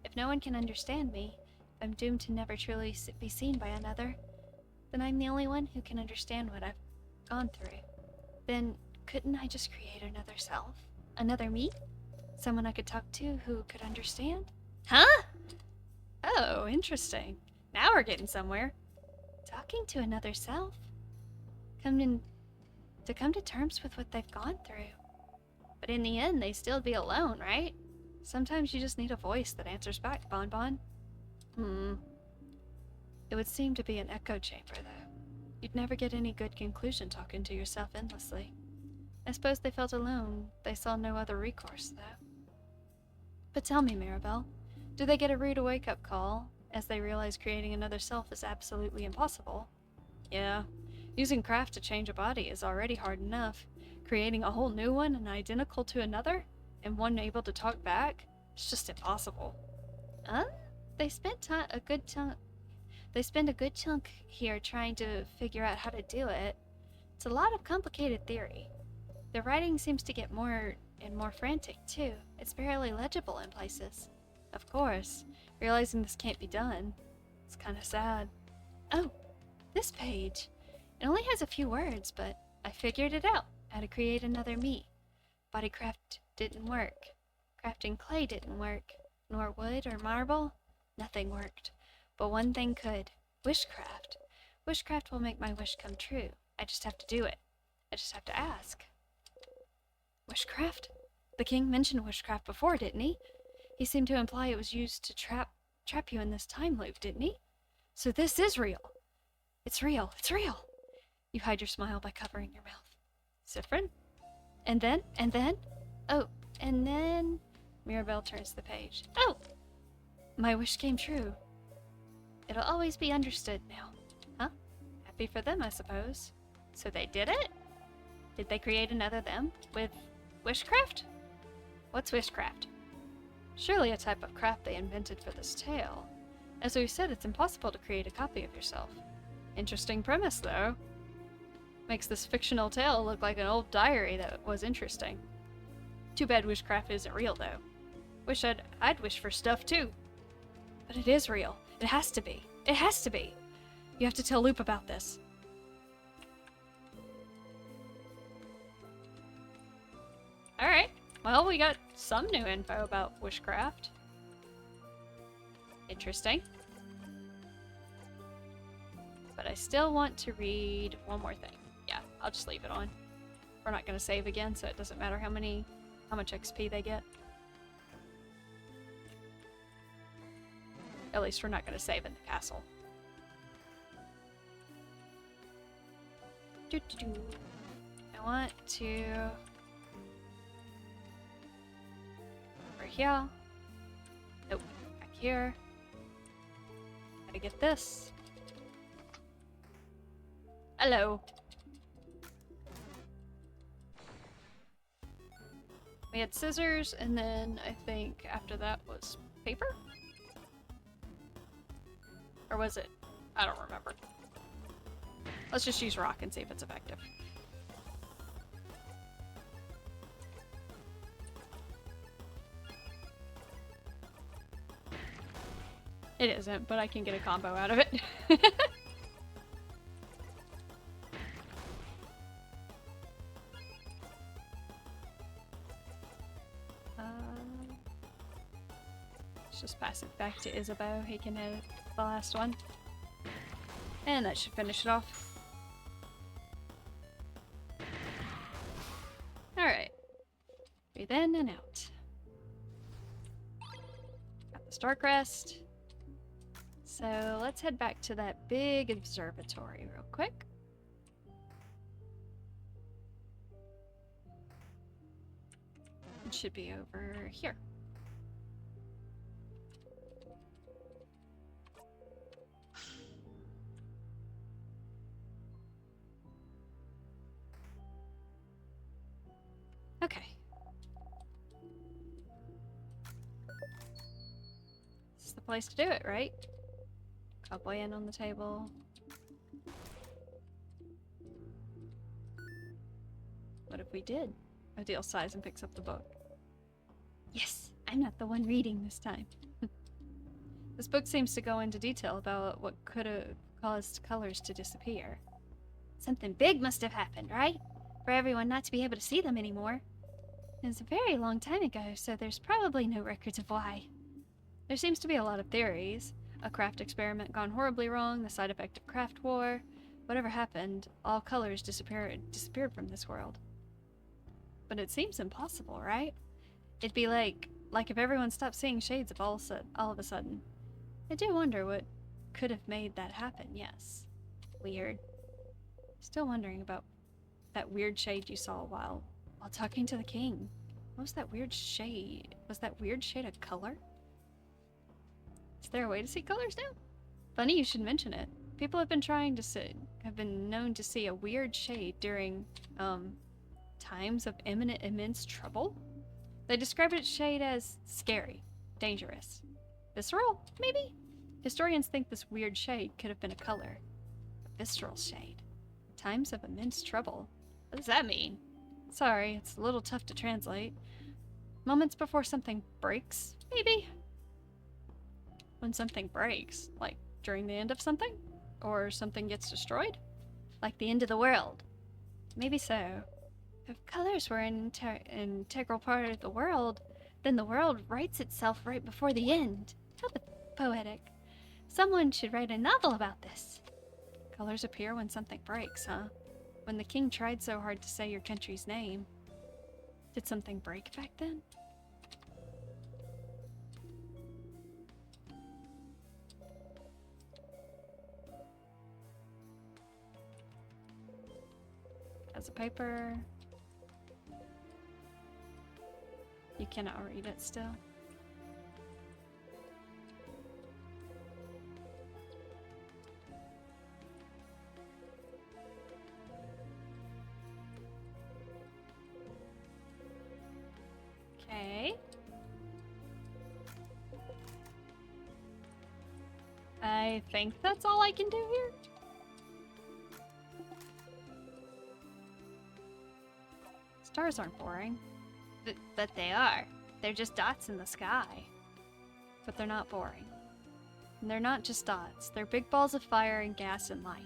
Speaker 1: If no one can understand me, if I'm doomed to never truly be seen by another, then I'm the only one who can understand what I've gone through. Then, couldn't I just create another self? Another me? Someone I could talk to who could understand? Huh? Oh, interesting. Now we're getting somewhere. Talking to another self? Come to terms with what they've gone through. But in the end, they still be alone, right? Sometimes you just need a voice that answers back, Bonbon. It would seem to be an echo chamber, though. You'd never get any good conclusion talking to yourself endlessly. I suppose they felt alone. They saw no other recourse, though. But tell me, Mirabelle, do they get a rude wake-up call as they realize creating another self is absolutely impossible? Yeah, using craft to change a body is already hard enough. Creating a whole new one and identical to another, and one able to talk back, it's just impossible. They spent They spend a good chunk here trying to figure out how to do it. It's a lot of complicated theory. The writing seems to get more and more frantic, too. It's barely legible in places. Of course, realizing this can't be done, it's kind of sad. Oh, this page. It only has a few words, but I figured it out. How to create another me. Bodycraft didn't work. Crafting clay didn't work. Nor wood or marble. Nothing worked. But one thing could. Wishcraft. Wishcraft will make my wish come true. I just have to do it. I just have to ask. Wishcraft? The king mentioned wishcraft before, didn't he? He seemed to imply it was used to trap you in this time loop, didn't he? So this is real. It's real. It's real. You hide your smile by covering your mouth. Cyprin? And then? Oh, and then... Mirabelle turns the page. Oh! My wish came true. It'll always be understood now. Huh? Happy for them, I suppose. So they did it? Did they create another them? With wishcraft? What's wishcraft? Surely a type of craft they invented for this tale. As we said, it's impossible to create a copy of yourself. Interesting premise, though. Makes this fictional tale look like an old diary that was interesting. Too bad wishcraft isn't real, though. Wish I'd wish for stuff, too. But it is real. It has to be. It has to be. You have to tell Loop about this. Alright. Well, we got some new info about wishcraft. Interesting. But I still want to read one more thing. Yeah, I'll just leave it on. We're not going to save again, so it doesn't matter how much XP they get. At least we're not going to save in the castle. I want to... over here. Nope, back here. Gotta get this. Hello. We had scissors, and then I think after that was paper? Or was it? I don't remember. Let's just use rock and see if it's effective. It isn't, but I can get a combo out of it. Let's just pass it back to Isabeau. He can hit the last one. And that should finish it off. Alright. Breathe in and out. Got the Starcrest. So let's head back to that big observatory real quick. It should be over here. Okay. This is the place to do it, right? Cowboy in on the table. What if we did? Odile sighs and picks up the book. Yes, I'm not the one reading this time. This book seems to go into detail about what could have caused colors to disappear. Something big must have happened, right? For everyone not to be able to see them anymore. It was a very long time ago, so there's probably no records of why. There seems to be a lot of theories. A craft experiment gone horribly wrong, the side effect of craft war. Whatever happened, all colors disappeared from this world. But it seems impossible, right? It'd be like if everyone stopped seeing shades of all of a sudden. I do wonder what could have made that happen, yes. Weird. Still wondering about that weird shade you saw while talking to the king. What was that weird shade? Was that weird shade a color? Is there a way to see colors now? Funny you should mention it. People have been known to see a weird shade during times of immense trouble. They describe its shade as scary, dangerous, visceral, maybe? Historians think this weird shade could have been a color. A visceral shade. Times of immense trouble. What does that mean? Sorry, it's a little tough to translate. Moments before something breaks, maybe? When something breaks, like during the end of something? Or something gets destroyed? Like the end of the world. Maybe so. If colors were an integral part of the world, then the world writes itself right before the end. How poetic. Someone should write a novel about this. Colors appear when something breaks, huh? When the king tried so hard to say your country's name. Did something break back then? As a paper. You cannot read it still. Okay. I think that's all I can do here. Stars aren't boring. But they are. They're just dots in the sky. But they're not boring. And they're not just dots. They're big balls of fire and gas and light.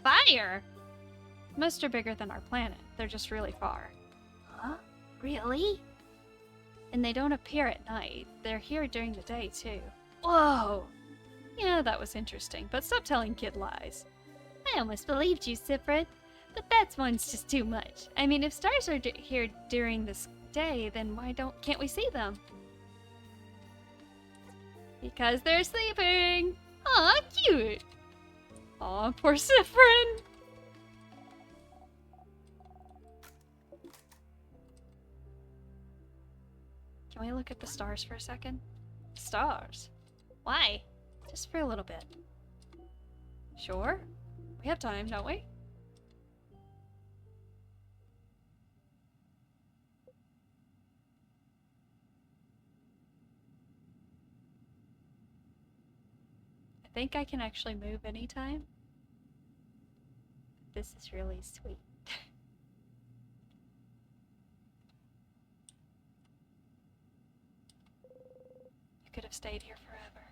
Speaker 1: Fire?! Most are bigger than our planet. They're just really far. Huh? Really? And they don't appear at night. They're here during the day, too. Whoa! Yeah, that was interesting, but stop telling kid lies. I almost believed you, Siffred. But that's one's just too much. I mean, if stars are here during this day, then can't we see them? Because they're sleeping! Aw, cute! Aw, poor Siffred! Can we look at the stars for a second? Stars? Why? Just for a little bit. Sure? We have time, don't we? think I can actually move anytime. This is really sweet. You could have stayed here forever.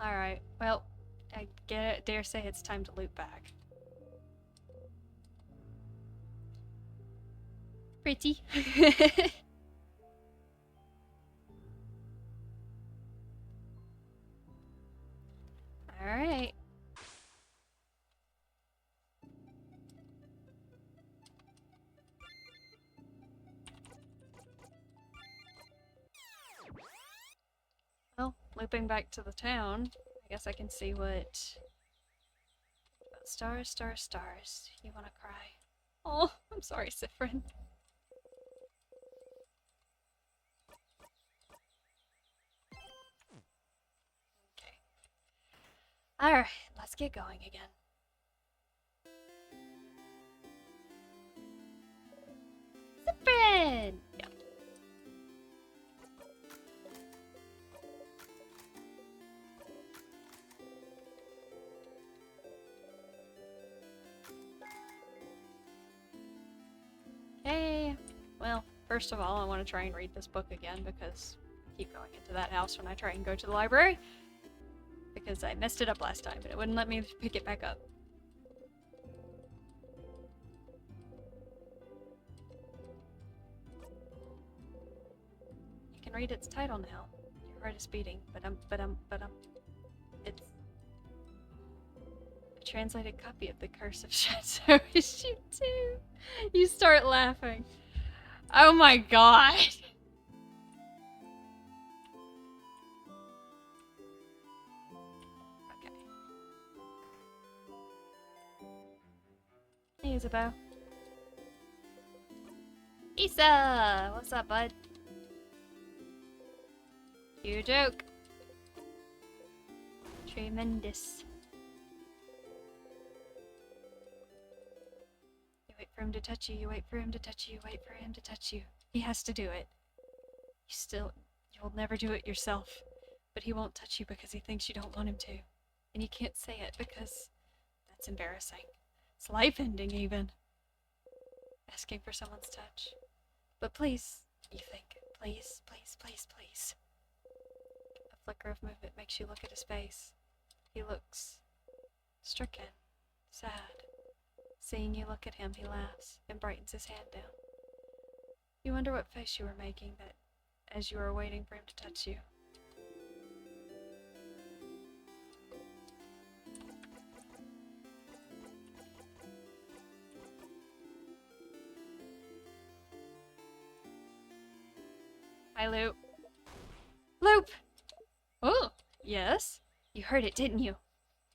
Speaker 1: Alright, well, I dare say it's time to loop back. Pretty. Alright. Well, looping back to the town, I guess I can see what... Stars, stars, stars. You wanna cry? Oh, I'm sorry, Siffrin. Okay. Alright, let's get going again. Siffrin! Yeah. Hey! Well, first of all, I want to try and read this book again because I keep going into that house when I try and go to the library. Because I messed it up last time, but it wouldn't let me pick it back up. You can read its title now. Your heart is beating, but it's a translated copy of The Curse of Chateau Issue 2. You start laughing. Oh my god. Okay. Hey, Isabel. Issa! What's up, bud? You joke. Tremendous. You wait for him to touch you, you wait for him to touch you, you wait for him to touch you. He has to do it. You'll never do it yourself. But he won't touch you because he thinks you don't want him to. And you can't say it because that's embarrassing. It's life-ending, even. Asking for someone's touch. But please, you think, please, please, please, please. A flicker of movement makes you look at his face. He looks stricken, sad. Seeing you look at him, he laughs and brightens his hand down. You wonder what face you were making that as you were waiting for him to touch you. Hi, Loop. Loop! Oh, yes? You heard it, didn't you?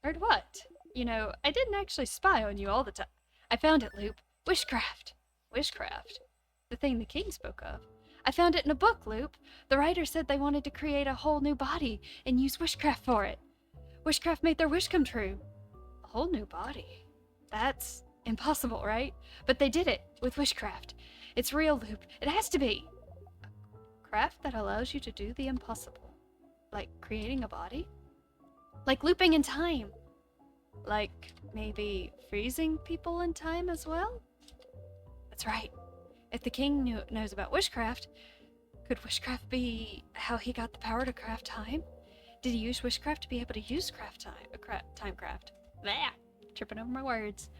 Speaker 1: Heard what? You know, I didn't actually spy on you all the time. I found it, Loop. Wishcraft. Wishcraft? The thing the king spoke of. I found it in a book, Loop. The writer said they wanted to create a whole new body and use wishcraft for it. Wishcraft made their wish come true. A whole new body? That's impossible, right? But they did it with wishcraft. It's real, Loop. It has to be. A craft that allows you to do the impossible. Like creating a body? Like looping in time. Like maybe freezing people in time as well? That's right. If the king knows about wishcraft, could wishcraft be how he got the power to craft time? Did he use wishcraft to be able to use time craft? Blah, tripping over my words.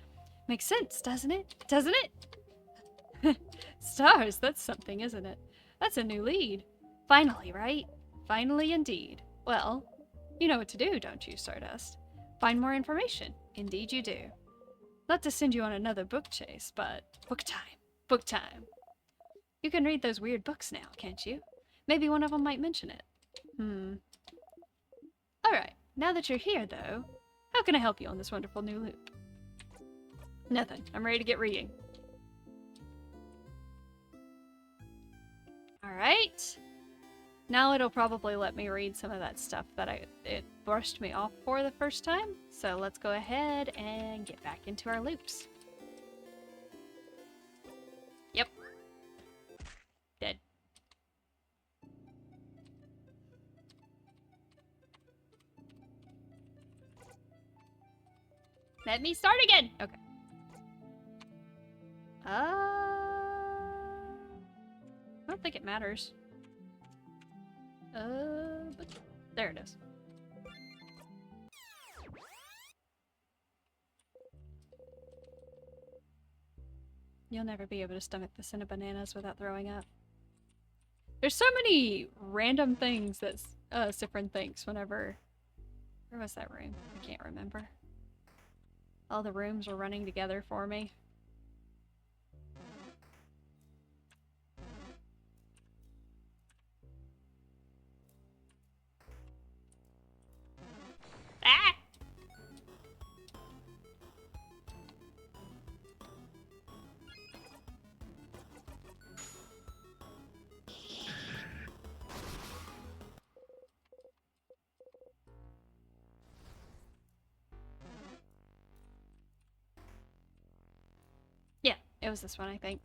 Speaker 1: Makes sense, doesn't it? Doesn't it? Stars, that's something, isn't it? That's a new lead. Finally, right? Finally indeed. Well, you know what to do, don't you, Stardust? Find more information. Indeed you do. Not to send you on another book chase, but book time. Book time. You can read those weird books now, can't you? Maybe one of them might mention it. Alright, now that you're here, though, how can I help you on this wonderful new loop? Nothing. I'm ready to get reading. Alright. Now it'll probably let me read some of that stuff that it brushed me off for the first time. So let's go ahead and get back into our loops. Yep. Dead. Let me start again! Okay. I don't think it matters. But there it is. You'll never be able to stomach the Cinnabananas without throwing up. There's so many random things that Cyprin thinks whenever... Where was that room? I can't remember. All the rooms are running together for me. Ah! Yeah, it was this one, I think.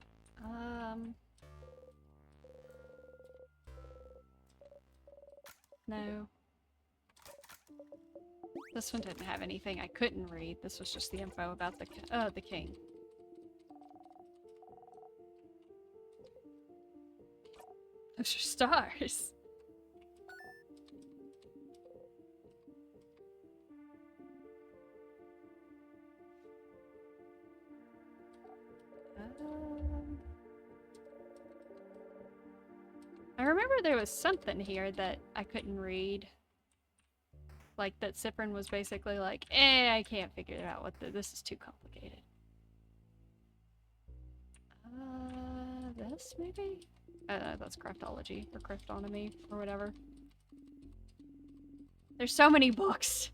Speaker 1: No. This one didn't have anything I couldn't read. This was just the info about the king. Those are stars. I remember there was something here that I couldn't read. Like that Cyprin was basically like, I can't figure it out. This is too complicated. This maybe? That's craftology or craftonomy or whatever. There's so many books.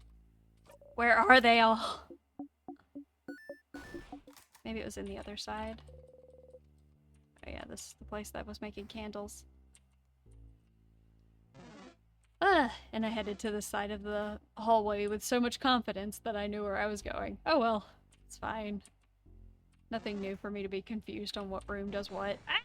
Speaker 1: Where are they all? Maybe it was in the other side. Oh yeah, this is the place that was making candles. And I headed to the side of the hallway with so much confidence that I knew where I was going. Oh well, it's fine. Nothing new for me to be confused on what room does what. Ah!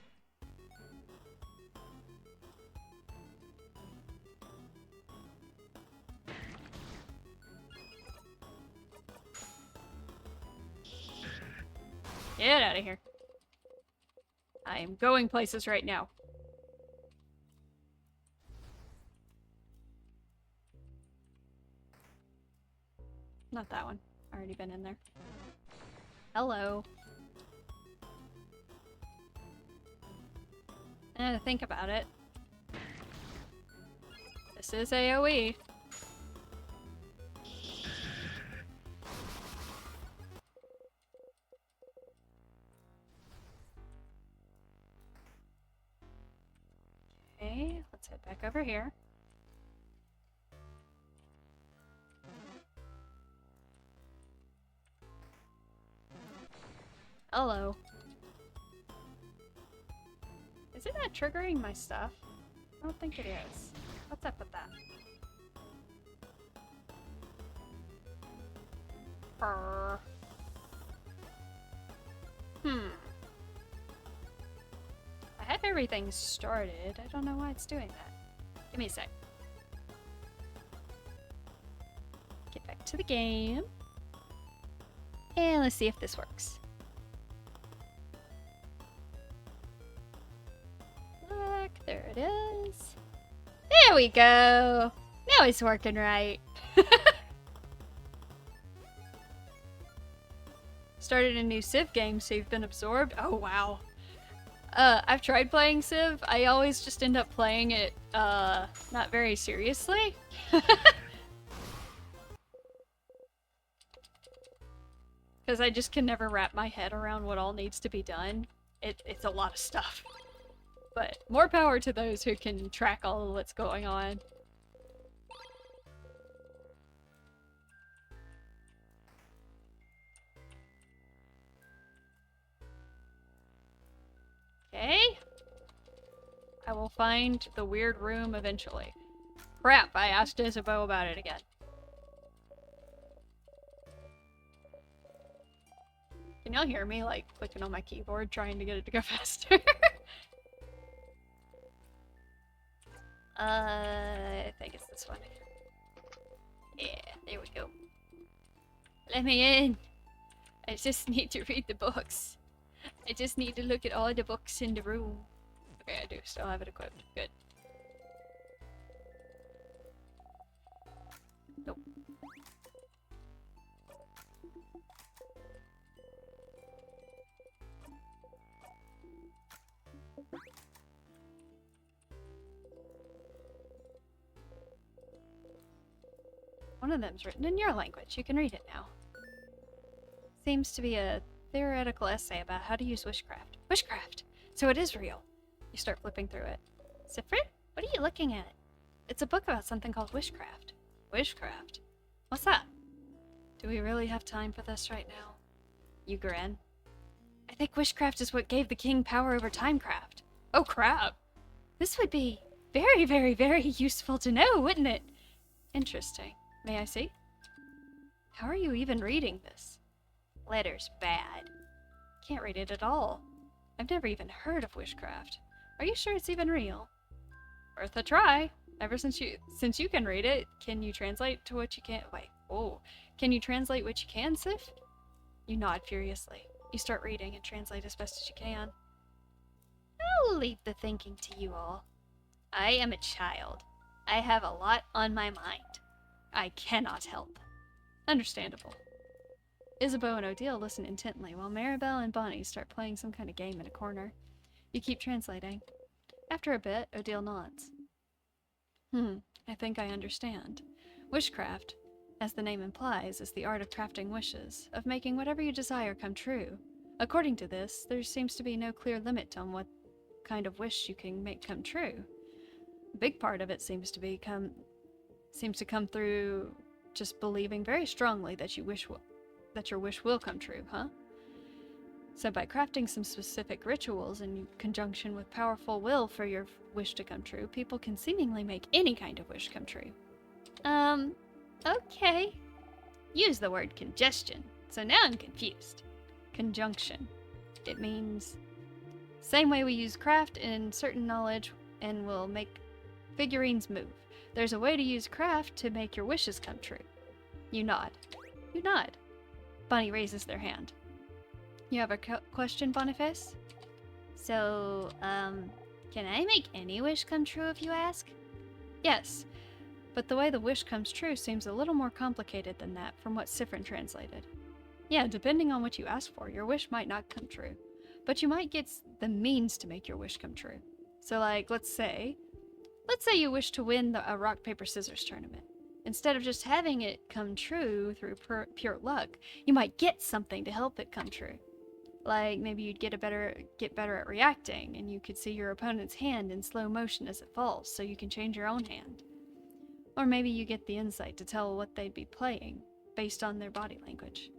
Speaker 1: Get out of here. I am going places right now. Not that one. Already been in there. Hello. Think about it. This is AoE. Okay, let's head back over here. Hello. Is it not triggering my stuff? I don't think it is. What's up with that? Brr. I have everything started. I don't know why it's doing that. Give me a sec. Get back to the game. And let's see if this works. Look, there it is. There we go. Now it's working right. Started a new Civ game, so you've been absorbed. Oh, wow. I've tried playing Civ. I always just end up playing it, not very seriously. Because I just can never wrap my head around what all needs to be done. It's a lot of stuff. But more power to those who can track all of what's going on. Okay. I will find the weird room eventually. Crap, I asked Isabeau about it again. Can y'all hear me, like, clicking on my keyboard, trying to get it to go faster? I think it's this one. Yeah, there we go. Let me in! I just need to read the books. I just need to look at all the books in the room. Okay, I do still have it equipped. Good. Nope. One of them's written in your language. You can read it now. Seems to be a theoretical essay about how to use witchcraft. Witchcraft! So it is real. You start flipping through it. Siffrin? What are you looking at? It's a book about something called witchcraft. Witchcraft? What's that? Do we really have time for this right now? You grin. I think witchcraft is what gave the king power over timecraft. Oh crap! This would be very, very, very useful to know, wouldn't it? Interesting. May I see? How are you even reading this? Letter's bad. Can't read it at all. I've never even heard of witchcraft. Are you sure it's even real? Worth a try. Ever since you can read it, can you translate to what you can't? Wait. Oh, can you translate what you can, Sif? You nod furiously. You start reading and translate as best as you can. I'll leave the thinking to you all. I am a child. I have a lot on my mind. I cannot help. Understandable. Isabeau and Odile listen intently while Maribel and Bonnie start playing some kind of game in a corner. You keep translating. After a bit, Odile nods. I think I understand. Wishcraft, as the name implies, is the art of crafting wishes, of making whatever you desire come true. According to this, there seems to be no clear limit on what kind of wish you can make come true. A big part of it seems to come through just believing very strongly that your wish will come true, huh? So by crafting some specific rituals in conjunction with powerful will for your wish to come true, people can seemingly make any kind of wish come true. Okay. Use the word congestion, so now I'm confused. Conjunction. It means same way we use craft in certain knowledge and will make figurines move. There's a way to use craft to make your wishes come true. You nod. You nod. Bonnie raises their hand. You have a question, Boniface? So, can I make any wish come true if you ask? Yes, but the way the wish comes true seems a little more complicated than that from what Siffrin translated. Yeah, depending on what you ask for, your wish might not come true, but you might get the means to make your wish come true. So like, let's say you wish to win a rock, paper, scissors tournament. Instead of just having it come true through pure luck, you might get something to help it come true. Like maybe you'd get better at reacting, and you could see your opponent's hand in slow motion as it falls, so you can change your own hand. Or maybe you get the insight to tell what they'd be playing, based on their body language.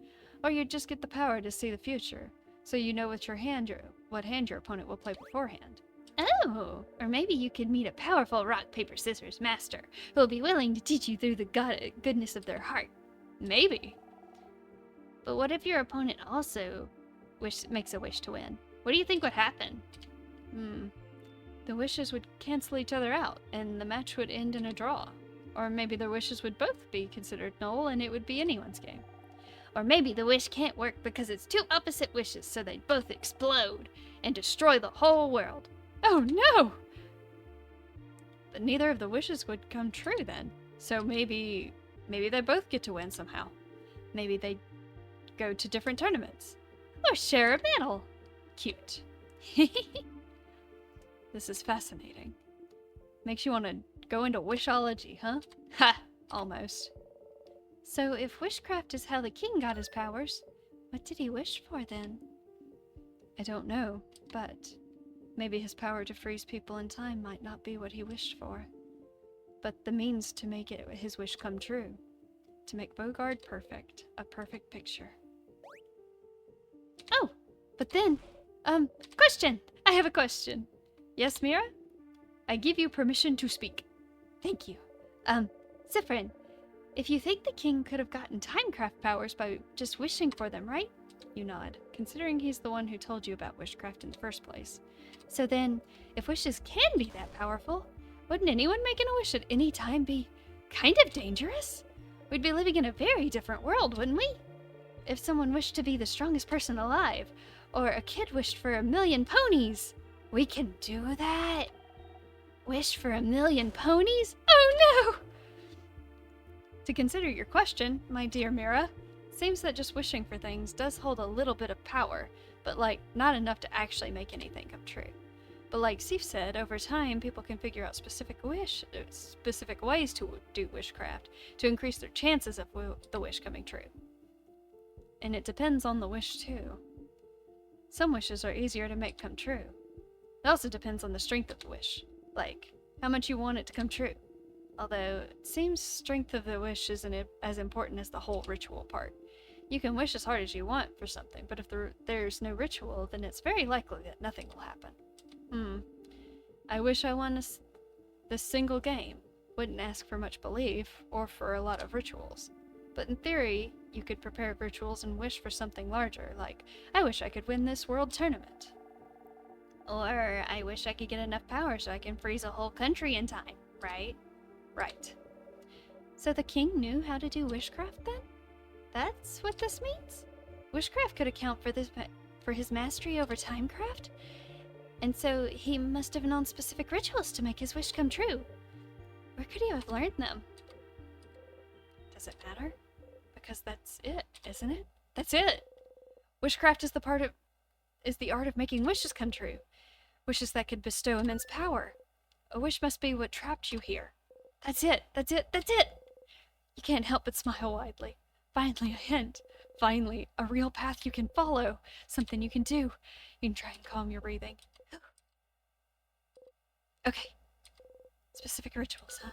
Speaker 1: Or you'd just get the power to see the future, so you know what hand your opponent will play beforehand. Oh, or maybe you could meet a powerful rock, paper, scissors master who will be willing to teach you through the goodness of their heart. Maybe. But what if your opponent also makes a wish to win? What do you think would happen? The wishes would cancel each other out, and the match would end in a draw. Or maybe their wishes would both be considered null, and it would be anyone's game. Or maybe the wish can't work because it's two opposite wishes, so they'd both explode and destroy the whole world. Oh no! But neither of the wishes would come true then. So maybe they both get to win somehow. Maybe they go to different tournaments. Or share a medal. Cute. This is fascinating. Makes you want to go into wishology, huh? Ha! Almost. So if wishcraft is how the king got his powers, what did he wish for then? I don't know, but maybe his power to freeze people in time might not be what he wished for. But the means to make his wish come true. To make Bogard perfect. A perfect picture. Oh, but then, question! I have a question. Yes, Mira? I give you permission to speak. Thank you. Siffrin, if you think the king could have gotten timecraft powers by just wishing for them, right? You nod, considering he's the one who told you about wishcraft in the first place. So then, if wishes can be that powerful, wouldn't anyone making a wish at any time be kind of dangerous? We'd be living in a very different world, wouldn't we? If someone wished to be the strongest person alive, or a kid wished for 1,000,000 ponies, we can do that? Wish for 1,000,000 ponies? Oh no! To consider your question, my dear Mira, seems that just wishing for things does hold a little bit of power, but not enough to actually make anything come true. But like Sif said, over time people can figure out specific ways to do wishcraft to increase their chances of the wish coming true. And it depends on the wish too. Some wishes are easier to make come true. It also depends on the strength of the wish, like how much you want it to come true. Although it seems strength of the wish isn't as important as the whole ritual part. You can wish as hard as you want for something, but if there's no ritual, then it's very likely that nothing will happen. I wish I won this single game. Wouldn't ask for much belief, or for a lot of rituals. But in theory, you could prepare rituals and wish for something larger, like, I wish I could win this world tournament. Or, I wish I could get enough power so I can freeze a whole country in time, right? Right. So the king knew how to do wishcraft then? That's what this means? Wishcraft could account for his mastery over timecraft? And so he must have known specific rituals to make his wish come true. Where could he have learned them? Does it matter? Because that's it, isn't it? That's it! Wishcraft is the art of making wishes come true. Wishes that could bestow immense power. A wish must be what trapped you here. That's it! That's it! That's it! You can't help but smile widely. Finally a hint. Finally, a real path you can follow. Something you can do. You can try and calm your breathing. Okay. Specific rituals, huh?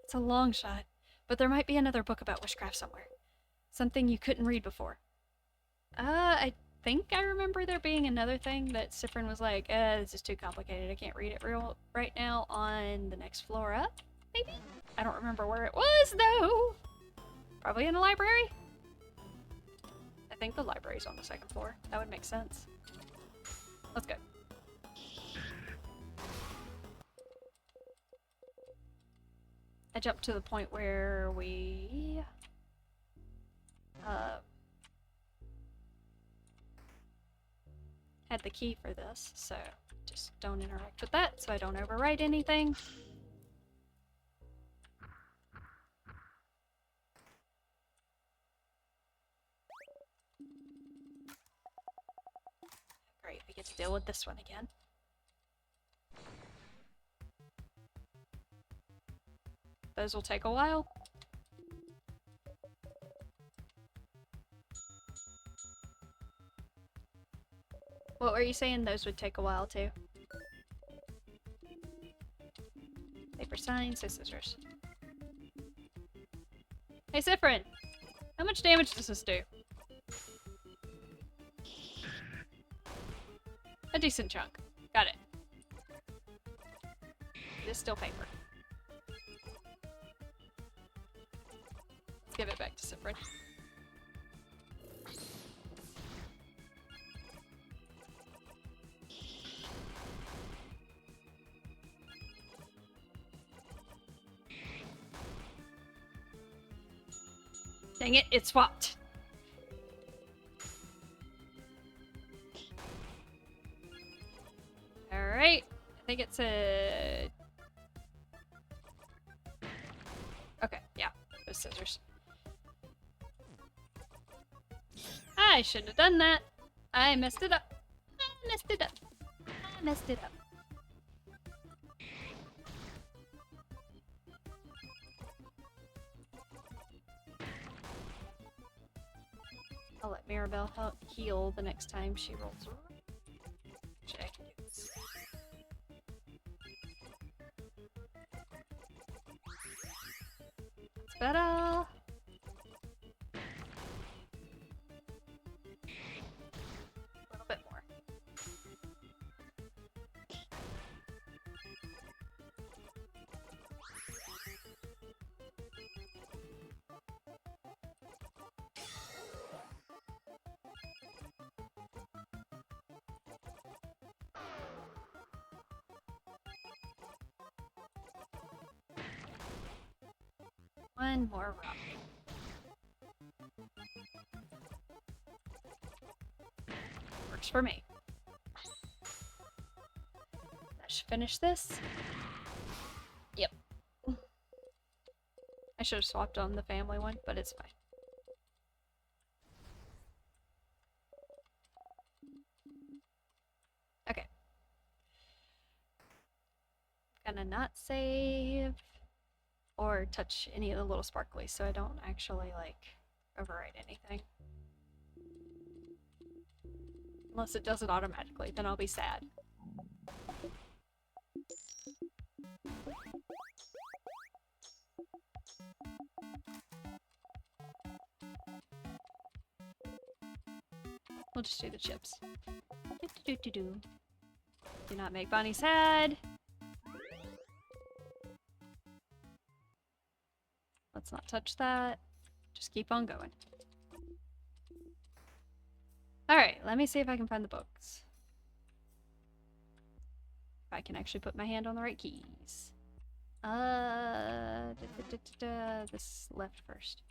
Speaker 1: It's a long shot, but there might be another book about wishcraft somewhere. Something you couldn't read before. I think I remember there being another thing that Siffrin was like, this is too complicated, I can't read it right now on the next floor up, maybe? I don't remember where it was, though! Probably in the library? I think the library's on the second floor. That would make sense. Let's go. I jumped to the point where we had the key for this, so just don't interact with that so I don't overwrite anything. Great, we get to deal with this one again. Those will take a while. What were you saying? Those would take a while too. Paper signs, scissors. Hey Siffrin! How much damage does this do? A decent chunk. Got it. It is still paper. Let's give it back to Siffrin. Dang it, it swapped. Alright, I think it's a... Okay, yeah, those scissors. I shouldn't have done that. I messed it up. I messed it up. I messed it up. I'll let Mirabelle heal the next time she rolls over. Actually, I can do this. That's better. A little bit more. One more rock. Works for me. That should finish this. Yep. I should have swapped on the family one, but it's fine. Okay. Gonna not save or touch any of the little sparklies so I don't actually, like, overwrite anything. Unless it does it automatically, then I'll be sad. We'll just do the chips. Do not make Bonnie sad. Let's not touch that. Just keep on going. Alright, let me see if I can find the books. If I can actually put my hand on the right keys. This left first.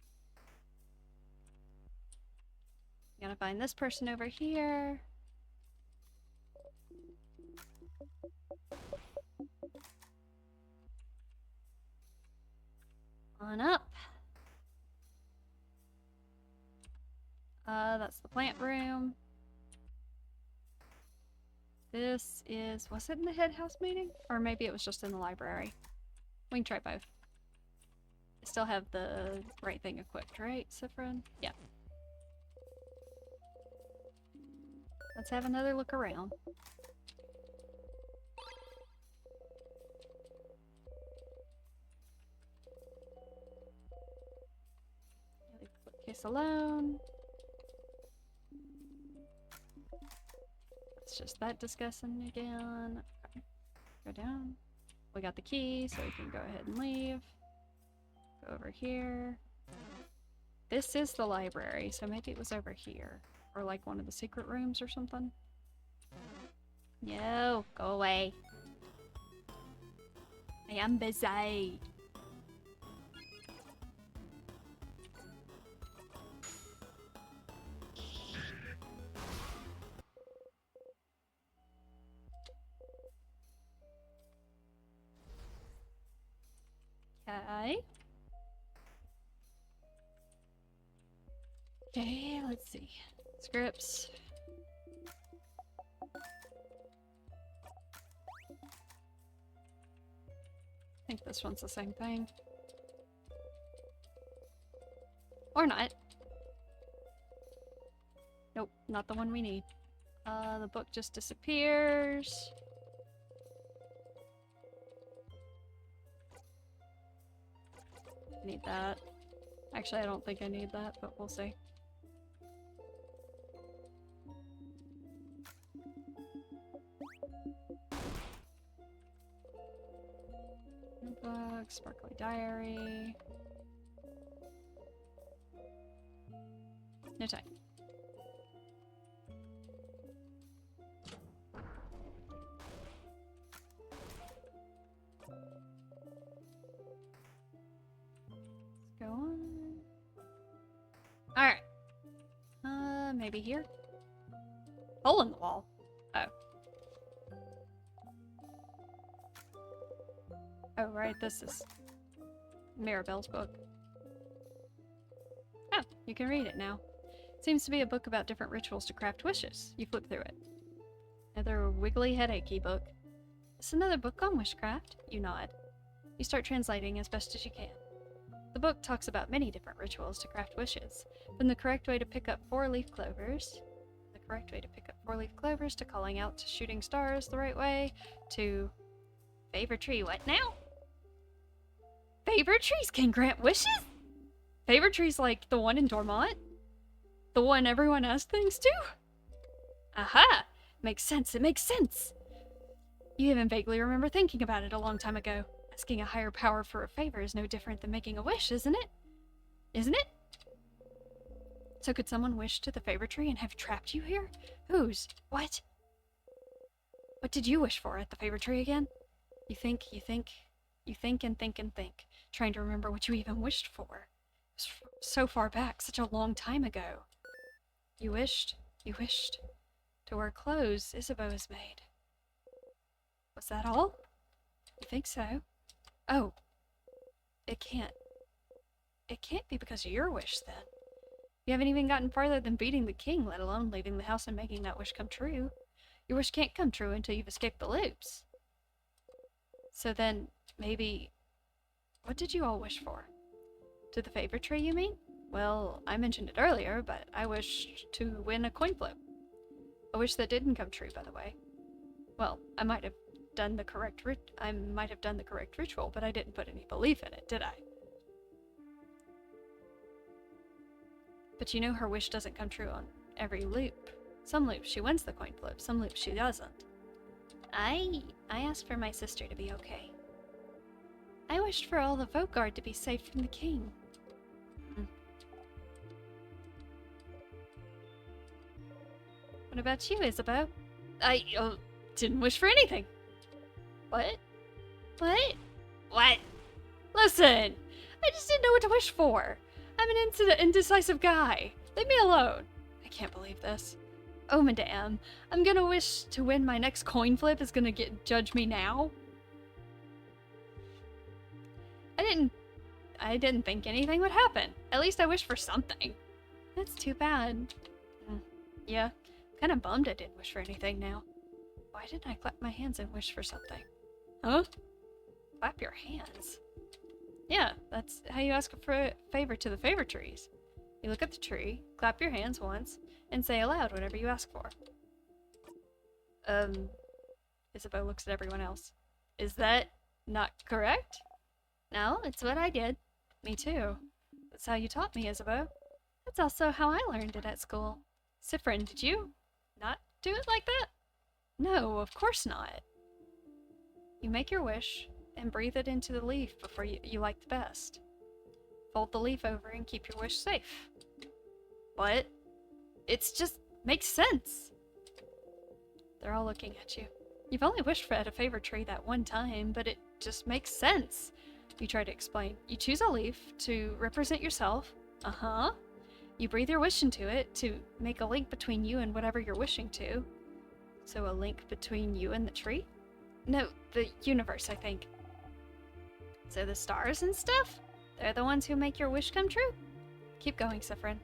Speaker 1: I'm gonna find this person over here. On up. That's the plant room. This is, was it in the head house meeting? Or maybe it was just in the library. We can try both. I still have the right thing equipped, right, Sifrin? Yeah. Let's have another look around. Leave the bookcase alone. It's just that discussing again. Okay. Go down. We got the key, so we can go ahead and leave. Go over here. This is the library, so maybe it was over here. Or like one of the secret rooms or something. No, go away. I am busy. Okay. Okay, let's see. Scripts. I think this one's the same thing. Or not. Nope, not the one we need. The book just disappears. Need that. Actually, I don't think I need that, but we'll see. Book, sparkly diary. No time. Let's go on. Alright. Maybe here? Hole in the wall. Oh. Oh, right, this is Mirabelle's book. Oh, you can read it now. Seems to be a book about different rituals to craft wishes. You flip through it. Another wiggly headachy book. It's another book on wishcraft. You nod. You start translating as best as you can. The book talks about many different rituals to craft wishes, from the correct way to pick up 4-leaf clovers, to calling out to shooting stars the right way, to favor tree. What now? Favor trees can grant wishes? Favor trees like the one in Dormont? The one everyone asks things to? Aha! Makes sense, it makes sense! You even vaguely remember thinking about it a long time ago. Asking a higher power for a favor is no different than making a wish, isn't it? Isn't it? So could someone wish to the favor tree and have trapped you here? Whose? What? What did you wish for at the favor tree again? You think, and think, trying to remember what you even wished for. It was so far back, such a long time ago. You wished. to wear clothes Isabeau has made. Was that all? You think so? Oh, it can't. It can't be because of your wish, then. You haven't even gotten farther than beating the king, let alone leaving the house and making that wish come true. Your wish can't come true until you've escaped the loops. So then, maybe... What did you all wish for? To the favor tree, you mean? Well, I mentioned it earlier, but I wished to win a coin flip. A wish that didn't come true, by the way. Well, I might have done the correct ritual, but I didn't put any belief in it, did I? But you know her wish doesn't come true on every loop. Some loops she wins the coin flip, some loops she doesn't. I asked for my sister to be okay. I wished for all the Vaugarde to be saved from the king. What about you, Isabeau? I didn't wish for anything. What? What? What? Listen! I just didn't know what to wish for. I'm an indecisive guy. Leave me alone. I can't believe this. Oh, madame. I'm gonna wish to win my next coin flip is gonna judge me now? I didn't think anything would happen. At least I wished for something. That's too bad. Yeah, kind of bummed I didn't wish for anything now. Why didn't I clap my hands and wish for something? Huh? Clap your hands? Yeah, that's how you ask for a favor to the favor trees. You look at the tree, clap your hands once, and say aloud whatever you ask for. Isabeau looks at everyone else. Is that not correct? No, it's what I did. Me too. That's how you taught me, Isabeau. That's also how I learned it at school. Siffrin, did you not do it like that? No, of course not. You make your wish and breathe it into the leaf before you like the best. Fold the leaf over and keep your wish safe. What? It's just makes sense. They're all looking at you. You've only wished for at a favor tree that one time, but it just makes sense. You try to explain. You choose a leaf to represent yourself. Uh-huh. You breathe your wish into it to make a link between you and whatever you're wishing to. So a link between you and the tree? No, the universe, I think. So the stars and stuff? They're the ones who make your wish come true? Keep going, Siffrin.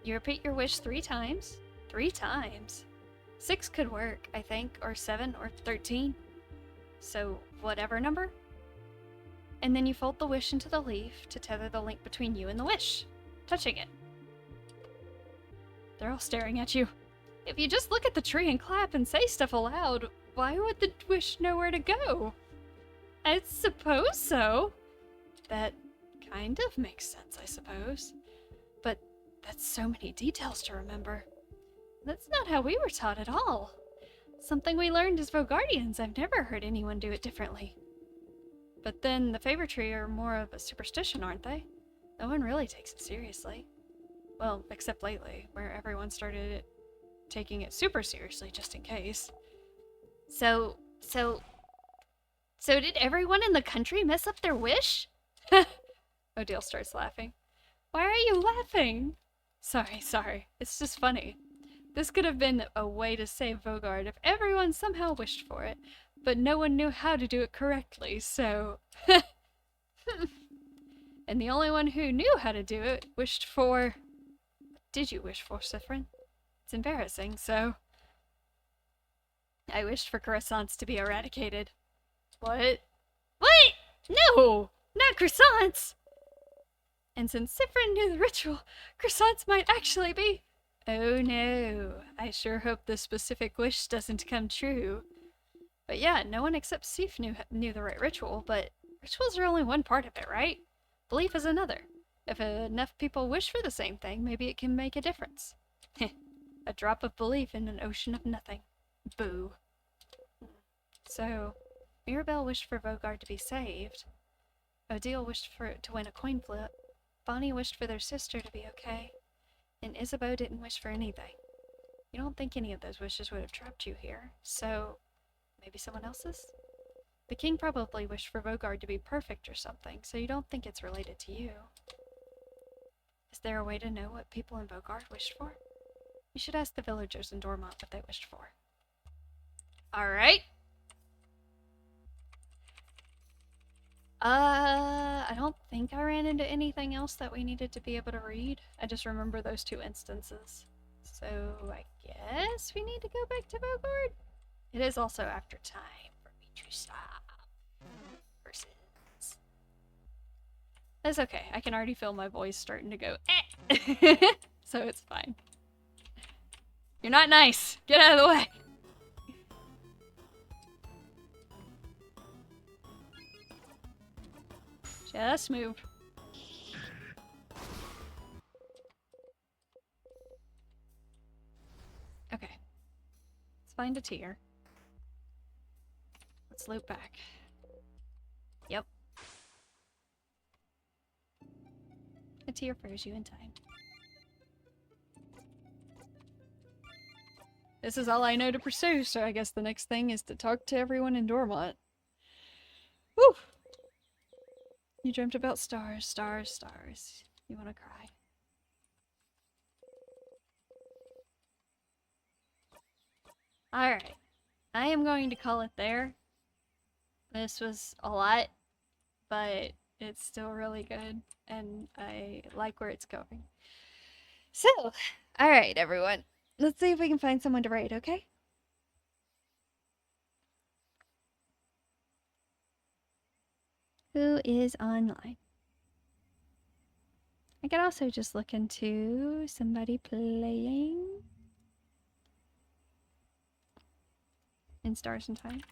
Speaker 1: You repeat your wish 3 times. 3 times? 6 could work, I think, or 7 or 13. So whatever number. And then you fold the wish into the leaf to tether the link between you and the wish, touching it. They're all staring at you. If you just look at the tree and clap and say stuff aloud, why would the wish know where to go? I suppose so. That kind of makes sense, I suppose. But that's so many details to remember. That's not how we were taught at all. Something we learned as Vaugardians. I've never heard anyone do it differently. But then the favor tree are more of a superstition, aren't they? No one really takes it seriously. Well, except lately, where everyone started taking it super seriously just in case. So did everyone in the country mess up their wish? Odile starts laughing. Why are you laughing? Sorry. It's just funny. This could have been a way to save Vaugarde if everyone somehow wished for it, but no one knew how to do it correctly, so... And the only one who knew how to do it wished for... What did you wish for, Siffrin? It's embarrassing, so... I wished for croissants to be eradicated. What? What? No! Not croissants! And since Siffrin knew the ritual, croissants might actually be... Oh no, I sure hope the specific wish doesn't come true. But yeah, no one except Sif knew the right ritual, but rituals are only one part of it, right? Belief is another. If enough people wish for the same thing, maybe it can make a difference. A drop of belief in an ocean of nothing. Boo. So, Mirabelle wished for Vaugarde to be saved. Odile wished to win a coin flip. Bonnie wished for their sister to be okay. And Isabeau didn't wish for anything. You don't think any of those wishes would have trapped you here, so maybe someone else's? The king probably wished for Vaugarde to be perfect or something, so you don't think it's related to you. Is there a way to know what people in Vaugarde wished for? You should ask the villagers in Dormont what they wished for. Alright. I don't think I ran into anything else that we needed to be able to read. I just remember those 2 instances. So I guess we need to go back to Bogord. It is also after time for me to stop. Versus. That's okay. I can already feel my voice starting to go, eh. So it's fine. You're not nice. Get out of the way. Just move. Okay. Let's find a tear. Let's loop back. Yep. A tear froze you in time. This is all I know to pursue, so I guess the next thing is to talk to everyone in Dormont. Woo! You dreamt about stars, stars, stars. You want to cry. Alright. I am going to call it there. This was a lot, but it's still really good, and I like where it's going. So, alright everyone. Let's see if we can find someone to raid, okay? Who is online? I could also just look into somebody playing in Stars and Time.